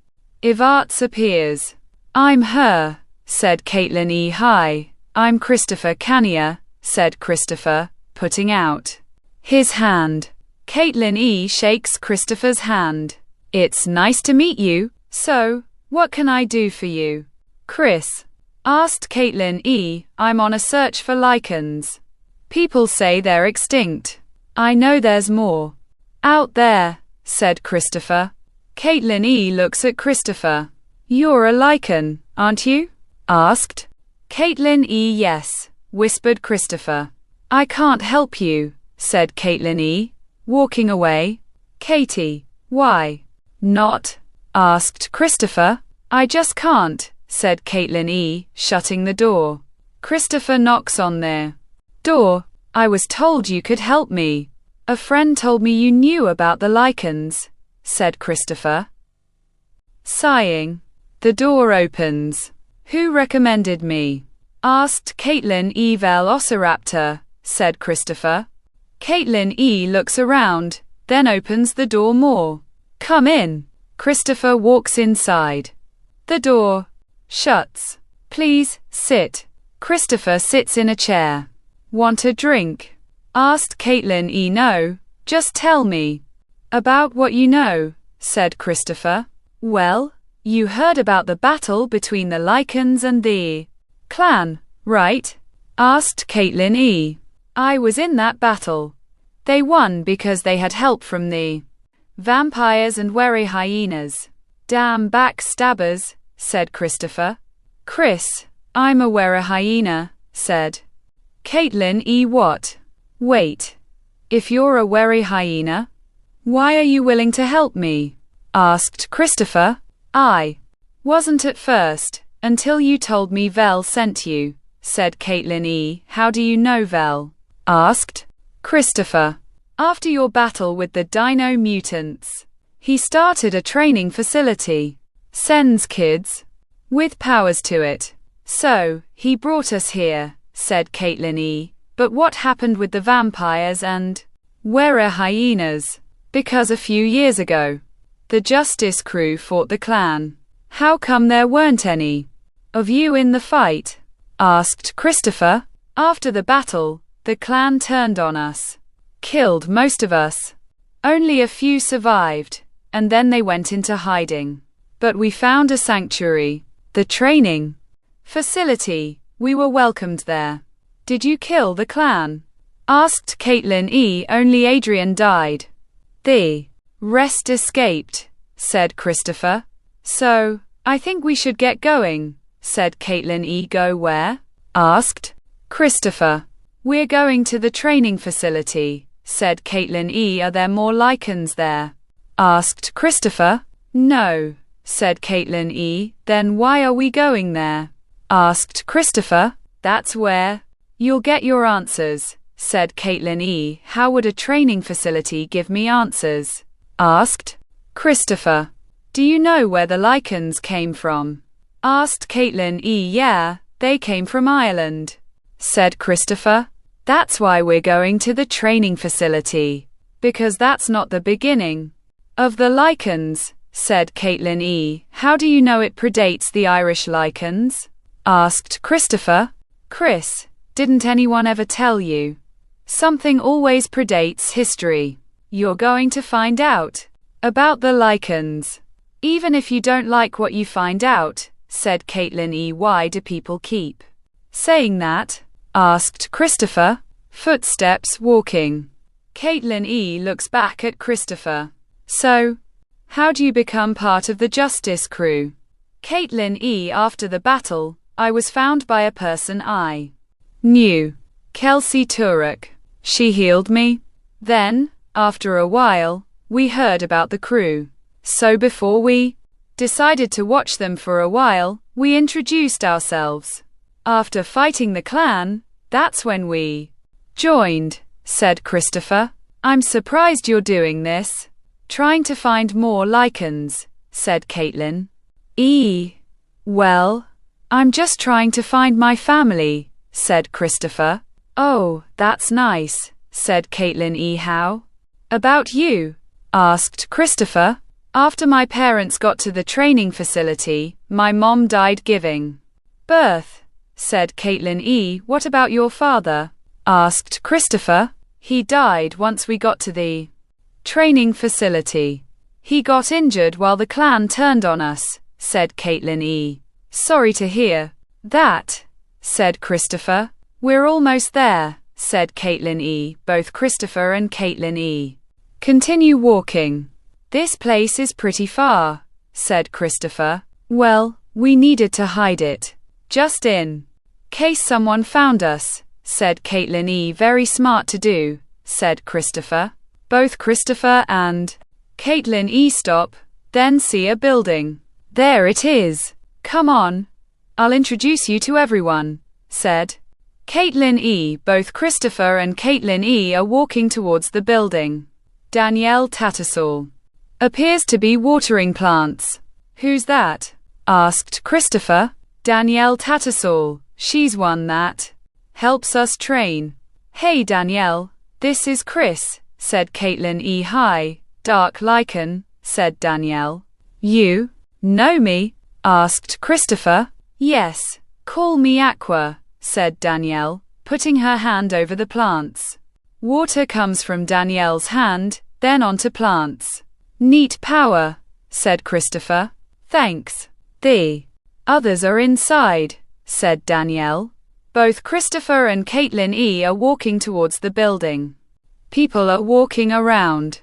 of Arts appears. I'm her, said Caitlin E. Hi, I'm Christopher Canier, said Christopher, putting out his hand. Caitlin E. shakes Christopher's hand. It's nice to meet you. So, what can I do for you? Chris asked Caitlin E. I'm on a search for Lycans. People say they're extinct. I know there's more out there, said Christopher. Caitlin E. looks at Christopher. You're a Lycan, aren't you? Asked Caitlin E. Yes, whispered Christopher. I can't help you, said Caitlin E., walking away. Katie, why not? Asked Christopher. I just can't, said Caitlin E., shutting the door. Christopher knocks on their door. I was told you could help me. A friend told me you knew about the Lycans, said Christopher. Sighing. The door opens. Who recommended me? Asked Caitlin E. Velociraptor, said Christopher. Caitlin E. looks around, then opens the door more. Come in. Christopher walks inside. The door shuts. Please, sit. Christopher sits in a chair. Want a drink? Asked Caitlin E. No, just tell me about what you know, said Christopher. Well, you heard about the battle between the Lycans and the clan, right? Asked Caitlin E. I was in that battle. They won because they had help from the vampires and wary hyenas. Damn backstabbers, said Christopher. Chris, I'm a were hyena, said Caitlin E. What? Wait. If you're a wary hyena, why are you willing to help me? Asked Christopher. I wasn't at first, until you told me Vel sent you, said Caitlin E. How do you know Vel? Asked Christopher. After your battle with the dino mutants, he started a training facility. Sends kids with powers to it. So, he brought us here, said Caitlin E. But what happened with the vampires and were hyenas? Because a few years ago, the Justice crew fought the clan. How come there weren't any of you in the fight? Asked Christopher. After the battle, the clan turned on us. Killed most of us. Only a few survived, and then they went into hiding. But we found a sanctuary, the training facility. We were welcomed there. Did you kill the clan? Asked Caitlin E. Only Adrian died. The rest escaped, said Christopher. So, I think we should get going, said Caitlin E. Go where? Asked Christopher. We're going to the training facility, said Caitlin E. Are there more Lycans there? Asked Christopher. No, said Caitlin E. Then why are we going there? Asked Christopher. That's where you'll get your answers, said Caitlin E. How would a training facility give me answers? Asked Christopher. Do you know where the Lycans came from? Asked Caitlin E. Yeah, they came from Ireland, said Christopher. That's why we're going to the training facility. Because that's not the beginning of the Lycans, said Caitlin E. How do you know it predates the Irish Lycans? asked Christopher. Chris, didn't anyone ever tell you? Something always predates history. You're going to find out about the Lycans. Even if you don't like what you find out, said Caitlin E. Why do people keep saying that? Asked Christopher. Footsteps walking. Caitlin E. looks back at Christopher. So, how do you become part of the Justice Crew? Caitlin E. After the battle, I was found by a person I knew. Kelsey Turek. She healed me. Then, after a while, we heard about the crew. So before we decided to watch them for a while, we introduced ourselves. After fighting the clan, that's when we joined, said Christopher. I'm surprised you're doing this. Trying to find more Lycans, said Caitlin E. Well, I'm just trying to find my family, said Christopher. Oh, that's nice, said Caitlin E. How about you? Asked Christopher. After my parents got to the training facility, my mom died giving birth, said Caitlin E. What about your father? Asked Christopher. He died once we got to the training facility. He got injured while the clan turned on us, said Caitlin E. Sorry to hear that, said Christopher. We're almost there, said Caitlin E. Both Christopher and Caitlin E. continue walking. This place is pretty far, said Christopher. Well, we needed to hide it. Just in case someone found us, said Caitlin E. Very smart to do, said Christopher. Both Christopher and Caitlin E. stop, then see a building. There it is. Come on. I'll introduce you to everyone, said Caitlin E. Both Christopher and Caitlin E. are walking towards the building. Danielle Tattersall appears to be watering plants. Who's that? Asked Christopher. Danielle Tattersall. She's one that helps us train. Hey Danielle, this is Chris, said Caitlin E. Hi, Dark Lycan, said Danielle. You know me? Asked Christopher. Yes, call me Aqua, said Danielle, putting her hand over the plants. Water comes from Danielle's hand, then onto plants. Neat power, said Christopher. Thanks. The others are inside, said Danielle. Both Christopher and Caitlin E. are walking towards the building. People are walking around.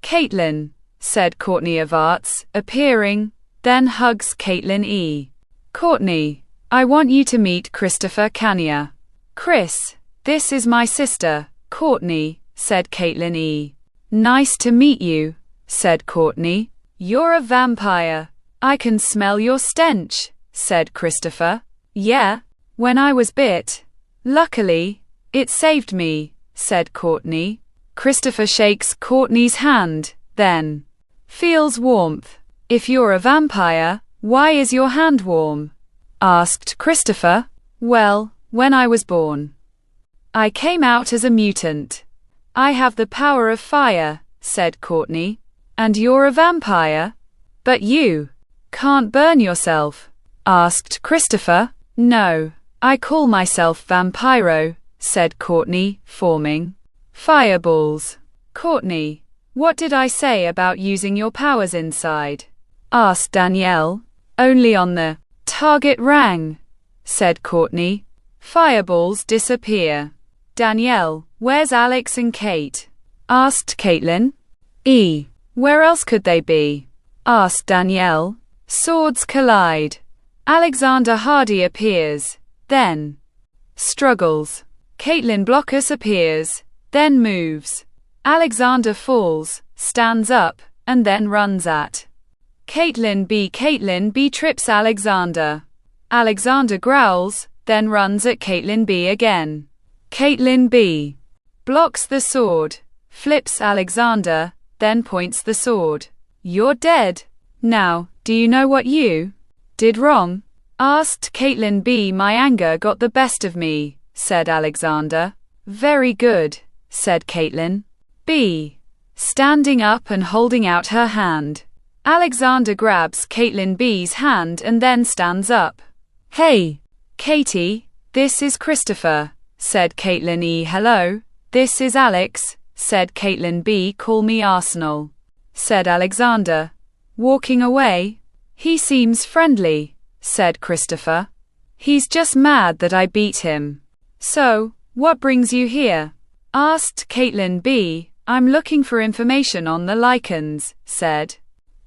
Caitlin, said Courtney of Arts, appearing, then hugs Caitlin E. Courtney, I want you to meet Christopher Kania. Chris, this is my sister, Courtney, said Caitlin E. Nice to meet you, said Courtney. You're a vampire. I can smell your stench, said Christopher. Yeah, when I was bit. Luckily, it saved me, said Courtney. Christopher shakes Courtney's hand, then feels warmth. If you're a vampire, why is your hand warm? Asked Christopher. Well, when I was born, I came out as a mutant. I have the power of fire, said Courtney. And you're a vampire? But you can't burn yourself? Asked Christopher. No, I call myself Vampiro, said Courtney, forming fireballs. Courtney, what did I say about using your powers inside? Asked Danielle. Only on the target rang, said Courtney. Fireballs disappear. Danielle, where's Alex and Kate? Asked Caitlin E. Where else could they be? Asked Danielle. Swords collide. Alexander Hardy appears, then struggles. Caitlin Blockus appears, then moves. Alexander falls, stands up, and then runs at Caitlin B. Caitlin B. trips Alexander. Alexander growls, then runs at Caitlin B. again. Caitlin B. blocks the sword, flips Alexander, then points the sword. You're dead. Now, do you know what you did wrong? Asked Caitlin B. My anger got the best of me, said Alexander. Very good, said Caitlin B. standing up and holding out her hand. Alexander grabs Caitlin B.'s hand and then stands up. Hey, Katie, this is Christopher, said Caitlin E. Hello, this is Alex, said Caitlin B. Call me Arsenal, said Alexander. Walking away. He seems friendly, said Christopher. He's just mad that I beat him. So, what brings you here? Asked Caitlin B. I'm looking for information on the Lycans, said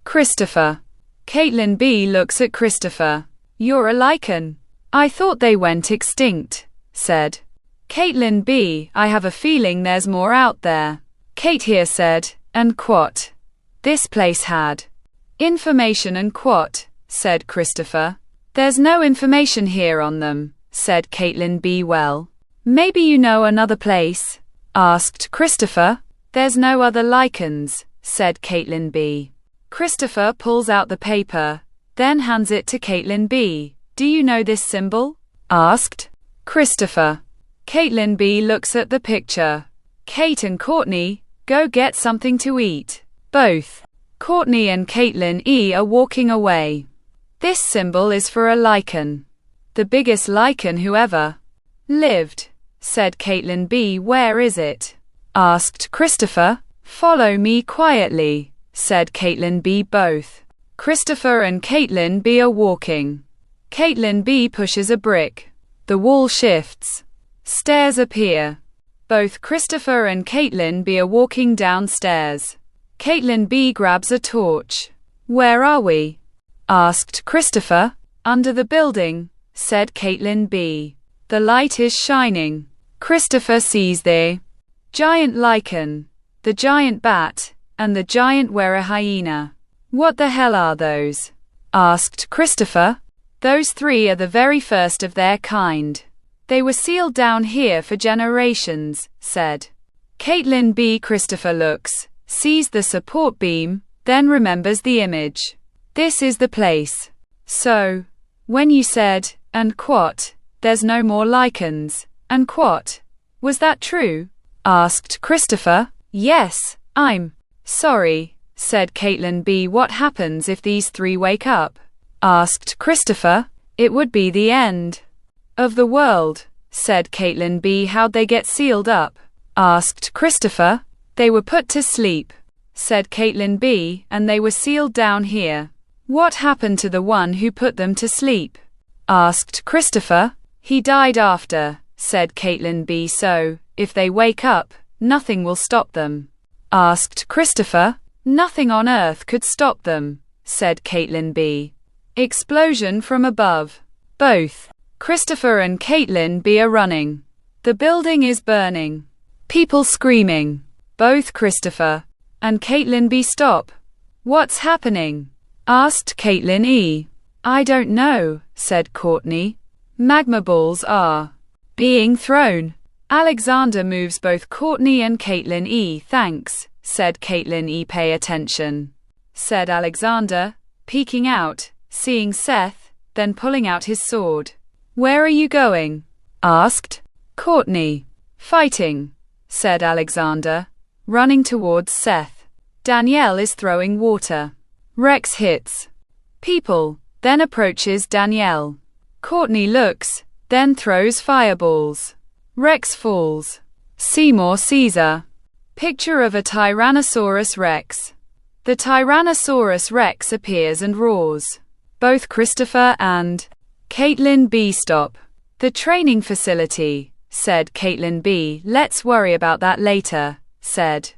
Christopher. Caitlin B. looks at Christopher. You're a Lycan. I thought they went extinct, said Caitlin B. I have a feeling there's more out there. Kate here said, and quat. This place had information and quat, said Christopher. There's no information here on them, said Caitlin B. Well, maybe you know another place? Asked Christopher. There's no other Lycans, said Caitlin B. Christopher pulls out the paper, then hands it to Caitlin B. Do you know this symbol? Asked Christopher. Caitlin B. looks at the picture. Kate and Courtney, go get something to eat. Both Courtney and Caitlin E. are walking away. This symbol is for a Lycan. The biggest Lycan who ever lived, said Caitlin B. Where is it? Asked Christopher. Follow me quietly, said Caitlin B. Both Christopher and Caitlin B. are walking. Caitlin B. pushes a brick. The wall shifts. Stairs appear. Both Christopher and Caitlin B. are walking downstairs. Caitlin B. grabs a torch. Where are we? Asked Christopher. Under the building, said Caitlin B. The light is shining. Christopher sees the giant Lycan, the giant bat, and the giant were hyena. What the hell are those? Asked Christopher. Those three are the very first of their kind. They were sealed down here for generations, said Caitlin B. Christopher looks, sees the support beam, then remembers the image. This is the place. So, when you said, and quat, there's no more Lycans, and quat, was that true? Asked Christopher. Yes, I'm sorry, said Caitlin B. What happens if these three wake up? Asked Christopher. It would be the end of the world, said Caitlin B. How'd they get sealed up? Asked Christopher. They were put to sleep, said Caitlin B., and they were sealed down here. What happened to the one who put them to sleep? Asked Christopher. He died after, said Caitlin B. So, if they wake up, nothing will stop them. Asked Christopher. Nothing on earth could stop them, said Caitlin B. Explosion from above. Both Christopher and Caitlin B. are running. The building is burning. People screaming. Both Christopher and Caitlin B. stop. What's happening? Asked Caitlin E. I don't know, said Courtney. Magma balls are being thrown. Alexander moves both Courtney and Caitlin E. Thanks, said Caitlin E. Pay attention, said Alexander, peeking out, seeing Seth, then pulling out his sword. Where are you going? Asked Courtney. Fighting, said Alexander, running towards Seth. Danielle is throwing water. Rex hits people, then approaches Danielle. Courtney looks, then throws fireballs. Rex falls. Seymour Caesar. Picture of a Tyrannosaurus Rex. The Tyrannosaurus Rex appears and roars. Both Christopher and Caitlin B. stop. The training facility, said Caitlin B. Let's worry about that later, said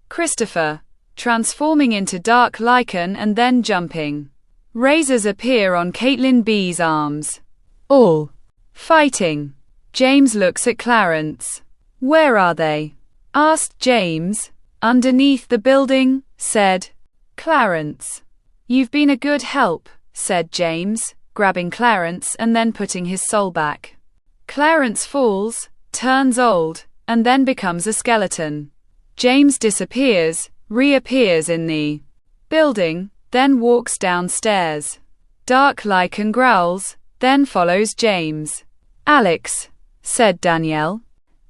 Christopher, transforming into dark Lycan and then jumping. Razors appear on Caitlin B.'s arms. All fighting. James looks at Clarence. Where are they? Asked James. Underneath the building, said Clarence. You've been a good help, said James, grabbing Clarence and then putting his soul back. Clarence falls, turns old, and then becomes a skeleton. James disappears, reappears in the building, then walks downstairs. Dark Lycan growls, then follows James. Alex, said Danielle.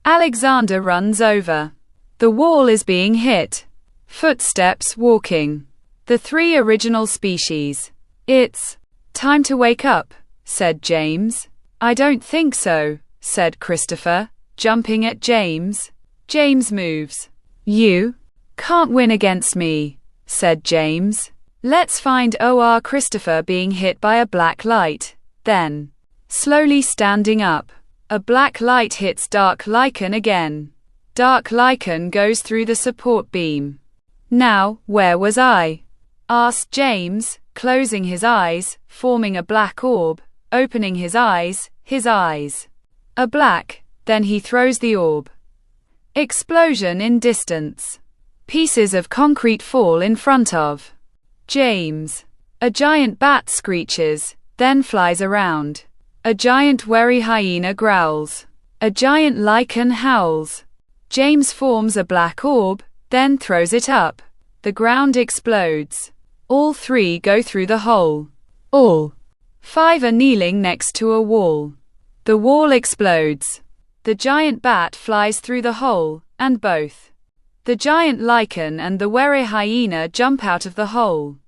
Alexander runs over. The wall is being hit. Footsteps walking. The three original species. It's time to wake up, said James. I don't think so, said Christopher, jumping at James. James moves. You can't win against me, said James. Let's find Christopher being hit by a black light. Then, slowly standing up, a black light hits Dark Lycan again. Dark Lycan goes through the support beam. Now, where was I? Asked James, closing his eyes, forming a black orb, opening his eyes. A black, then he throws the orb. Explosion in distance. Pieces of concrete fall in front of James. A giant bat screeches, then flies around. A giant wary hyena growls. A giant Lycan howls. James forms a black orb, then throws it up. The ground explodes. All three go through the hole. All five are kneeling next to a wall. The wall explodes. The giant bat flies through the hole, and both the giant Lycan and the wary hyena jump out of the hole.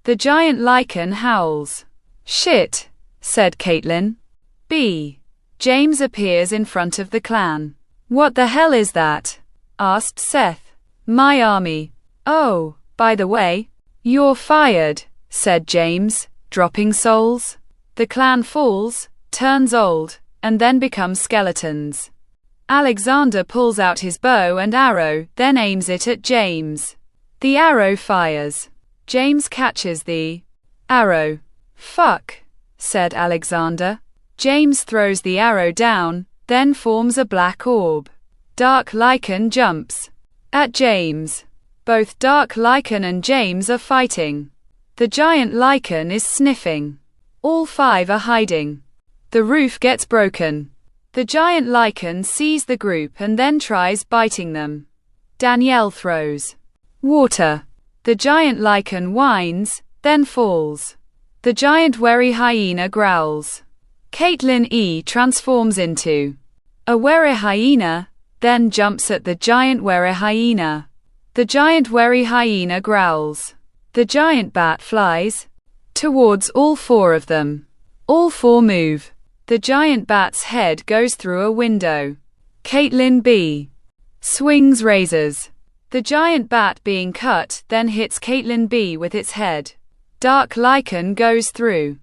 The giant Lycan howls. Shit, said Caitlin. B. James appears in front of the clan. What the hell is that? Asked Seth. My army. Oh, by the way, you're fired, said James, dropping souls. The clan falls, turns old, and then becomes skeletons. Alexander pulls out his bow and arrow, then aims it at James. The arrow fires. James catches the arrow. Fuck, said Alexander. James throws the arrow down, then forms a black orb. Dark Lycan jumps at James. Both Dark Lycan and James are fighting. The giant Lycan is sniffing. All five are hiding. The roof gets broken. The giant Lycan sees the group and then tries biting them. Danielle throws water. The giant Lycan whines, then falls. The giant wary hyena growls. Caitlin transforms into a wary hyena, then jumps at the giant wary hyena. The giant wary hyena growls. The giant bat flies towards all four of them. All four move. The giant bat's head goes through a window. Caitlin B. swings razors. The giant bat being cut then hits Caitlin B with its head. Dark Lycan goes through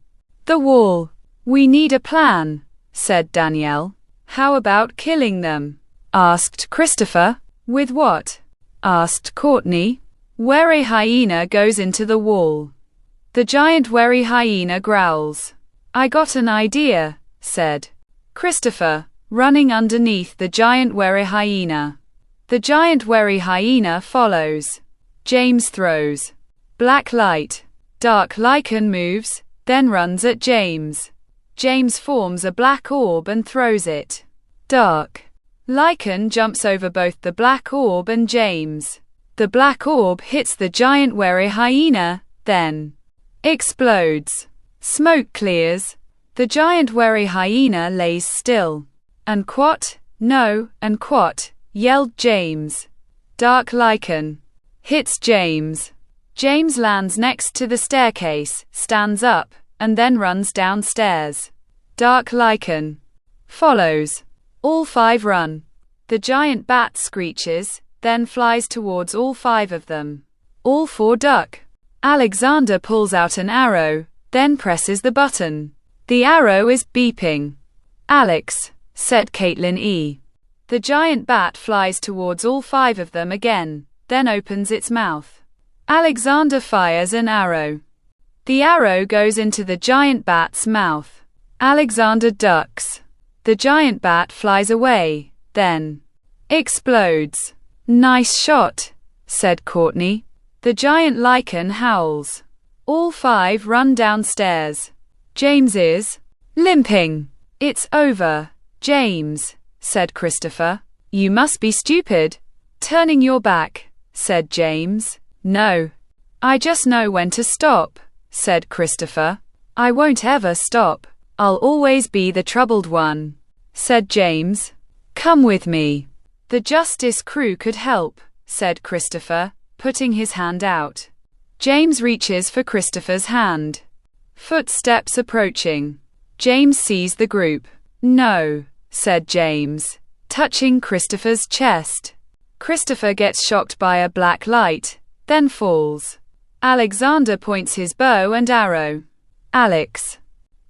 the wall. We need a plan, said Danielle. How about killing them? Asked Christopher. With what? Asked Courtney. Wary hyena goes into the wall. The giant wary hyena growls. I got an idea, said Christopher, running underneath the giant wary hyena. The giant wary hyena follows. James throws black light. Dark Lycan moves, then runs at James. James forms a black orb and throws it. Dark Lycan jumps over both the black orb and James. The black orb hits the giant wary hyena, then explodes. Smoke clears. The giant wary hyena lays still. And quat? No, and quat, yelled James. Dark Lycan hits James. James lands next to the staircase, stands up, and then runs downstairs. Dark Lycan follows. All five run. The giant bat screeches, then flies towards all five of them. All four duck. Alexander pulls out an arrow, then presses the button. The arrow is beeping. Alex, said Caitlin. The giant bat flies towards all five of them again, then opens its mouth. Alexander fires an arrow. The arrow goes into the giant bat's mouth. Alexander ducks. The giant bat flies away, then explodes. Nice shot, said Courtney. The giant Lycan howls. All five run downstairs. James is limping. It's over, James, said Christopher. You must be stupid. Turning your back, said James. No. I just know when to stop, said Christopher. I won't ever stop. I'll always be the troubled one, said James. Come with me. The Justice crew could help, said Christopher, putting his hand out. James reaches for Christopher's hand. Footsteps approaching. James sees the group. No, said James, touching Christopher's chest. Christopher gets shocked by a black light, then falls. Alexander points his bow and arrow. Alex.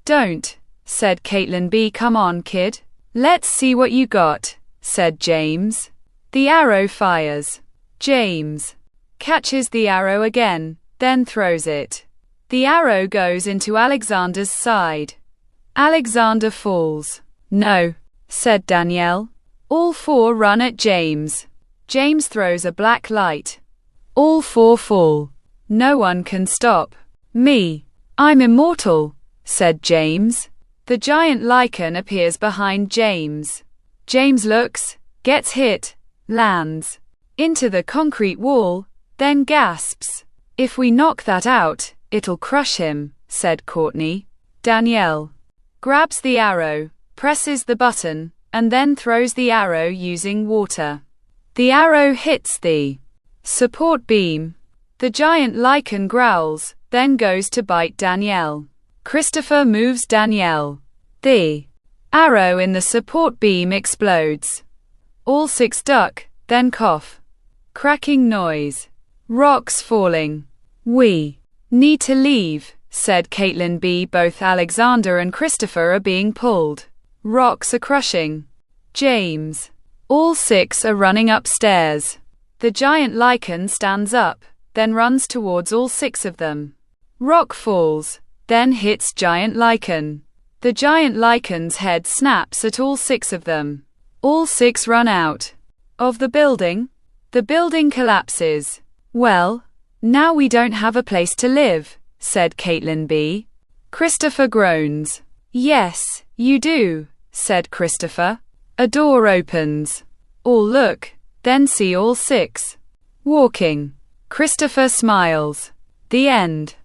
Don't, said Caitlin B. Come on, kid. Let's see what you got, said James. The arrow fires. James catches the arrow again, then throws it. The arrow goes into Alexander's side. Alexander falls. No, said Danielle. All four run at James. James throws a black light. All four fall. No one can stop me. I'm immortal, said James. The giant Lycan appears behind James. James looks, gets hit, lands into the concrete wall, then gasps. If we knock that out, it'll crush him, said Courtney. Danielle grabs the arrow, presses the button, and then throws the arrow using water. The arrow hits the support beam. The giant Lycan growls, then goes to bite Danielle. Christopher moves Danielle. The arrow in the support beam explodes. All six duck, then cough. Cracking noise. Rocks falling. We need to leave, said Caitlin B. Both Alexander and Christopher are being pulled. Rocks are crushing. James. All six are running upstairs. The giant Lycan stands up, then runs towards all six of them. Rock falls, then hits giant Lycan. The giant Lycan's head snaps at all six of them. All six run out of the building. The building collapses. Well, now we don't have a place to live, said Caitlin B. Christopher groans. Yes, you do, said Christopher. A door opens. All look, then see all six walking. Christopher smiles. The end.